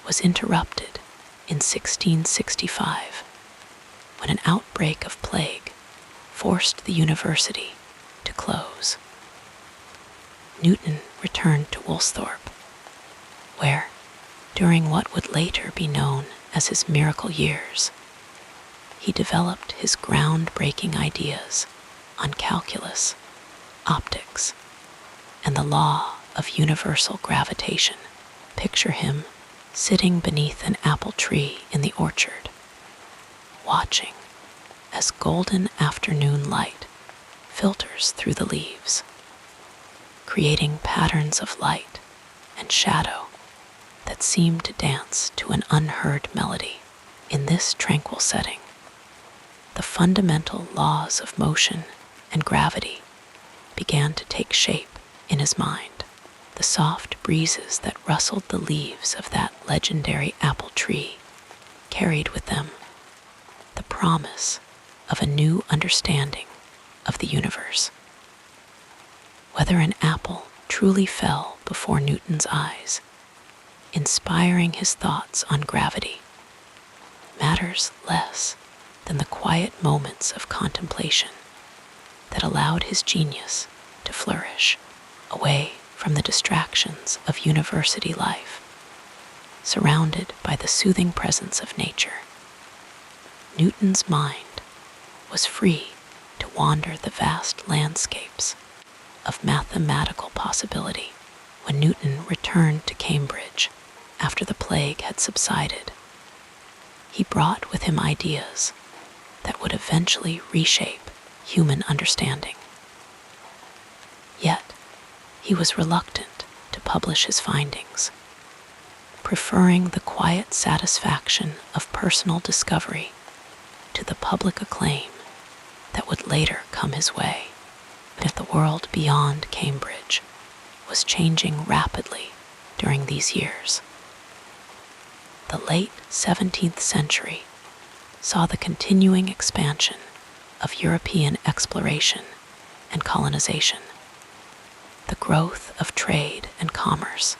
was interrupted in 1665 when an outbreak of plague forced the university to close. Newton returned to Woolsthorpe, where, during what would later be known as his miracle years, he developed his groundbreaking ideas on calculus, optics, and the law of universal gravitation. Picture him sitting beneath an apple tree in the orchard, watching as golden afternoon light filters through the leaves, creating patterns of light and shadow that seem to dance to an unheard melody. In this tranquil setting, the fundamental laws of motion and gravity began to take shape in his mind. The soft breezes that rustled the leaves of that legendary apple tree carried with them the promise of a new understanding of the universe. Whether an apple truly fell before Newton's eyes, inspiring his thoughts on gravity, matters less than the quiet moments of contemplation that allowed his genius to flourish away from the distractions of university life, surrounded by the soothing presence of nature. Newton's mind was free to wander the vast landscapes of mathematical possibility. When Newton returned to Cambridge after the plague had subsided, he brought with him ideas that would eventually reshape human understanding. Yet, he was reluctant to publish his findings, preferring the quiet satisfaction of personal discovery to the public acclaim that would later come his way. But the world beyond Cambridge was changing rapidly during these years. The late 17th century saw the continuing expansion of European exploration and colonization, the growth of trade and commerce,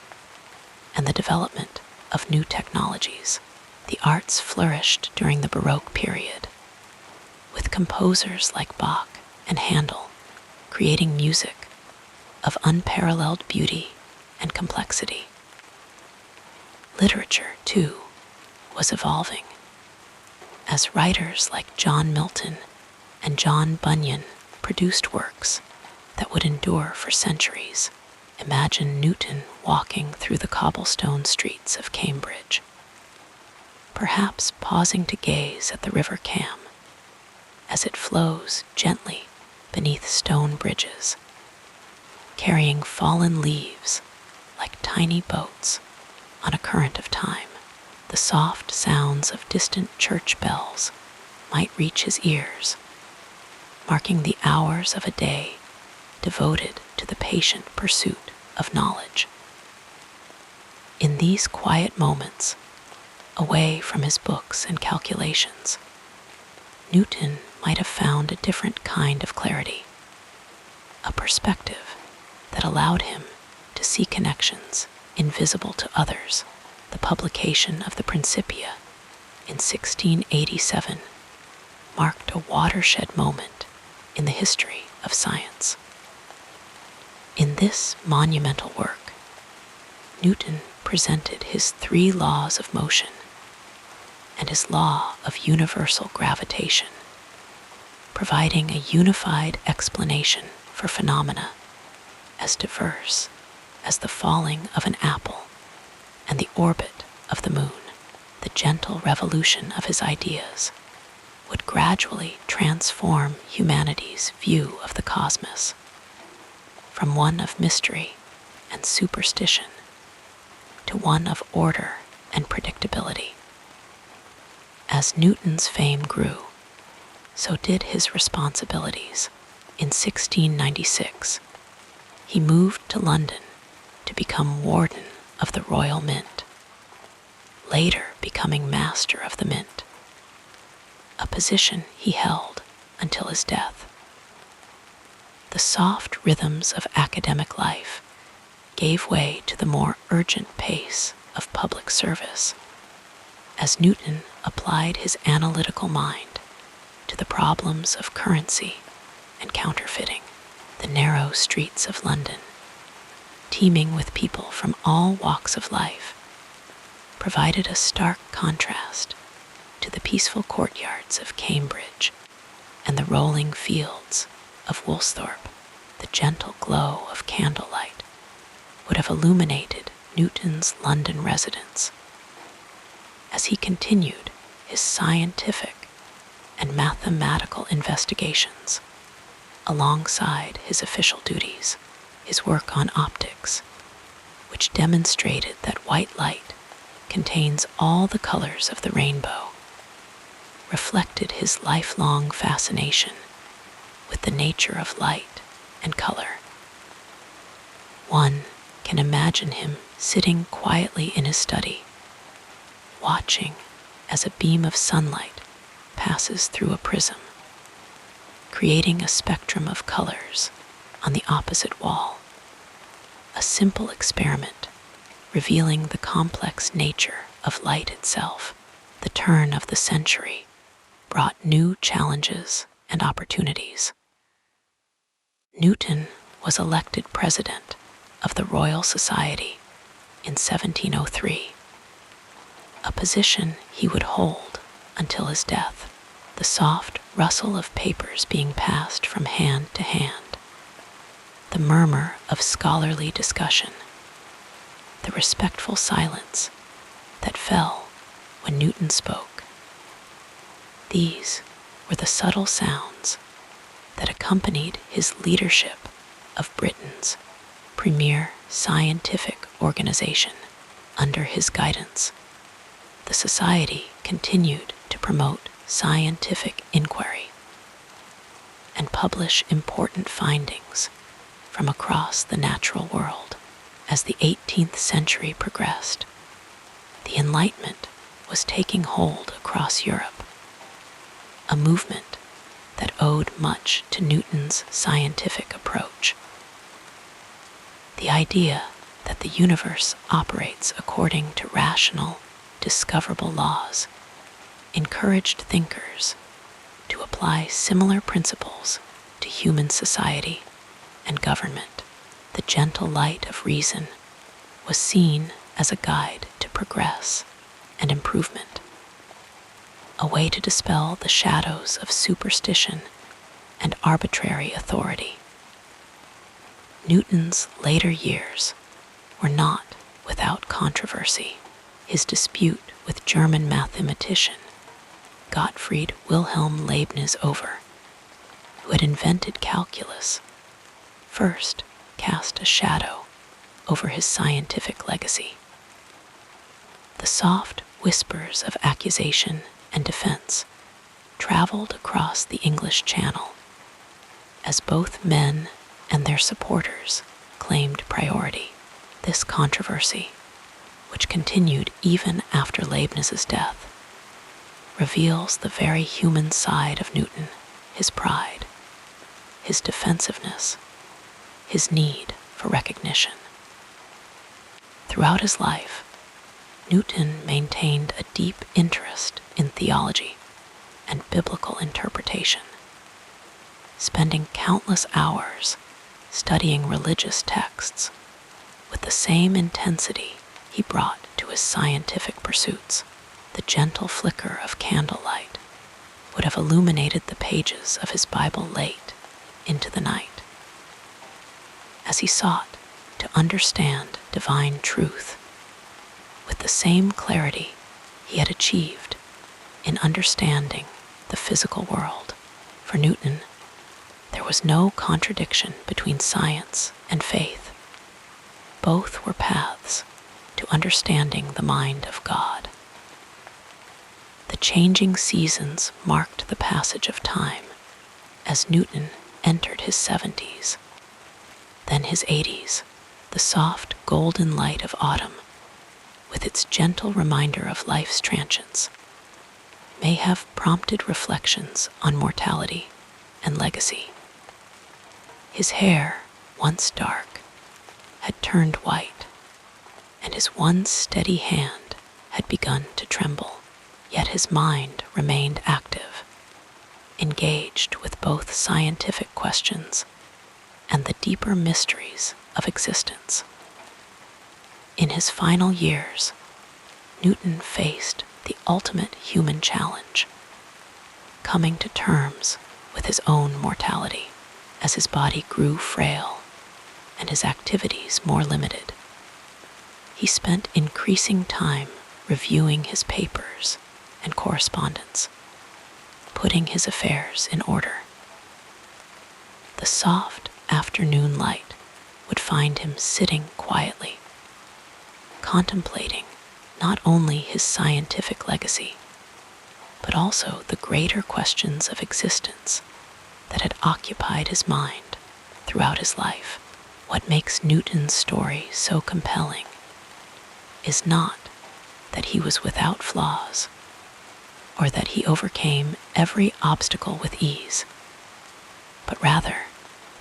and the development of new technologies. The arts flourished during the Baroque period, with composers like Bach and Handel creating music of unparalleled beauty and complexity. Literature, too, was evolving, as writers like John Milton and John Bunyan produced works that would endure for centuries. Imagine Newton walking through the cobblestone streets of Cambridge, perhaps pausing to gaze at the River Cam as it flows gently beneath stone bridges, carrying fallen leaves like tiny boats on a current of time. The soft sounds of distant church bells might reach his ears, marking the hours of a day devoted to the patient pursuit of knowledge. In these quiet moments, away from his books and calculations, Newton might have found a different kind of clarity, a perspective that allowed him to see connections invisible to others. The publication of the Principia in 1687 marked a watershed moment in the history of science. In this monumental work, Newton presented his three laws of motion and his law of universal gravitation, providing a unified explanation for phenomena as diverse as the falling of an apple and the orbit of the moon. The gentle revolution of his ideas would gradually transform humanity's view of the cosmos from one of mystery and superstition to one of order and predictability. As Newton's fame grew, so did his responsibilities. In 1696, he moved to London to become Warden of the Royal Mint, later becoming Master of the Mint, a position he held until his death. The soft rhythms of academic life gave way to the more urgent pace of public service, as Newton applied his analytical mind to the problems of currency and counterfeiting. The narrow streets of London, teeming with people from all walks of life, provided a stark contrast to the peaceful courtyards of Cambridge and the rolling fields of Woolsthorpe. The gentle glow of candlelight would have illuminated Newton's London residence as he continued his scientific and mathematical investigations alongside his official duties. His work on optics, which demonstrated that white light contains all the colors of the rainbow, reflected his lifelong fascination with the nature of light and color. One can imagine him sitting quietly in his study, watching as a beam of sunlight passes through a prism, creating a spectrum of colors on the opposite wall. A simple experiment revealing the complex nature of light itself. The turn of the century brought new challenges and opportunities. Newton was elected president of the Royal Society in 1703, a position he would hold until his death. The soft rustle of papers being passed from hand to hand, the murmur of scholarly discussion, the respectful silence that fell when Newton spoke. These were the subtle sounds that accompanied his leadership of Britain's premier scientific organization. Under his guidance, the Society continued to promote scientific inquiry and publish important findings from across the natural world. As the 18th century progressed, the Enlightenment was taking hold across Europe, a movement that owed much to Newton's scientific approach. The idea that the universe operates according to rational, discoverable laws encouraged thinkers to apply similar principles to human society and government. The gentle light of reason was seen as a guide to progress and improvement, a way to dispel the shadows of superstition and arbitrary authority. Newton's later years were not without controversy. His dispute with German mathematician Gottfried Wilhelm Leibniz, who had invented calculus, first cast a shadow over his scientific legacy. The soft whispers of accusation and defense traveled across the English Channel as both men and their supporters claimed priority. This controversy, which continued even after Leibniz's death, reveals the very human side of Newton, his pride, his defensiveness, his need for recognition. Throughout his life, Newton maintained a deep interest in theology and biblical interpretation, spending countless hours studying religious texts with the same intensity he brought to his scientific pursuits, the gentle flicker of candlelight would have illuminated the pages of his Bible late into the night. As he sought to understand divine truth with the same clarity he had achieved in understanding the physical world, for Newton, there was no contradiction between science and faith. Both were paths to understanding the mind of God. The changing seasons marked the passage of time as Newton entered his 70s, then his 80s. The soft golden light of autumn, with its gentle reminder of life's transients, may have prompted reflections on mortality and legacy. His hair, once dark, had turned white, and his once steady hand had begun to tremble, yet his mind remained active, engaged with both scientific questions and the deeper mysteries of existence. In his final years, Newton faced the ultimate human challenge, coming to terms with his own mortality as his body grew frail and his activities more limited. He spent increasing time reviewing his papers and correspondence, putting his affairs in order. The soft afternoon light would find him sitting quietly, contemplating not only his scientific legacy, but also the greater questions of existence that had occupied his mind throughout his life. What makes Newton's story so compelling is not that he was without flaws, or that he overcame every obstacle with ease, but rather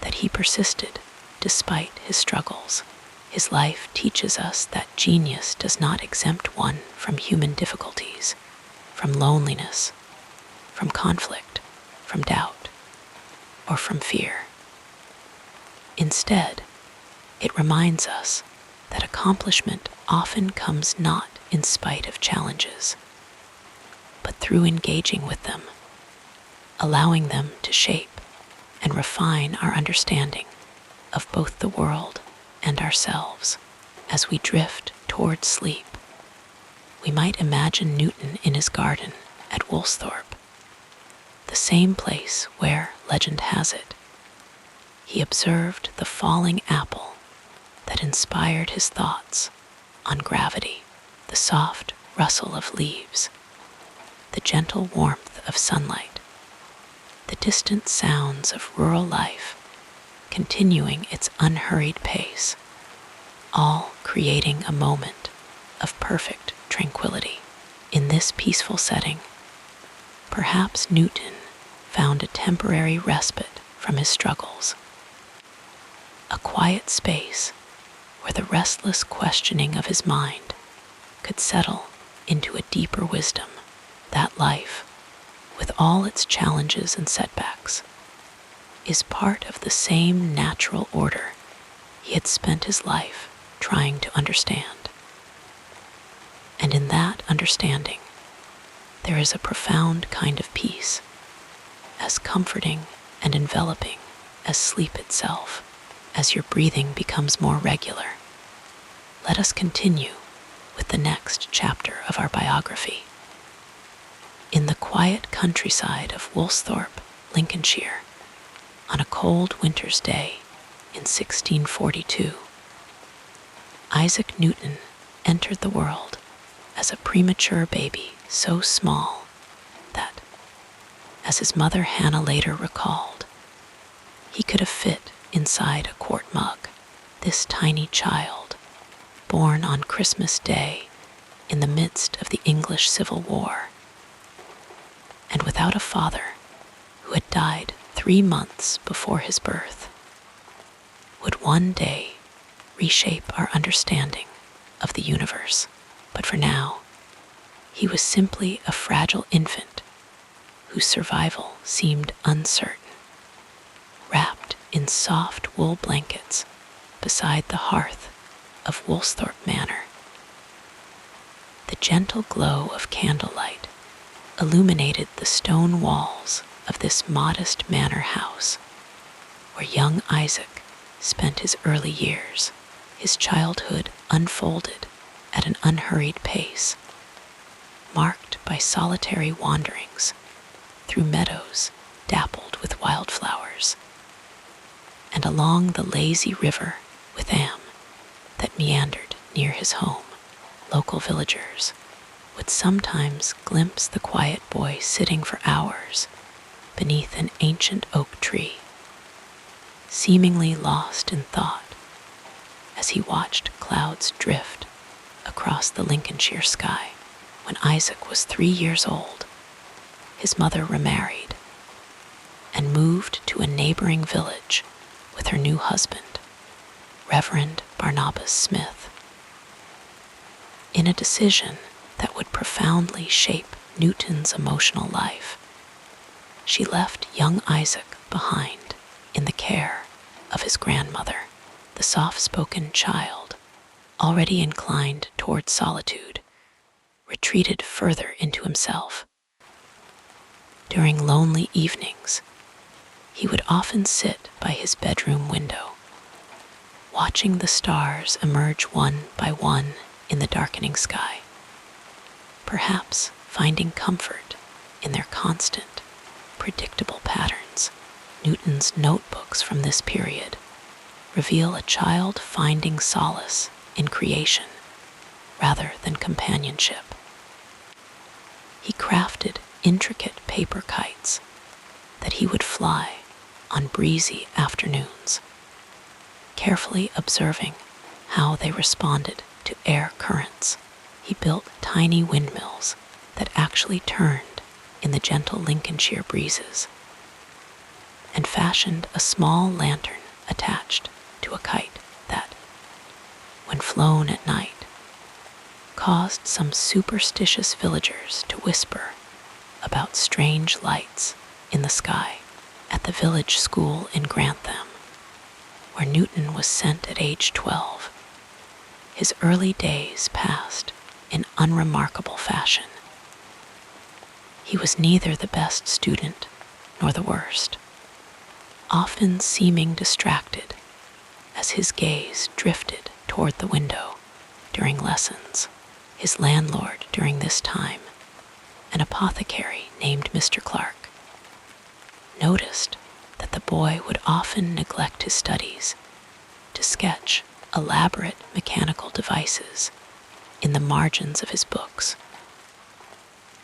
that he persisted despite his struggles. His life teaches us that genius does not exempt one from human difficulties, from loneliness, from conflict, from doubt, or from fear. Instead, it reminds us that accomplishment often comes not in spite of challenges, but through engaging with them, allowing them to shape and refine our understanding of both the world and ourselves. As we drift toward sleep, we might imagine Newton in his garden at Woolsthorpe, the same place where, legend has it, he observed the falling apple that inspired his thoughts on gravity, the soft rustle of leaves, the gentle warmth of sunlight, the distant sounds of rural life continuing its unhurried pace, all creating a moment of perfect tranquility. In this peaceful setting, perhaps Newton found a temporary respite from his struggles, a quiet space where the restless questioning of his mind could settle into a deeper wisdom that life, with all its challenges and setbacks, is part of the same natural order he had spent his life trying to understand. And in that understanding, there is a profound kind of peace, as comforting and enveloping as sleep itself. As your breathing becomes more regular, let us continue with the next chapter of our biography. In the quiet countryside of Woolsthorpe, Lincolnshire, on a cold winter's day in 1642, Isaac Newton entered the world as a premature baby so small that, as his mother Hannah later recalled, he could have fit inside a quart mug. This tiny child, born on Christmas Day in the midst of the English Civil War, and without a father who had died 3 months before his birth, would one day reshape our understanding of the universe. But for now, he was simply a fragile infant whose survival seemed uncertain, wrapped in soft wool blankets beside the hearth of Woolsthorpe Manor gentle glow of candlelight illuminated the stone walls of this modest manor house, where young Isaac spent his early years. His childhood unfolded at an unhurried pace, marked by solitary wanderings through meadows dappled with wildflowers, and along the lazy river with that meandered near his home. Local villagers would sometimes glimpse the quiet boy sitting for hours beneath an ancient oak tree, seemingly lost in thought as he watched clouds drift across the Lincolnshire sky. When Isaac was 3 years old, his mother remarried and moved to a neighboring village with her new husband, Reverend Barnabas Smith. In a decision that would profoundly shape Newton's emotional life, she left young Isaac behind in the care of his grandmother. The soft-spoken child, already inclined toward solitude, retreated further into himself. During lonely evenings, he would often sit by his bedroom window, watching the stars emerge one by one in the darkening sky, perhaps finding comfort in their constant, predictable patterns. Newton's notebooks from this period reveal a child finding solace in creation rather than companionship. He crafted intricate paper kites that he would fly on breezy afternoons, carefully observing how they responded to air currents. He built tiny windmills that actually turned in the gentle Lincolnshire breezes, and fashioned a small lantern attached to a kite that, when flown at night, caused some superstitious villagers to whisper about strange lights in the sky. At the village school in Grantham, where Newton was sent at age 12, his early days passed in unremarkable fashion. He was neither the best student nor the worst, often seeming distracted as his gaze drifted toward the window during lessons. His landlord during this time, an apothecary named Mr. Clark, noticed that the boy would often neglect his studies to sketch elaborate mechanical devices in the margins of his books,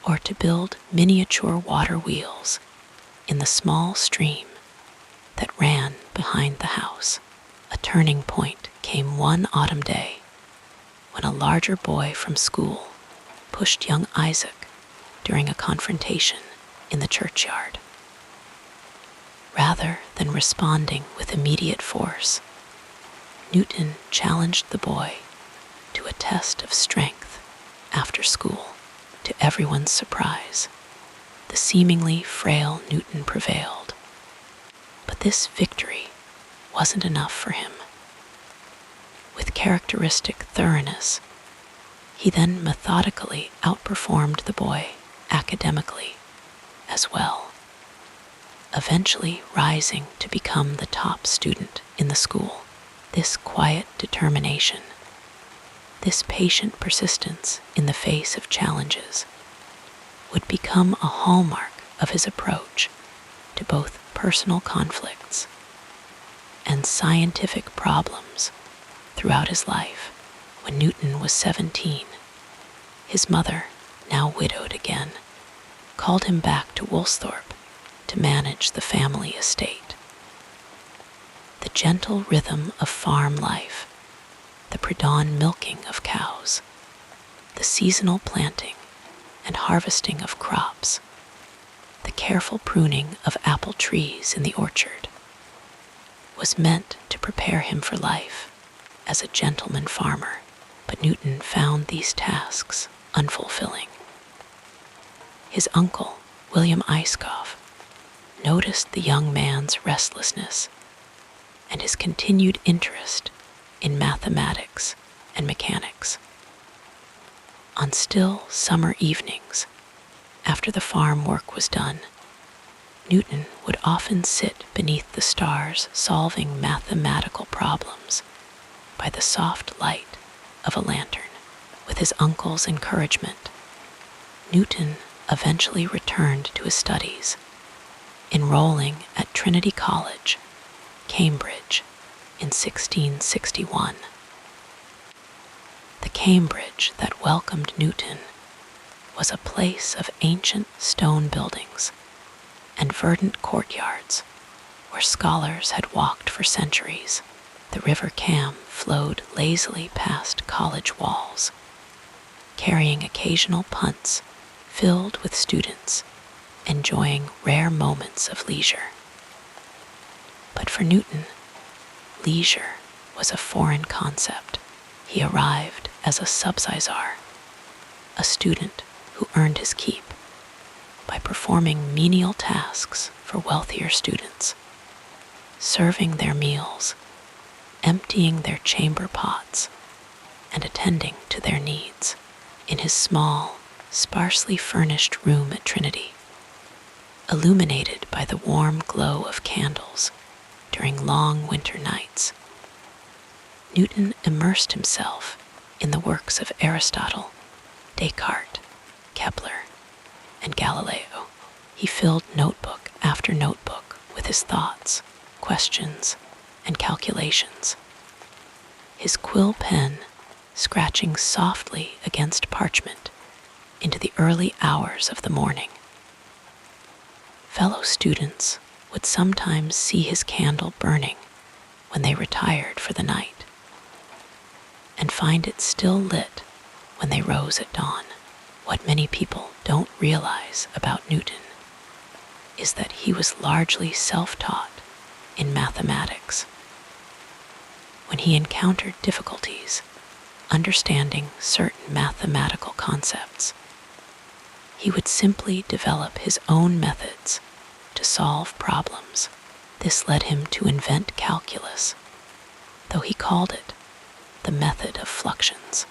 or to build miniature water wheels in the small stream that ran behind the house. A turning point came one autumn day when a larger boy from school pushed young Isaac during a confrontation in the churchyard. Rather than responding with immediate force, Newton challenged the boy to a test of strength after school. To everyone's surprise, the seemingly frail Newton prevailed. But this victory wasn't enough for him. With characteristic thoroughness, he then methodically outperformed the boy academically as well, eventually rising to become the top student in the school. This quiet determination, this patient persistence in the face of challenges, would become a hallmark of his approach to both personal conflicts and scientific problems throughout his life. When Newton was 17, his mother, now widowed again, called him back to Woolsthorpe to manage the family estate. The gentle rhythm of farm life, the pre-dawn milking of cows, the seasonal planting and harvesting of crops, the careful pruning of apple trees in the orchard, was meant to prepare him for life as a gentleman farmer. But Newton found these tasks unfulfilling. His uncle, William Iskoff, noticed the young man's restlessness and his continued interest in mathematics and mechanics. On still summer evenings, after the farm work was done, Newton would often sit beneath the stars solving mathematical problems by the soft light of a lantern. With his uncle's encouragement, Newton eventually returned to his studies, enrolling at Trinity College, Cambridge, in 1661. The Cambridge that welcomed Newton was a place of ancient stone buildings and verdant courtyards where scholars had walked for centuries. The River Cam flowed lazily past college walls, carrying occasional punts filled with students enjoying rare moments of leisure. But for Newton, leisure was a foreign concept. He arrived as a subsizar, a student who earned his keep by performing menial tasks for wealthier students, serving their meals, emptying their chamber pots, and attending to their needs. In his small, sparsely furnished room at Trinity, illuminated by the warm glow of candles during long winter nights, Newton immersed himself in the works of Aristotle, Descartes, Kepler, and Galileo. He filled notebook after notebook with his thoughts, questions, and calculations, his quill pen scratching softly against parchment into the early hours of the morning. Fellow students would sometimes see his candle burning when they retired for the night, and find it still lit when they rose at dawn. What many people don't realize about Newton is that he was largely self-taught in mathematics. When he encountered difficulties understanding certain mathematical concepts, he would simply develop his own methods to solve problems. This led him to invent calculus, though he called it the method of fluxions,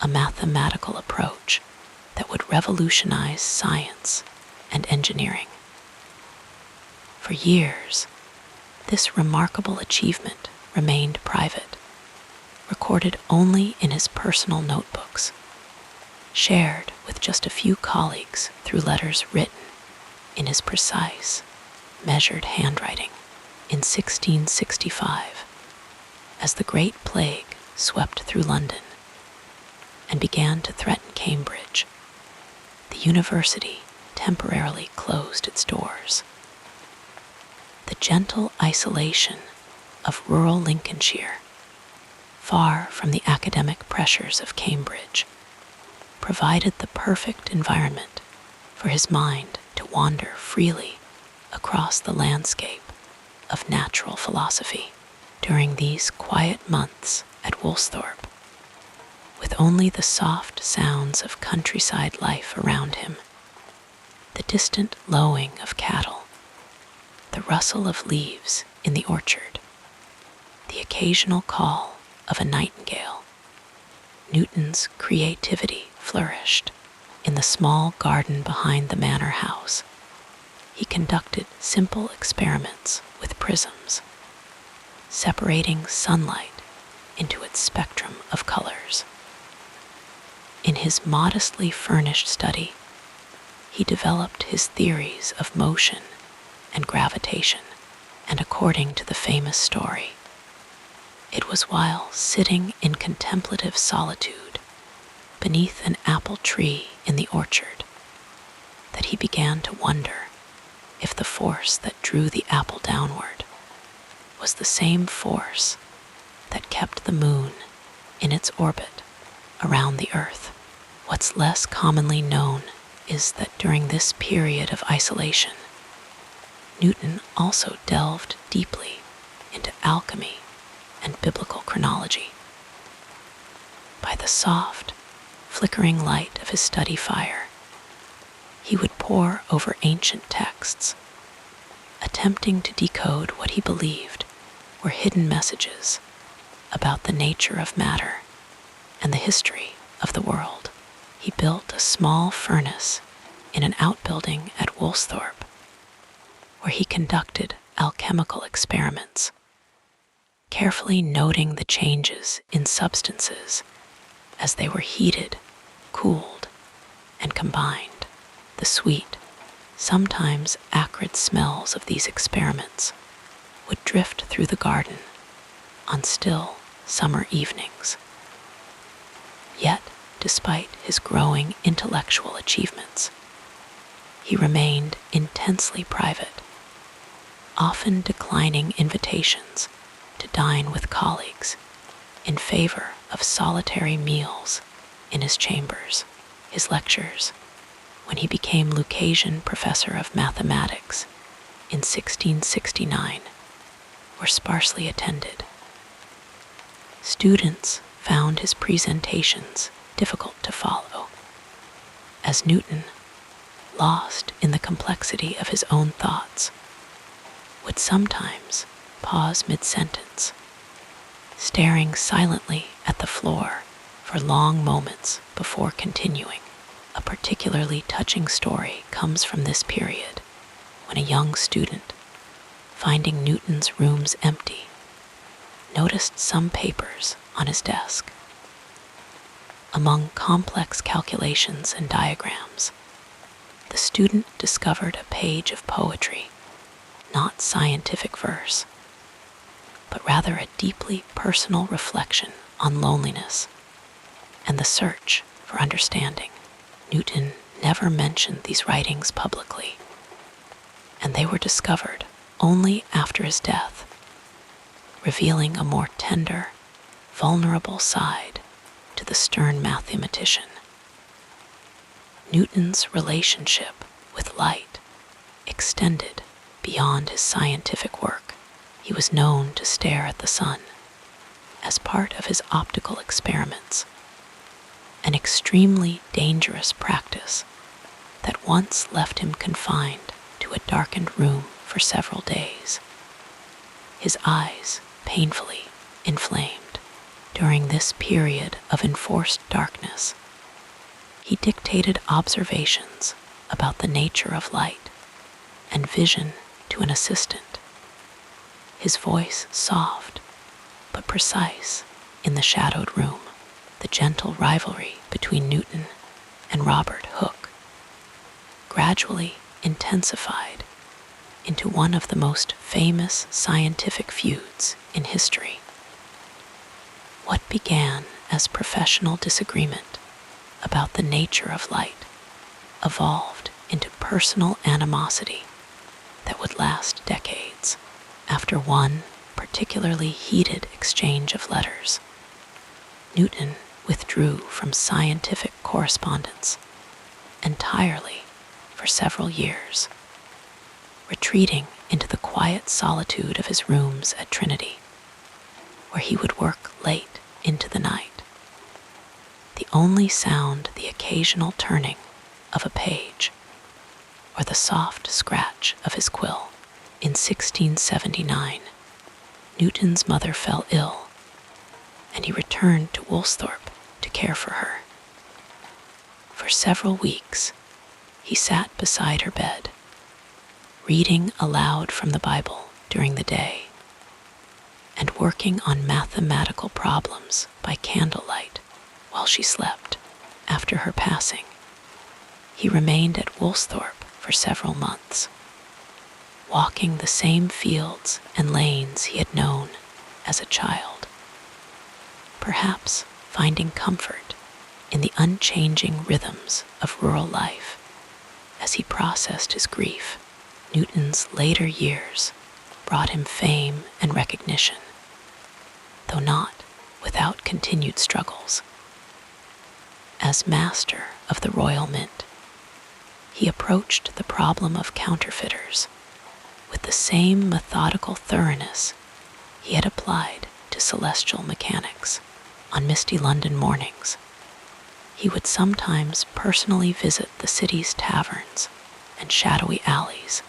a mathematical approach that would revolutionize science and engineering. For years, this remarkable achievement remained private, recorded only in his personal notebooks, shared with just a few colleagues through letters written in his precise, measured handwriting. In 1665, as the Great Plague swept through London and began to threaten Cambridge, the university temporarily closed its doors. The gentle isolation of rural Lincolnshire, far from the academic pressures of Cambridge, provided the perfect environment for his mind to wander freely across the landscape of natural philosophy. During these quiet months at Woolsthorpe, with only the soft sounds of countryside life around him, the distant lowing of cattle, the rustle of leaves in the orchard, the occasional call of a nightingale, Newton's creativity flourished. In the small garden behind the manor house, he conducted simple experiments with prisms, separating sunlight into its spectrum of colors. In his modestly furnished study, he developed his theories of motion and gravitation, and according to the famous story, it was while sitting in contemplative solitude beneath an apple tree in the orchard that he began to wonder if the force that drew the apple downward was the same force that kept the moon in its orbit around the earth. What's less commonly known is that during this period of isolation, Newton also delved deeply into alchemy and biblical chronology. By the soft, flickering light of his study fire, he would pore over ancient texts, attempting to decode what he believed were hidden messages about the nature of matter and the history of the world. He built a small furnace in an outbuilding at Woolsthorpe, where he conducted alchemical experiments, carefully noting the changes in substances as they were heated, cooled, and combined. The sweet, sometimes acrid smells of these experiments would drift through the garden on still summer evenings. Yet, despite his growing intellectual achievements, he remained intensely private, often declining invitations to dine with colleagues in favor of solitary meals in his chambers. His lectures, when he became Lucasian Professor of Mathematics in 1669, were sparsely attended. Students found his presentations difficult to follow, as Newton, lost in the complexity of his own thoughts, would sometimes pause mid-sentence, staring silently at the floor for long moments before continuing. A particularly touching story comes from this period, when a young student, finding Newton's rooms empty, noticed some papers on his desk. Among complex calculations and diagrams, the student discovered a page of poetry, not scientific verse, but rather a deeply personal reflection on loneliness and the search for understanding. Newton never mentioned these writings publicly, and they were discovered only after his death, revealing a more tender, vulnerable side to the stern mathematician. Newton's relationship with light extended beyond his scientific work. He was known to stare at the sun as part of his optical experiments, an extremely dangerous practice that once left him confined to a darkened room for several days, his eyes painfully inflamed. During this period of enforced darkness, he dictated observations about the nature of light and vision to an assistant, his voice soft but precise in the shadowed room. The gentle rivalry between Newton and Robert Hooke gradually intensified into one of the most famous scientific feuds in history. What began as professional disagreement about the nature of light evolved into personal animosity that would last decades. After one particularly heated exchange of letters, Newton withdrew from scientific correspondence entirely for several years, retreating into the quiet solitude of his rooms at Trinity, where he would work late into the night. The only sound the occasional turning of a page or the soft scratch of his quill. In 1679, Newton's mother fell ill, and he returned to Woolsthorpe to care for her. For several weeks, he sat beside her bed, reading aloud from the Bible during the day and working on mathematical problems by candlelight while she slept. After her passing, he remained at Woolsthorpe for several months, walking the same fields and lanes he had known as a child, perhaps finding comfort in the unchanging rhythms of rural life as he processed his grief. Newton's later years brought him fame and recognition, though not without continued struggles. As master of the Royal Mint, he approached the problem of counterfeiters with the same methodical thoroughness he had applied to celestial mechanics. On misty London mornings, he would sometimes personally visit the city's taverns and shadowy alleys,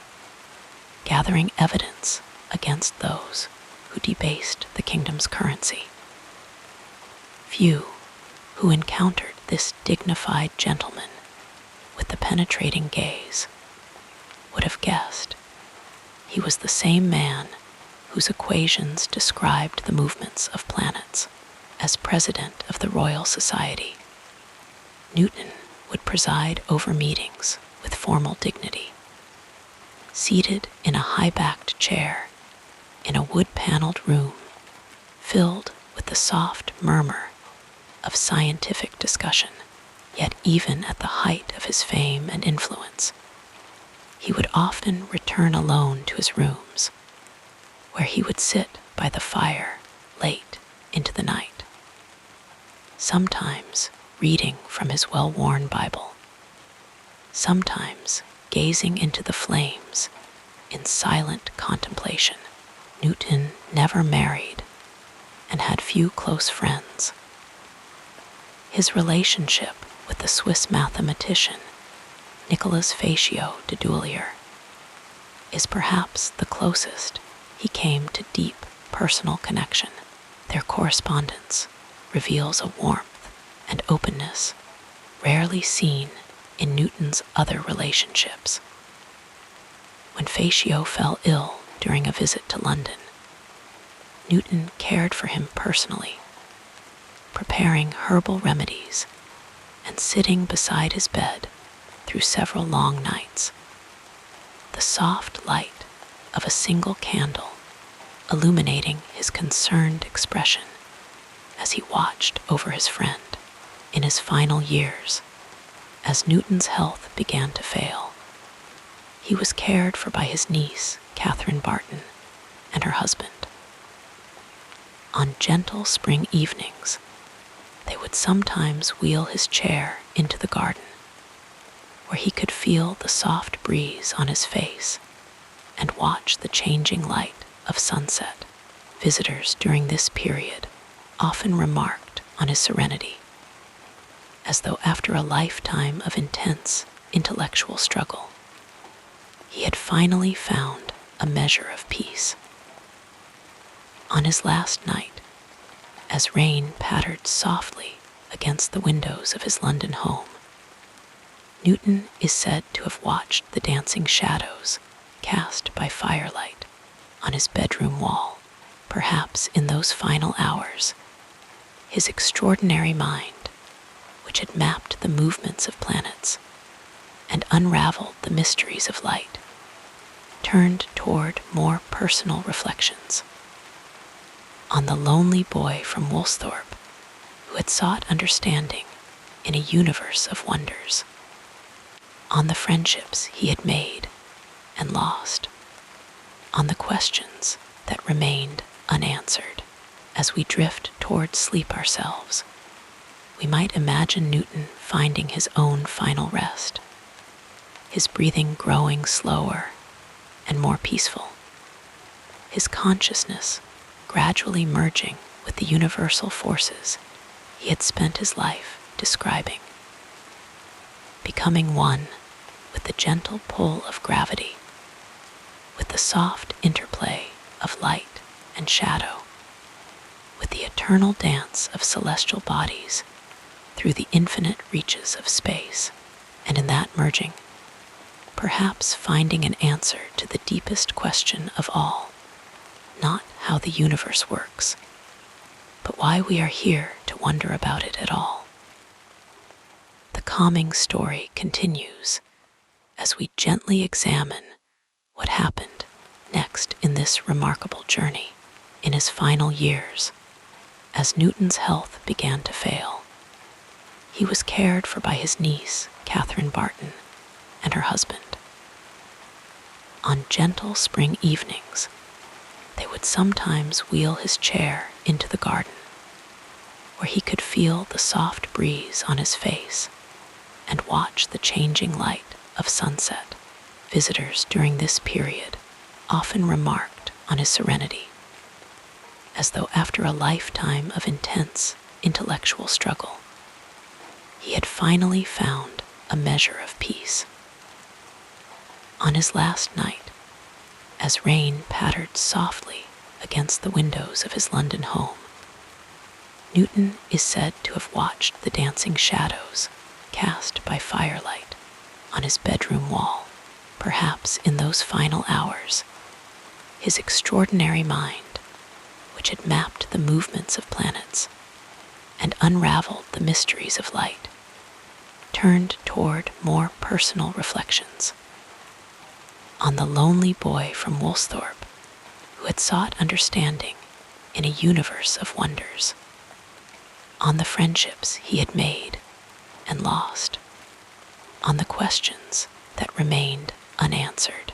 gathering evidence against those who debased the kingdom's currency. Few who encountered this dignified gentleman with the penetrating gaze would have guessed he was the same man whose equations described the movements of planets. As president of the Royal Society, Newton would preside over meetings with formal dignity. Seated in a high-backed chair in a wood-paneled room filled with the soft murmur of scientific discussion, yet even at the height of his fame and influence, he would often return alone to his rooms, where he would sit by the fire late into the night, sometimes reading from his well-worn Bible, sometimes gazing into the flames in silent contemplation. Newton never married and had few close friends. His relationship with the Swiss mathematician Nicolas Fatio de Dulier is perhaps the closest he came to deep personal connection. Their correspondence reveals a warmth and openness rarely seen in Newton's other relationships. When Fatio fell ill during a visit to London, Newton cared for him personally, preparing herbal remedies and sitting beside his bed through several long nights. The soft light of a single candle illuminating his concerned expression as he watched over his friend in his final years. As Newton's health began to fail, he was cared for by his niece, Catherine Barton, and her husband. On gentle spring evenings, they would sometimes wheel his chair into the garden, where he could feel the soft breeze on his face and watch the changing light of sunset. Visitors during this period often remarked on his serenity, as though after a lifetime of intense intellectual struggle, he had finally found a measure of peace. On his last night, as rain pattered softly against the windows of his London home, Newton is said to have watched the dancing shadows cast by firelight on his bedroom wall. Perhaps in those final hours, his extraordinary mind, which had mapped the movements of planets and unraveled the mysteries of light, turned toward more personal reflections on the lonely boy from Woolsthorpe who had sought understanding in a universe of wonders, on the friendships he had made and lost, on the questions that remained unanswered. As we drift toward sleep ourselves, we might imagine Newton finding his own final rest, his breathing growing slower and more peaceful, his consciousness gradually merging with the universal forces he had spent his life describing, becoming one with the gentle pull of gravity, with the soft interplay of light and shadow, with the eternal dance of celestial bodies through the infinite reaches of space, and in that merging, perhaps finding an answer to the deepest question of all, not how the universe works, but why we are here to wonder about it at all. The calming story continues as we gently examine what happened next in this remarkable journey. In his final years, as Newton's health began to fail, he was cared for by his niece, Catherine Barton, and her husband. On gentle spring evenings, they would sometimes wheel his chair into the garden, where he could feel the soft breeze on his face and watch the changing light of sunset. Visitors during this period often remarked on his serenity, as though after a lifetime of intense intellectual struggle, he had finally found a measure of peace. On his last night, as rain pattered softly against the windows of his London home, Newton is said to have watched the dancing shadows cast by firelight on his bedroom wall. Perhaps in those final hours, his extraordinary mind, which had mapped the movements of planets and unraveled the mysteries of light, turned toward more personal reflections on the lonely boy from Woolsthorpe who had sought understanding in a universe of wonders, on the friendships he had made and lost, on the questions that remained unanswered.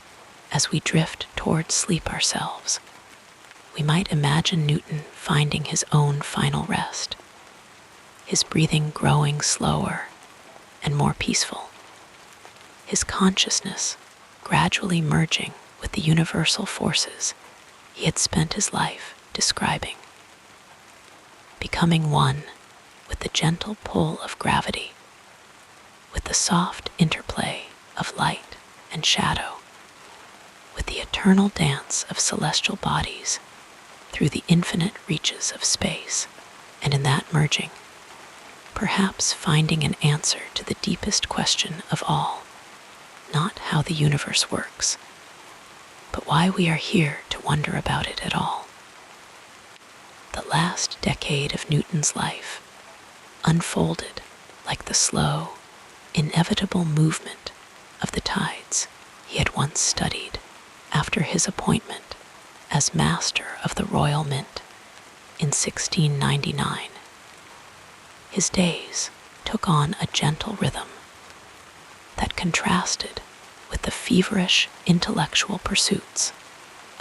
As we drift toward sleep ourselves, we might imagine Newton finding his own final rest, his breathing growing slower and more peaceful, his consciousness gradually merging with the universal forces he had spent his life describing, becoming one with the gentle pull of gravity, with the soft interplay of light and shadow, with the eternal dance of celestial bodies through the infinite reaches of space, and in that merging, perhaps finding an answer to the deepest question of all, not how the universe works, but why we are here to wonder about it at all. The last decade of Newton's life unfolded like the slow, inevitable movement of the tides he had once studied after his appointment as Master of the Royal Mint in 1699. His days took on a gentle rhythm that contrasted with the feverish intellectual pursuits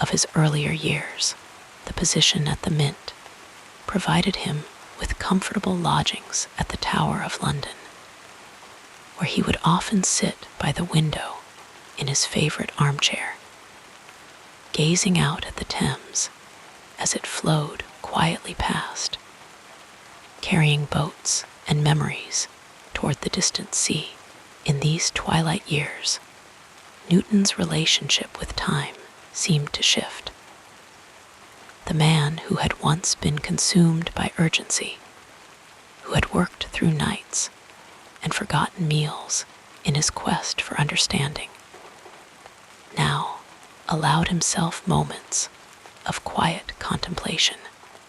of his earlier years. The position at the Mint provided him with comfortable lodgings at the Tower of London, where he would often sit by the window in his favorite armchair, gazing out at the Thames as it flowed quietly past, carrying boats and memories toward the distant sea. In these twilight years, Newton's relationship with time seemed to shift. The man who had once been consumed by urgency, who had worked through nights and forgotten meals in his quest for understanding, now allowed himself moments of quiet contemplation.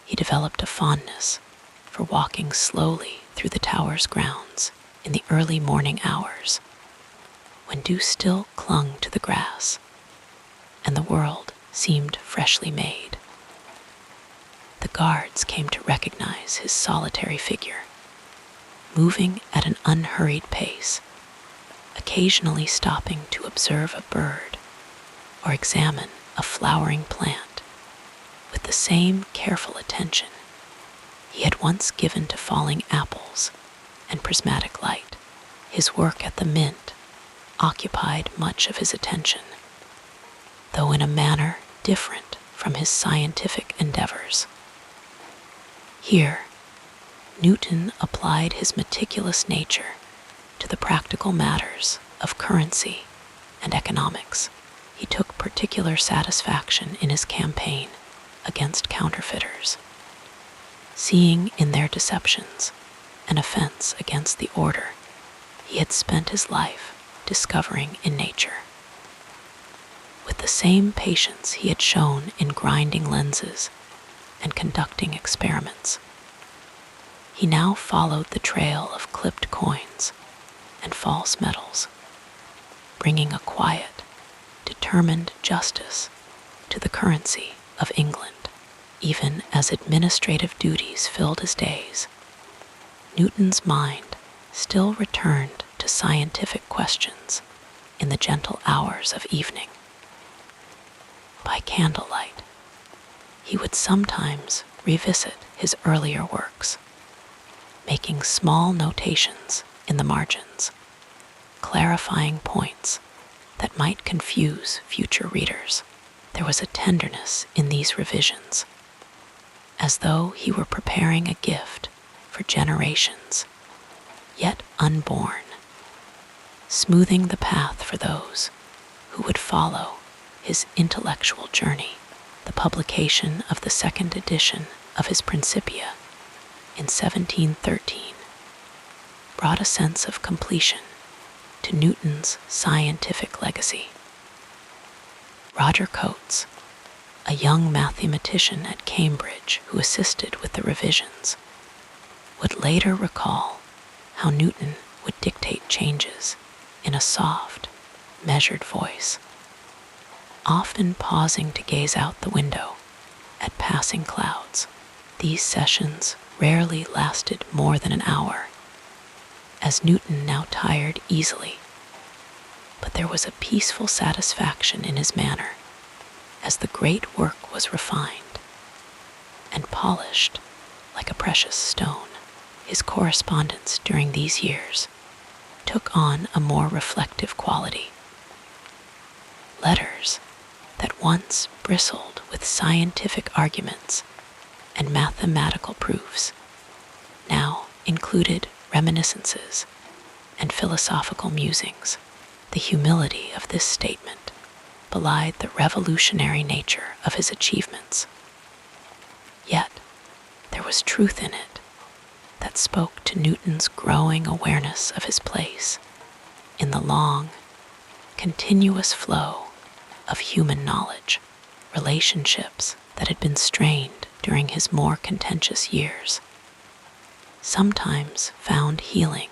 He developed a fondness for walking slowly through the tower's grounds in the early morning hours, when dew still clung to the grass and the world seemed freshly made. The guards came to recognize his solitary figure, moving at an unhurried pace, occasionally stopping to observe a bird or examine a flowering plant with the same careful attention he had once given to falling apples and prismatic light. His work at the Mint occupied much of his attention, though in a manner different from his scientific endeavors. Here, Newton applied his meticulous nature to the practical matters of currency and economics. He took particular satisfaction in his campaign against counterfeiters, seeing in their deceptions an offense against the order he had spent his life discovering in nature. With the same patience he had shown in grinding lenses and conducting experiments, he now followed the trail of clipped coins and false metals, bringing a quiet, determined justice to the currency of England. Even as administrative duties filled his days, Newton's mind still returned to scientific questions in the gentle hours of evening. By candlelight, he would sometimes revisit his earlier works, making small notations in the margins, clarifying points that might confuse future readers. There was a tenderness in these revisions, as though he were preparing a gift for generations yet unborn, smoothing the path for those who would follow his intellectual journey. The publication of the second edition of his Principia in 1713 brought a sense of completion to Newton's scientific legacy. Roger Coates, a young mathematician at Cambridge who assisted with the revisions, would later recall how Newton would dictate changes in a soft, measured voice, often pausing to gaze out the window at passing clouds. These sessions rarely lasted more than an hour, as Newton now tired easily, but there was a peaceful satisfaction in his manner as the great work was refined and polished like a precious stone. His correspondence during these years took on a more reflective quality. Letters that once bristled with scientific arguments and mathematical proofs now included reminiscences and philosophical musings. The humility of this statement belied the revolutionary nature of his achievements. Yet, there was truth in it that spoke to Newton's growing awareness of his place in the long, continuous flow of human knowledge, relationships that had been strained during his more contentious years, sometimes found healing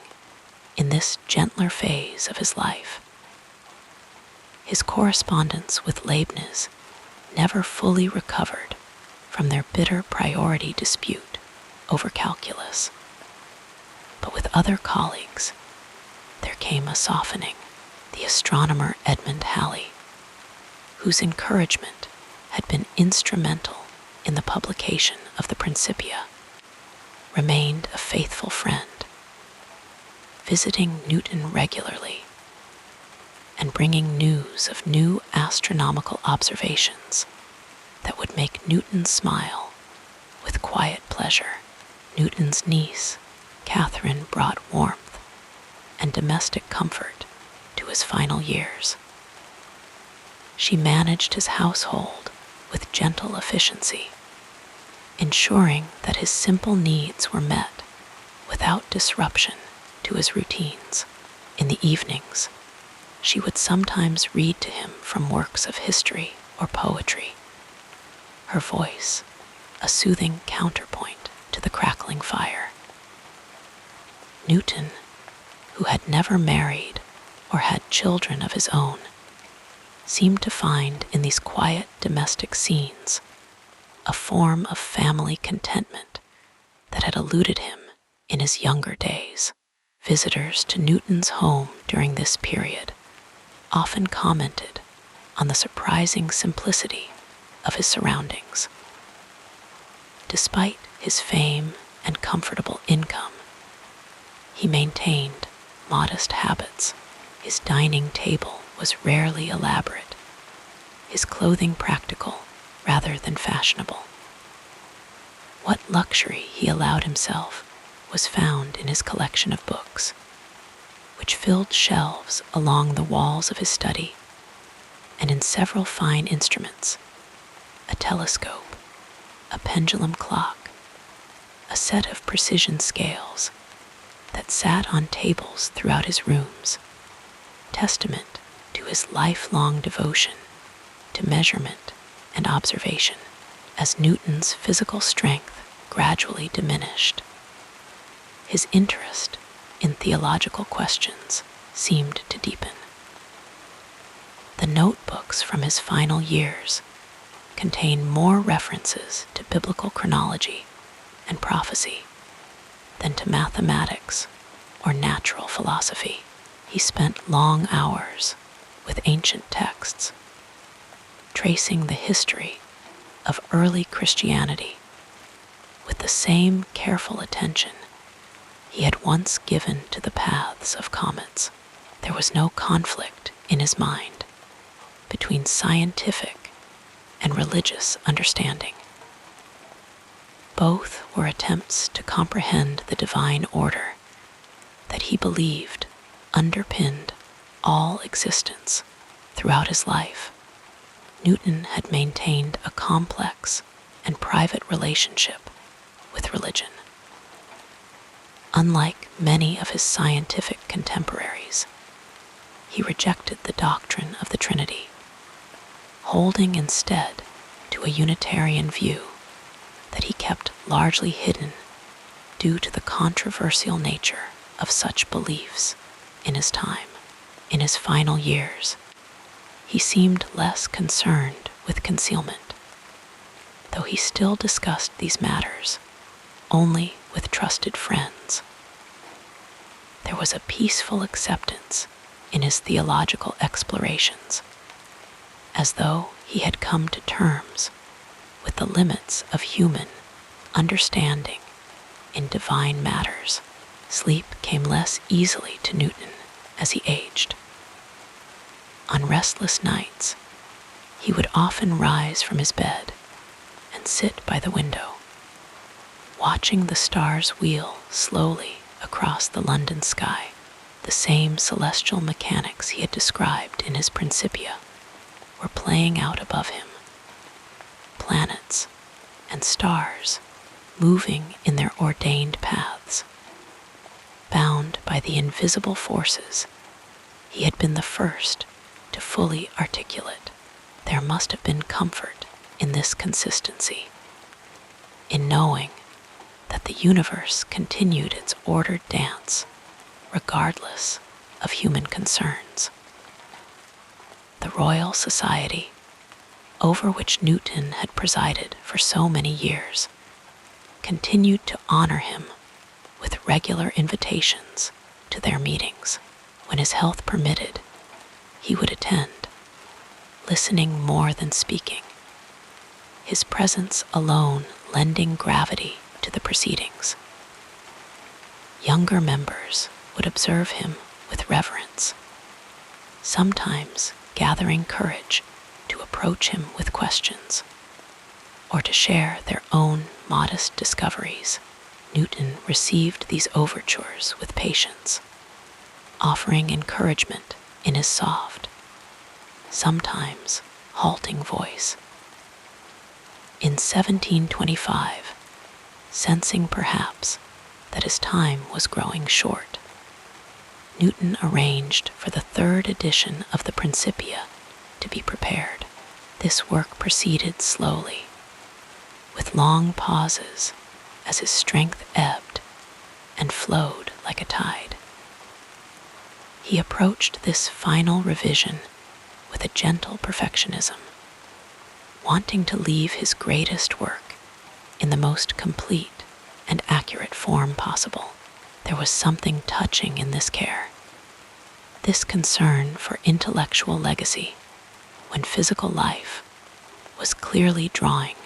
in this gentler phase of his life. His correspondence with Leibniz never fully recovered from their bitter priority dispute over calculus. But with other colleagues, there came a softening. The astronomer Edmund Halley, whose encouragement had been instrumental in the publication of the Principia, remained a faithful friend, visiting Newton regularly and bringing news of new astronomical observations that would make Newton smile with quiet pleasure. Newton's niece, Catherine, brought warmth and domestic comfort to his final years. She managed his household with gentle efficiency, ensuring that his simple needs were met without disruption to his routines. In the evenings, she would sometimes read to him from works of history or poetry, her voice a soothing counterpoint to the crackling fire. Newton, who had never married or had children of his own, seemed to find in these quiet domestic scenes a form of family contentment that had eluded him in his younger days. Visitors to Newton's home during this period often commented on the surprising simplicity of his surroundings. Despite his fame and comfortable income, he maintained modest habits. His dining table was rarely elaborate, his clothing practical rather than fashionable. What luxury he allowed himself was found in his collection of books, which filled shelves along the walls of his study, and in several fine instruments: a telescope, a pendulum clock, a set of precision scales that sat on tables throughout his rooms, testament to his lifelong devotion to measurement and observation. As Newton's physical strength gradually diminished, his interest in theological questions seemed to deepen. The notebooks from his final years contain more references to biblical chronology and prophecy than to mathematics or natural philosophy. He spent long hours with ancient texts, tracing the history of early Christianity with the same careful attention he had once given to the paths of comets. There was no conflict in his mind between scientific and religious understanding. Both were attempts to comprehend the divine order that he believed underpinned all existence. Throughout his life, Newton had maintained a complex and private relationship with religion. Unlike many of his scientific contemporaries, he rejected the doctrine of the Trinity, holding instead to a Unitarian view that he kept largely hidden due to the controversial nature of such beliefs in his time. In his final years, he seemed less concerned with concealment, though he still discussed these matters only with trusted friends. There was a peaceful acceptance in his theological explorations, as though he had come to terms with the limits of human understanding in divine matters. Sleep came less easily to Newton as he aged. On restless nights, he would often rise from his bed and sit by the window, watching the stars wheel slowly across the London sky. The same celestial mechanics he had described in his Principia were playing out above him. Planets and stars moving in their ordained paths. Bound by the invisible forces he had been the first to fully articulate. There must have been comfort in this consistency, in knowing that the universe continued its ordered dance regardless of human concerns. The Royal Society, over which Newton had presided for so many years, continued to honor him with regular invitations to their meetings. When his health permitted, he would attend, listening more than speaking, his presence alone lending gravity to the proceedings. Younger members would observe him with reverence, sometimes gathering courage to approach him with questions or to share their own modest discoveries. Newton received these overtures with patience, offering encouragement in his soft, sometimes halting voice. In 1725, sensing perhaps that his time was growing short, Newton arranged for the third edition of the Principia to be prepared. This work proceeded slowly, with long pauses as his strength ebbed and flowed like a tide. He approached this final revision with a gentle perfectionism, wanting to leave his greatest work in the most complete and accurate form possible. There was something touching in this care, this concern for intellectual legacy, when physical life was clearly drawing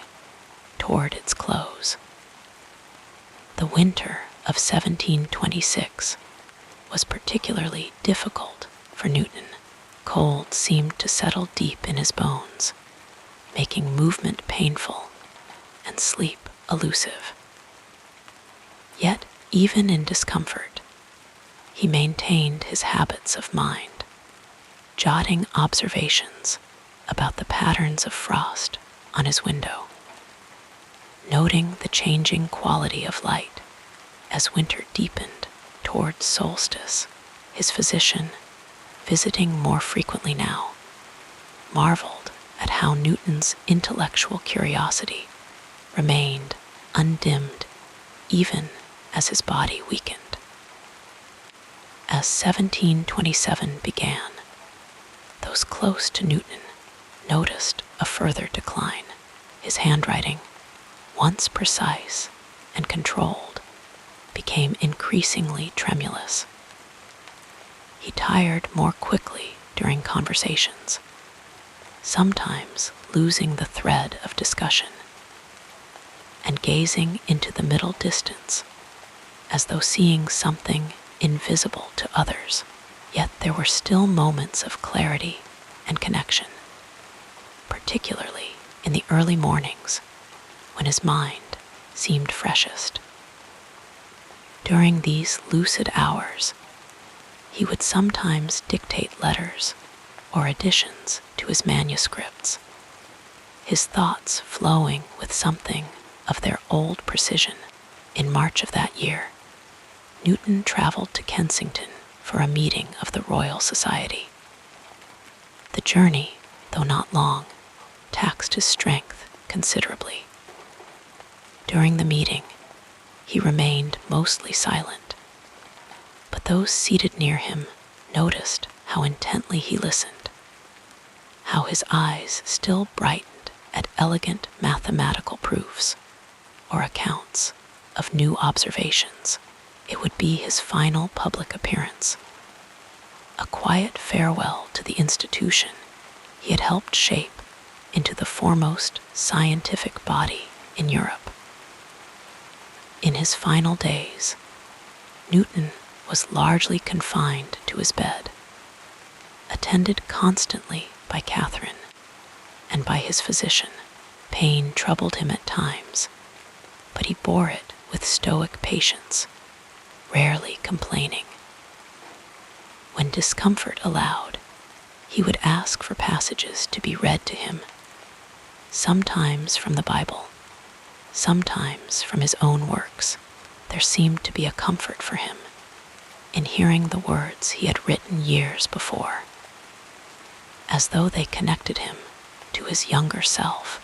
toward its close. The winter of 1726 was particularly difficult for Newton. Cold seemed to settle deep in his bones, making movement painful and sleep elusive. Yet, even in discomfort, he maintained his habits of mind, jotting observations about the patterns of frost on his window, noting the changing quality of light as winter deepened towards solstice. His physician, visiting more frequently now, marveled at how Newton's intellectual curiosity remained undimmed even as his body weakened. As 1727 began, those close to Newton noticed a further decline. His handwriting, once precise and controlled, became increasingly tremulous. He tired more quickly during conversations, sometimes losing the thread of discussion and gazing into the middle distance as though seeing something invisible to others. Yet there were still moments of clarity and connection, particularly in the early mornings when his mind seemed freshest. During these lucid hours, he would sometimes dictate letters or additions to his manuscripts, his thoughts flowing with something of their old precision. In March of that year, Newton traveled to Kensington for a meeting of the Royal Society. The journey, though not long, taxed his strength considerably. During the meeting, he remained mostly silent, but those seated near him noticed how intently he listened, how his eyes still brightened at elegant mathematical proofs or accounts of new observations. It would be his final public appearance, a quiet farewell to the institution he had helped shape into the foremost scientific body in Europe. In his final days, Newton was largely confined to his bed, attended constantly by Catherine and by his physician. Pain troubled him at times, but he bore it with stoic patience, rarely complaining. When discomfort allowed, he would ask for passages to be read to him, sometimes from the Bible, sometimes from his own works. There seemed to be a comfort for him in hearing the words he had written years before, as though they connected him to his younger self,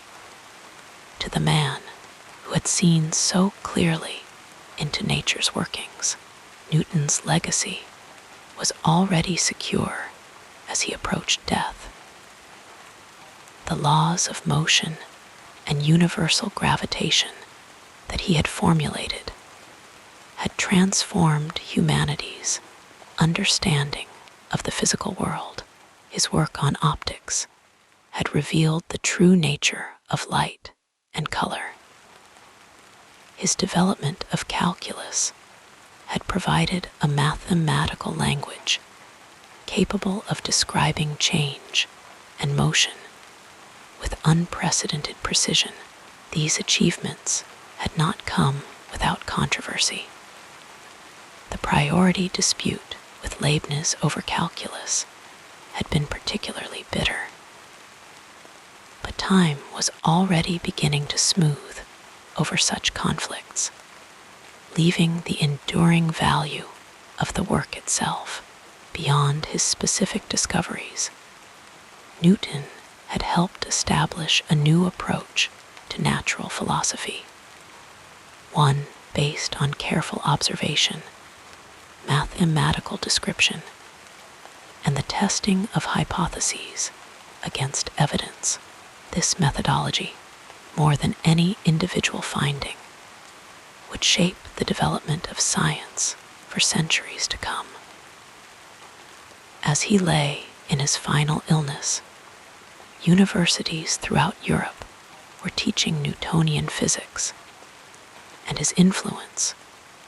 to the man who had seen so clearly into nature's workings. Newton's legacy was already secure as he approached death. The laws of motion and universal gravitation that he had formulated had transformed humanity's understanding of the physical world. His work on optics had revealed the true nature of light and color. His development of calculus had provided a mathematical language capable of describing change and motion with unprecedented precision. These achievements had not come without controversy. The priority dispute with Leibniz over calculus had been particularly bitter. But time was already beginning to smooth over such conflicts, leaving the enduring value of the work itself beyond his specific discoveries. Newton had helped establish a new approach to natural philosophy, one based on careful observation, mathematical description, and the testing of hypotheses against evidence. This methodology, more than any individual finding, would shape the development of science for centuries to come. As he lay in his final illness, universities throughout Europe were teaching Newtonian physics, and his influence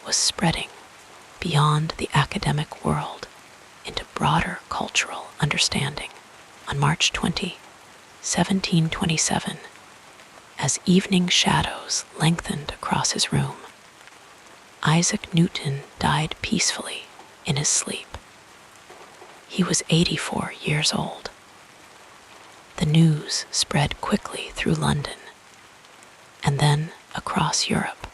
was spreading beyond the academic world into broader cultural understanding. On March 20, 1727, as evening shadows lengthened across his room, Isaac Newton died peacefully in his sleep. He was 84 years old. The news spread quickly through London and then across Europe,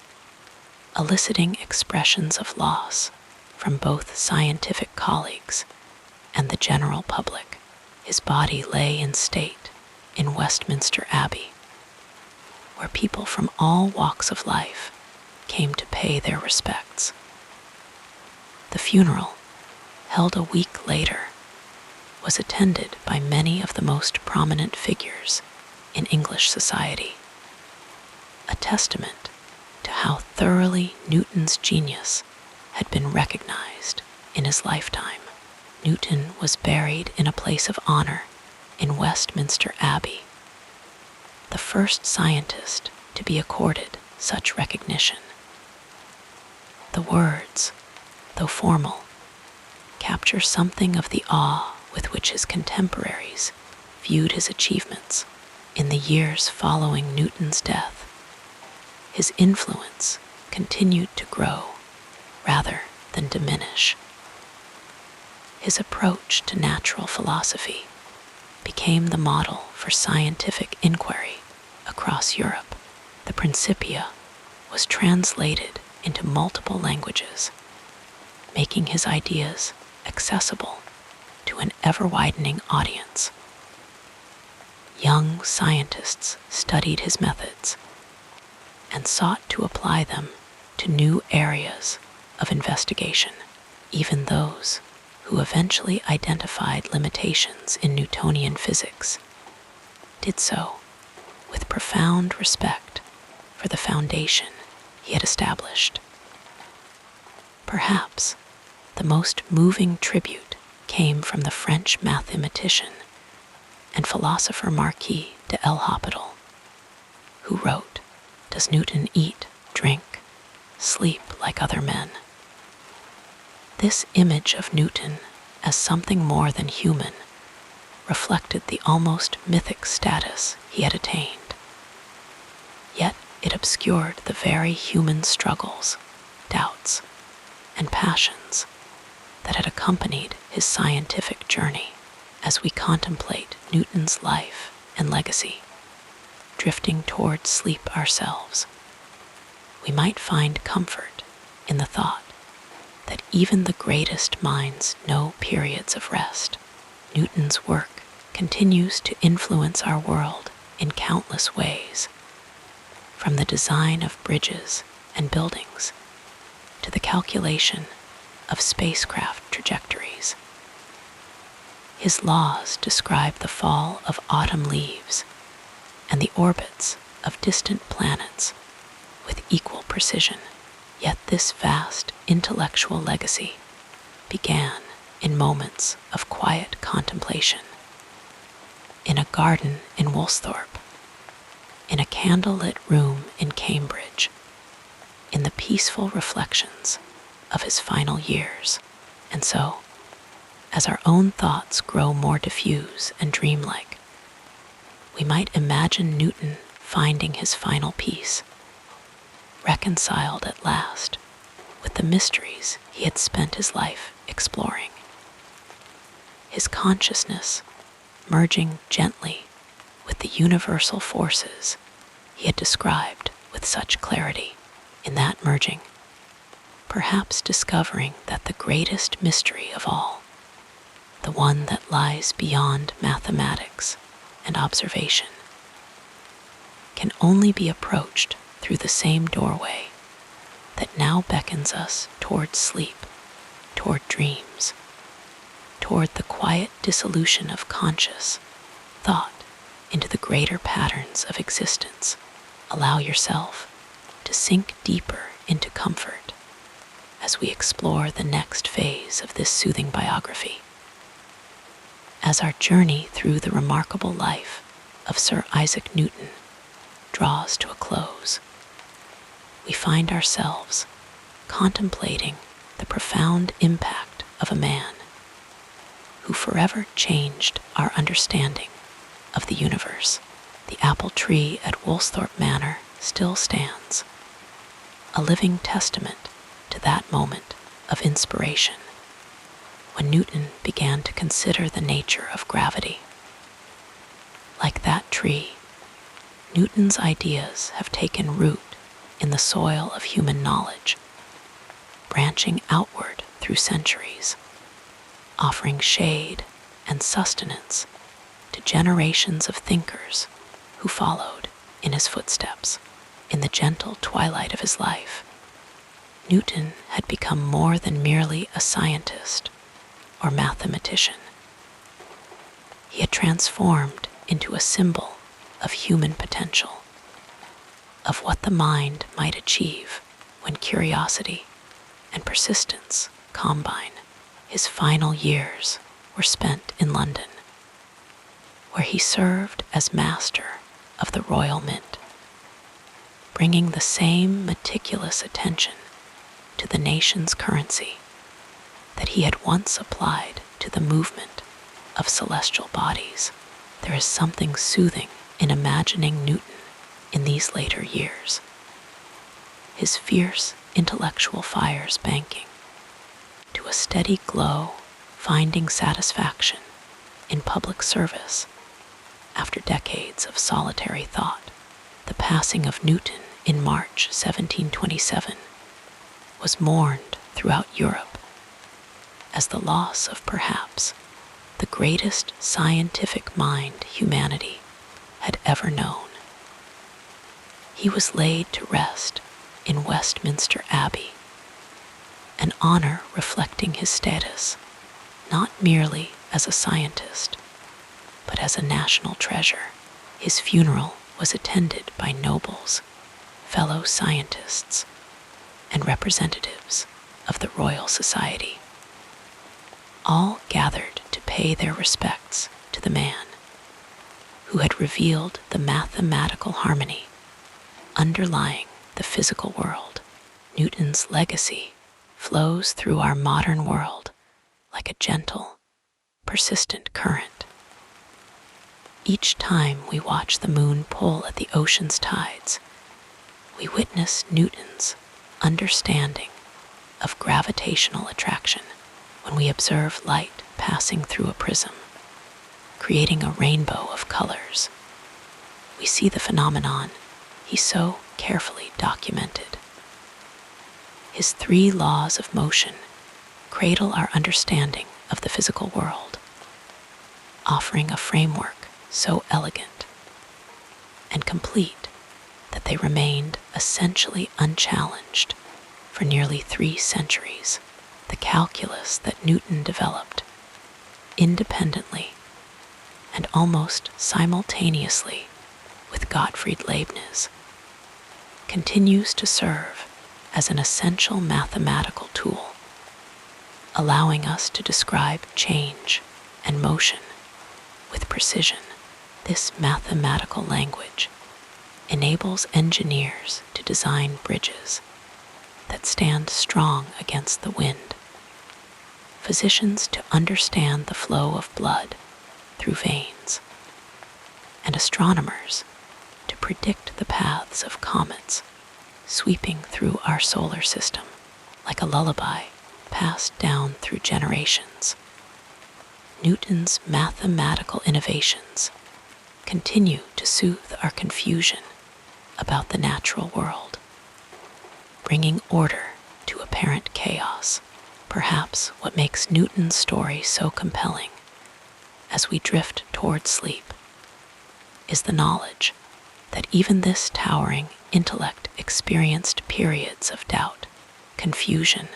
eliciting expressions of loss from both scientific colleagues and the general public. His body lay in state in Westminster Abbey, where people from all walks of life came to pay their respects. The funeral, held a week later, was attended by many of the most prominent figures in English society, a testament to how thoroughly Newton's genius had been recognized in his lifetime. Newton was buried in a place of honor in Westminster Abbey, the first scientist to be accorded such recognition. The words, though formal, capture something of the awe with which his contemporaries viewed his achievements. In the years following Newton's death, his influence continued to grow rather than diminish. His approach to natural philosophy became the model for scientific inquiry across Europe. The Principia was translated into multiple languages, making his ideas accessible to an ever-widening audience. Young scientists studied his methods and sought to apply them to new areas of investigation. Even those who eventually identified limitations in Newtonian physics did so with profound respect for the foundation he had established. Perhaps the most moving tribute came from the French mathematician and philosopher Marquis de l'Hopital, who wrote, "Does Newton eat, drink, sleep like other men?" This image of Newton as something more than human reflected the almost mythic status he had attained. Yet it obscured the very human struggles, doubts, and passions that had accompanied his scientific journey. As we contemplate Newton's life and legacy, drifting toward sleep ourselves, we might find comfort in the thought that even the greatest minds know periods of rest. Newton's work continues to influence our world in countless ways, from the design of bridges and buildings to the calculation of spacecraft trajectories. His laws describe the fall of autumn leaves and the orbits of distant planets with equal precision. Yet this vast intellectual legacy began in moments of quiet contemplation, in a garden in Woolsthorpe, in a candlelit room in Cambridge, in the peaceful reflections of his final years. And so, as our own thoughts grow more diffuse and dreamlike, we might imagine Newton finding his final peace, reconciled at last with the mysteries he had spent his life exploring. His consciousness merging gently with the universal forces he had described with such clarity. In that merging, perhaps discovering that the greatest mystery of all, the one that lies beyond mathematics and observation, can only be approached through the same doorway that now beckons us toward sleep, toward dreams, toward the quiet dissolution of conscious thought into the greater patterns of existence. Allow yourself to sink deeper into comfort as we explore the next phase of this soothing biography. As our journey through the remarkable life of Sir Isaac Newton draws to a close, we find ourselves contemplating the profound impact of a man who forever changed our understanding of the universe. The apple tree at Woolsthorpe Manor still stands, a living testament to that moment of inspiration when Newton began to consider the nature of gravity. Like that tree, Newton's ideas have taken root in the soil of human knowledge, branching outward through centuries, offering shade and sustenance to generations of thinkers who followed in his footsteps. In the gentle twilight of his life, Newton had become more than merely a scientist or mathematician. He had transformed into a symbol of human potential, of what the mind might achieve when curiosity and persistence combine. His final years were spent in London, where he served as master of the Royal Mint, bringing the same meticulous attention to the nation's currency that he had once applied to the movement of celestial bodies. There is something soothing in imagining Newton in these later years, his fierce intellectual fires banking to a steady glow, finding satisfaction in public service after decades of solitary thought. The passing of Newton in March 1727 was mourned throughout Europe as the loss of perhaps the greatest scientific mind humanity had ever known. He was laid to rest in Westminster Abbey, an honor reflecting his status not merely as a scientist, but as a national treasure. His funeral was attended by nobles, fellow scientists, and representatives of the Royal Society. All gathered to pay their respects to the man who had revealed the mathematical harmony underlying the physical world. Newton's legacy flows through our modern world like a gentle, persistent current. Each time we watch the moon pull at the ocean's tides, we witness Newton's understanding of gravitational attraction. When we observe light passing through a prism, creating a rainbow of colors, we see the phenomenon he so carefully documented. His 3 laws of motion cradle our understanding of the physical world, offering a framework so elegant and complete that they remained essentially unchallenged for nearly 3 centuries. The calculus that Newton developed independently and almost simultaneously with Gottfried Leibniz continues to serve as an essential mathematical tool, allowing us to describe change and motion with precision. This mathematical language enables engineers to design bridges that stand strong against the wind, physicians to understand the flow of blood through veins, and astronomers to predict the paths of comets sweeping through our solar system like a lullaby passed down through generations. Newton's mathematical innovations continue to soothe our confusion about the natural world, bringing order to apparent chaos. Perhaps what makes Newton's story so compelling as we drift toward sleep is the knowledge that even this towering intellect experienced periods of doubt, confusion,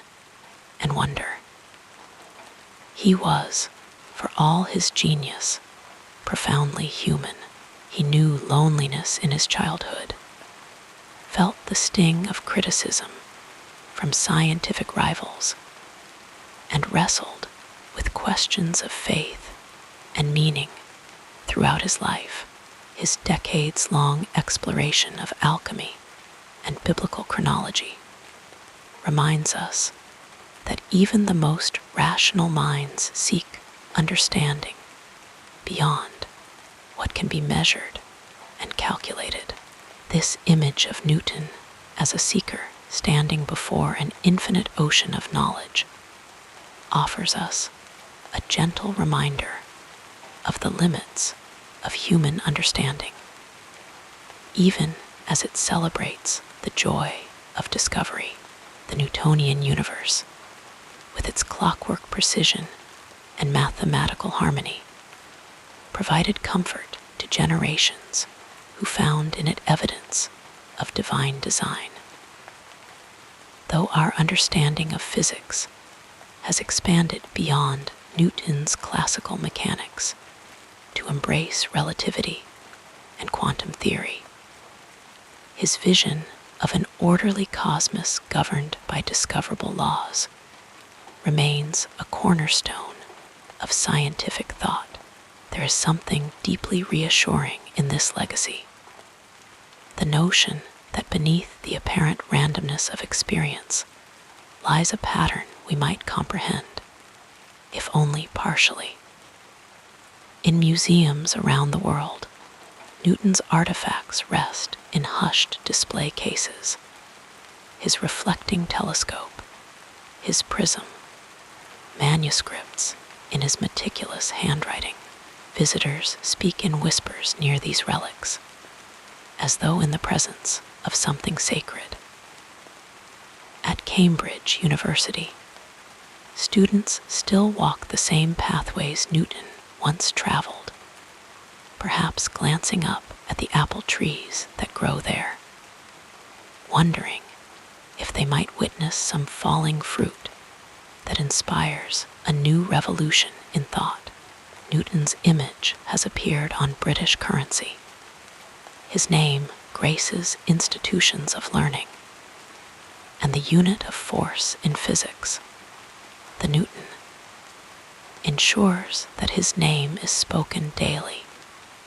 and wonder. He was, for all his genius, profoundly human. He knew loneliness in his childhood, felt the sting of criticism from scientific rivals, and wrestled with questions of faith and meaning throughout his life. His decades-long exploration of alchemy and biblical chronology reminds us that even the most rational minds seek understanding beyond what can be measured and calculated. This image of Newton as a seeker standing before an infinite ocean of knowledge offers us a gentle reminder of the limits of human understanding, even as it celebrates the joy of discovery. The Newtonian universe, with its clockwork precision and mathematical harmony, provided comfort to generations who found in it evidence of divine design. Though our understanding of physics has expanded beyond Newton's classical mechanics to embrace relativity and quantum theory, his vision of an orderly cosmos governed by discoverable laws remains a cornerstone of scientific thought. There is something deeply reassuring in this legacy. The notion that beneath the apparent randomness of experience lies a pattern we might comprehend, if only partially. In museums around the world, Newton's artifacts rest in hushed display cases. His reflecting telescope, his prism, manuscripts in his meticulous handwriting. Visitors speak in whispers near these relics, as though in the presence of something sacred. At Cambridge University, students still walk the same pathways Newton once traveled, perhaps glancing up at the apple trees that grow there, wondering if they might witness some falling fruit that inspires a new revolution in thought. Newton's image has appeared on British currency. His name graces institutions of learning, and the unit of force in physics, the Newton, ensures that his name is spoken daily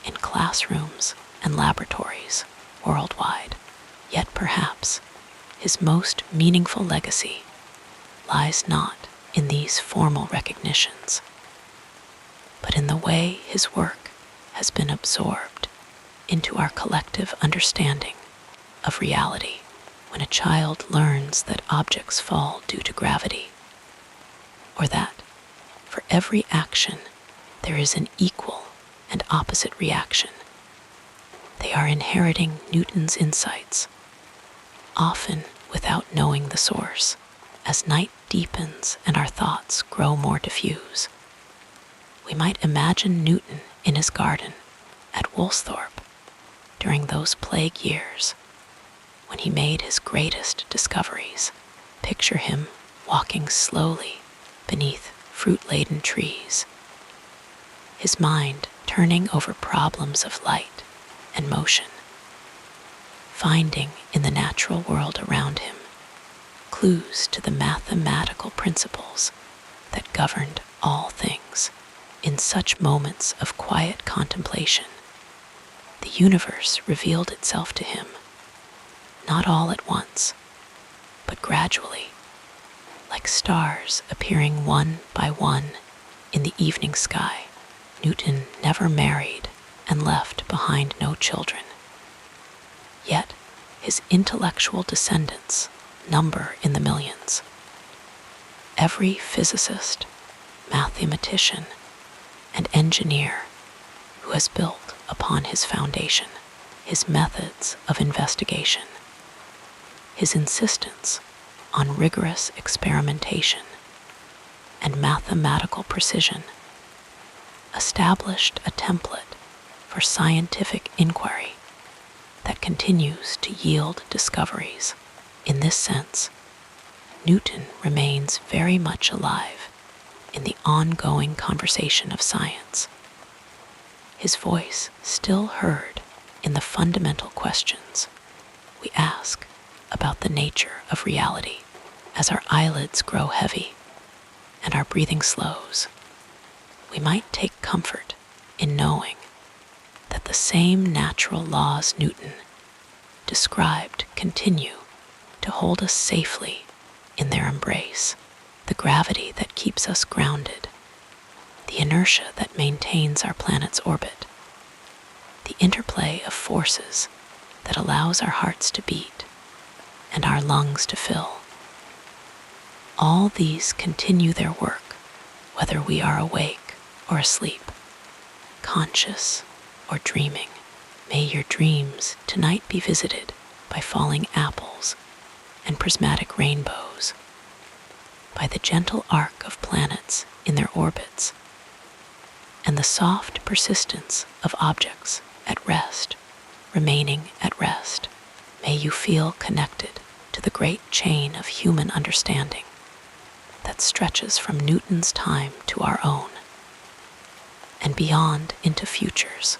in classrooms and laboratories worldwide. Yet perhaps his most meaningful legacy lies not in these formal recognitions, but in the way his work has been absorbed into our collective understanding of reality. When a child learns that objects fall due to gravity, or that for every action there is an equal and opposite reaction, they are inheriting Newton's insights, often without knowing the source. As night deepens and our thoughts grow more diffuse, we might imagine Newton in his garden at Woolsthorpe during those plague years when he made his greatest discoveries. Picture him walking slowly beneath fruit-laden trees, his mind turning over problems of light and motion, finding in the natural world around him clues to the mathematical principles that governed all things. In such moments of quiet contemplation, the universe revealed itself to him, not all at once, but gradually, like stars appearing one by one in the evening sky. Newton never married and left behind no children. Yet his intellectual descendants number in the millions. Every physicist, mathematician, and engineer who has built upon his foundation, his methods of investigation, his insistence on rigorous experimentation and mathematical precision, established a template for scientific inquiry that continues to yield discoveries. In this sense, Newton remains very much alive in the ongoing conversation of science, his voice still heard in the fundamental questions we ask about the nature of reality. As our eyelids grow heavy and our breathing slows, we might take comfort in knowing that the same natural laws Newton described continue to hold us safely in their embrace. The gravity that keeps us grounded, the inertia that maintains our planet's orbit, the interplay of forces that allows our hearts to beat and our lungs to fill. All these continue their work, whether we are awake or asleep, conscious or dreaming. May your dreams tonight be visited by falling apples and prismatic rainbows, by the gentle arc of planets in their orbits, and the soft persistence of objects at rest, remaining at rest. May you feel connected to the great chain of human understanding that stretches from Newton's time to our own, and beyond into futures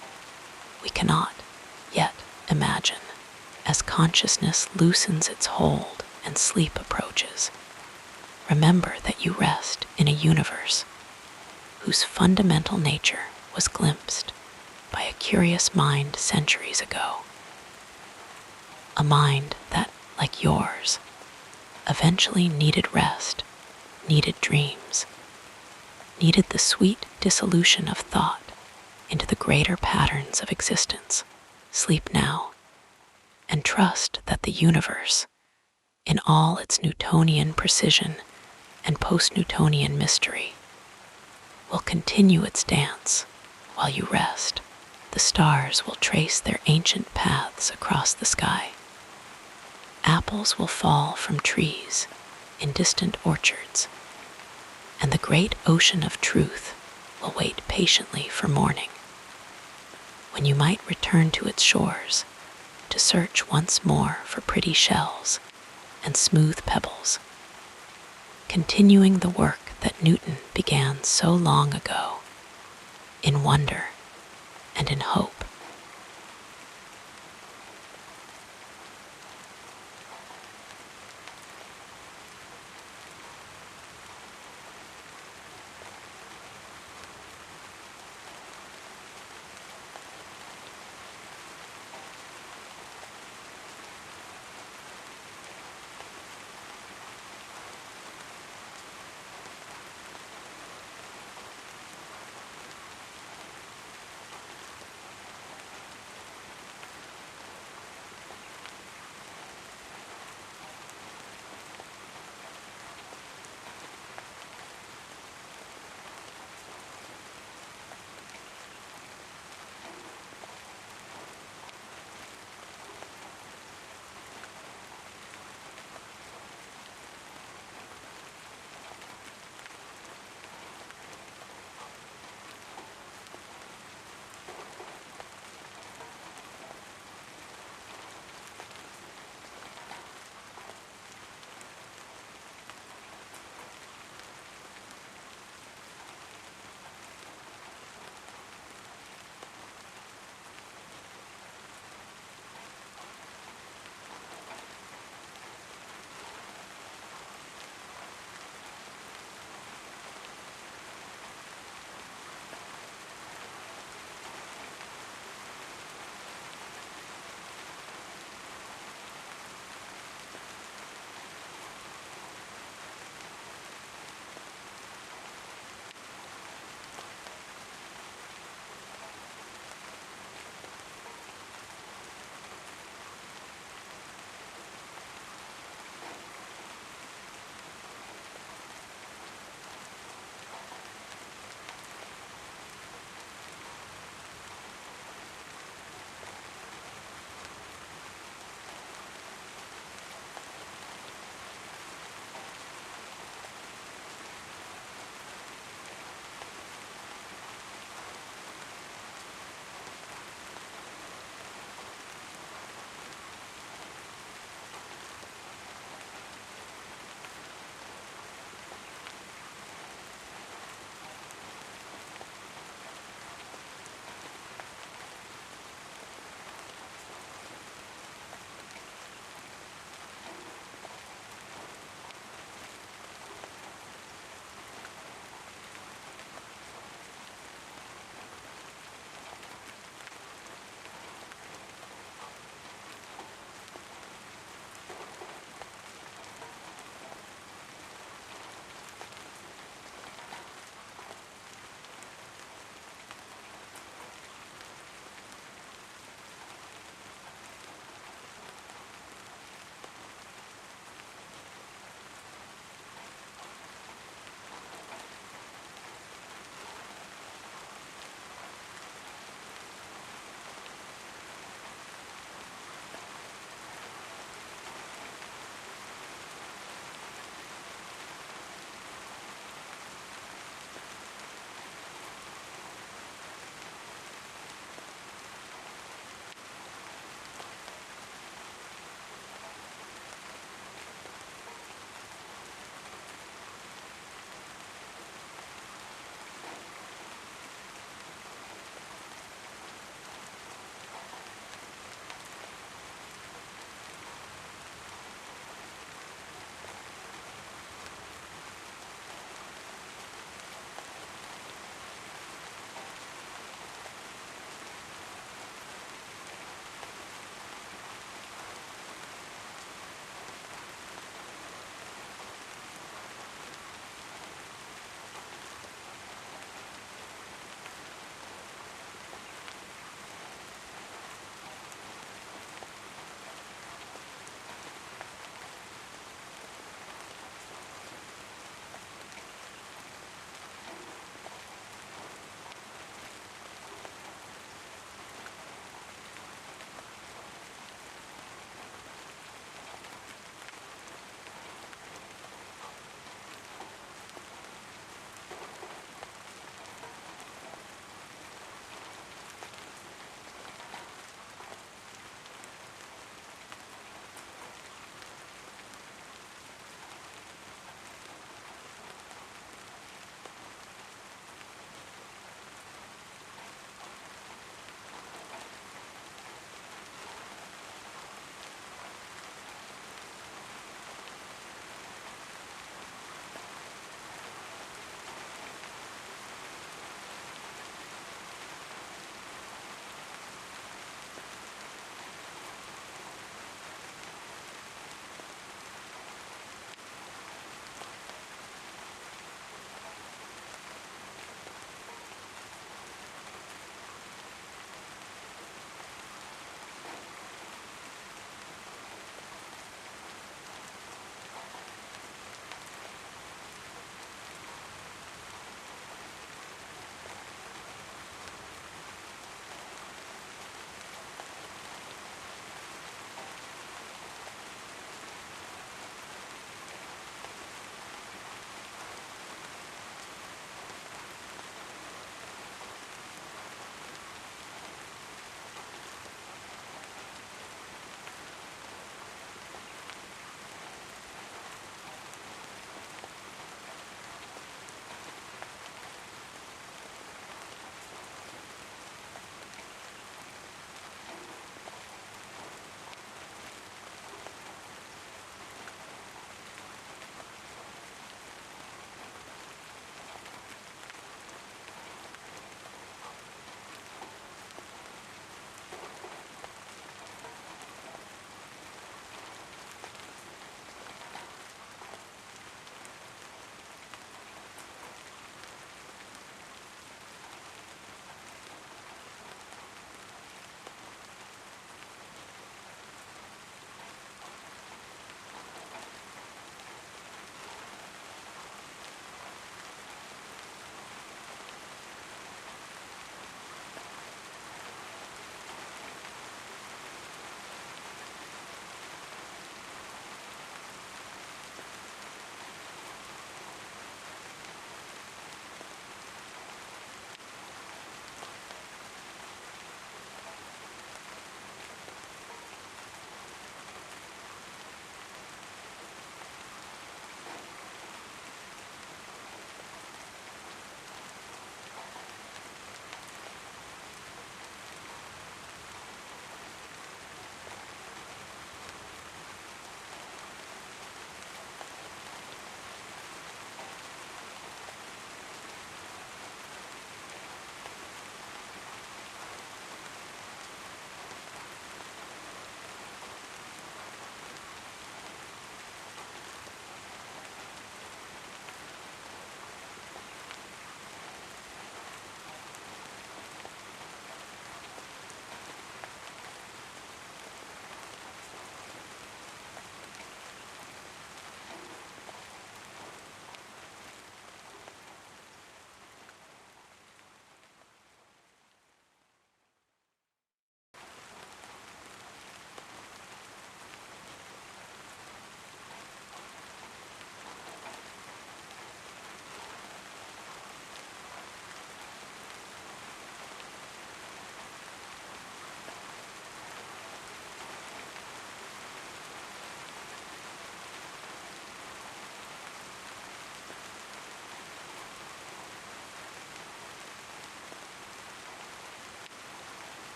we cannot yet imagine. As consciousness loosens its hold and sleep approaches, remember that you rest in a universe whose fundamental nature was glimpsed by a curious mind centuries ago. A mind that, like yours, eventually needed rest, needed dreams, needed the sweet dissolution of thought into the greater patterns of existence. Sleep now, and trust that the universe, in all its Newtonian precision and post-Newtonian mystery, will continue its dance while you rest. The stars will trace their ancient paths across the sky. Apples will fall from trees in distant orchards, and the great ocean of truth will wait patiently for morning, when you might return to its shores to search once more for pretty shells and smooth pebbles, continuing the work that Newton began so long ago, in wonder and in hope.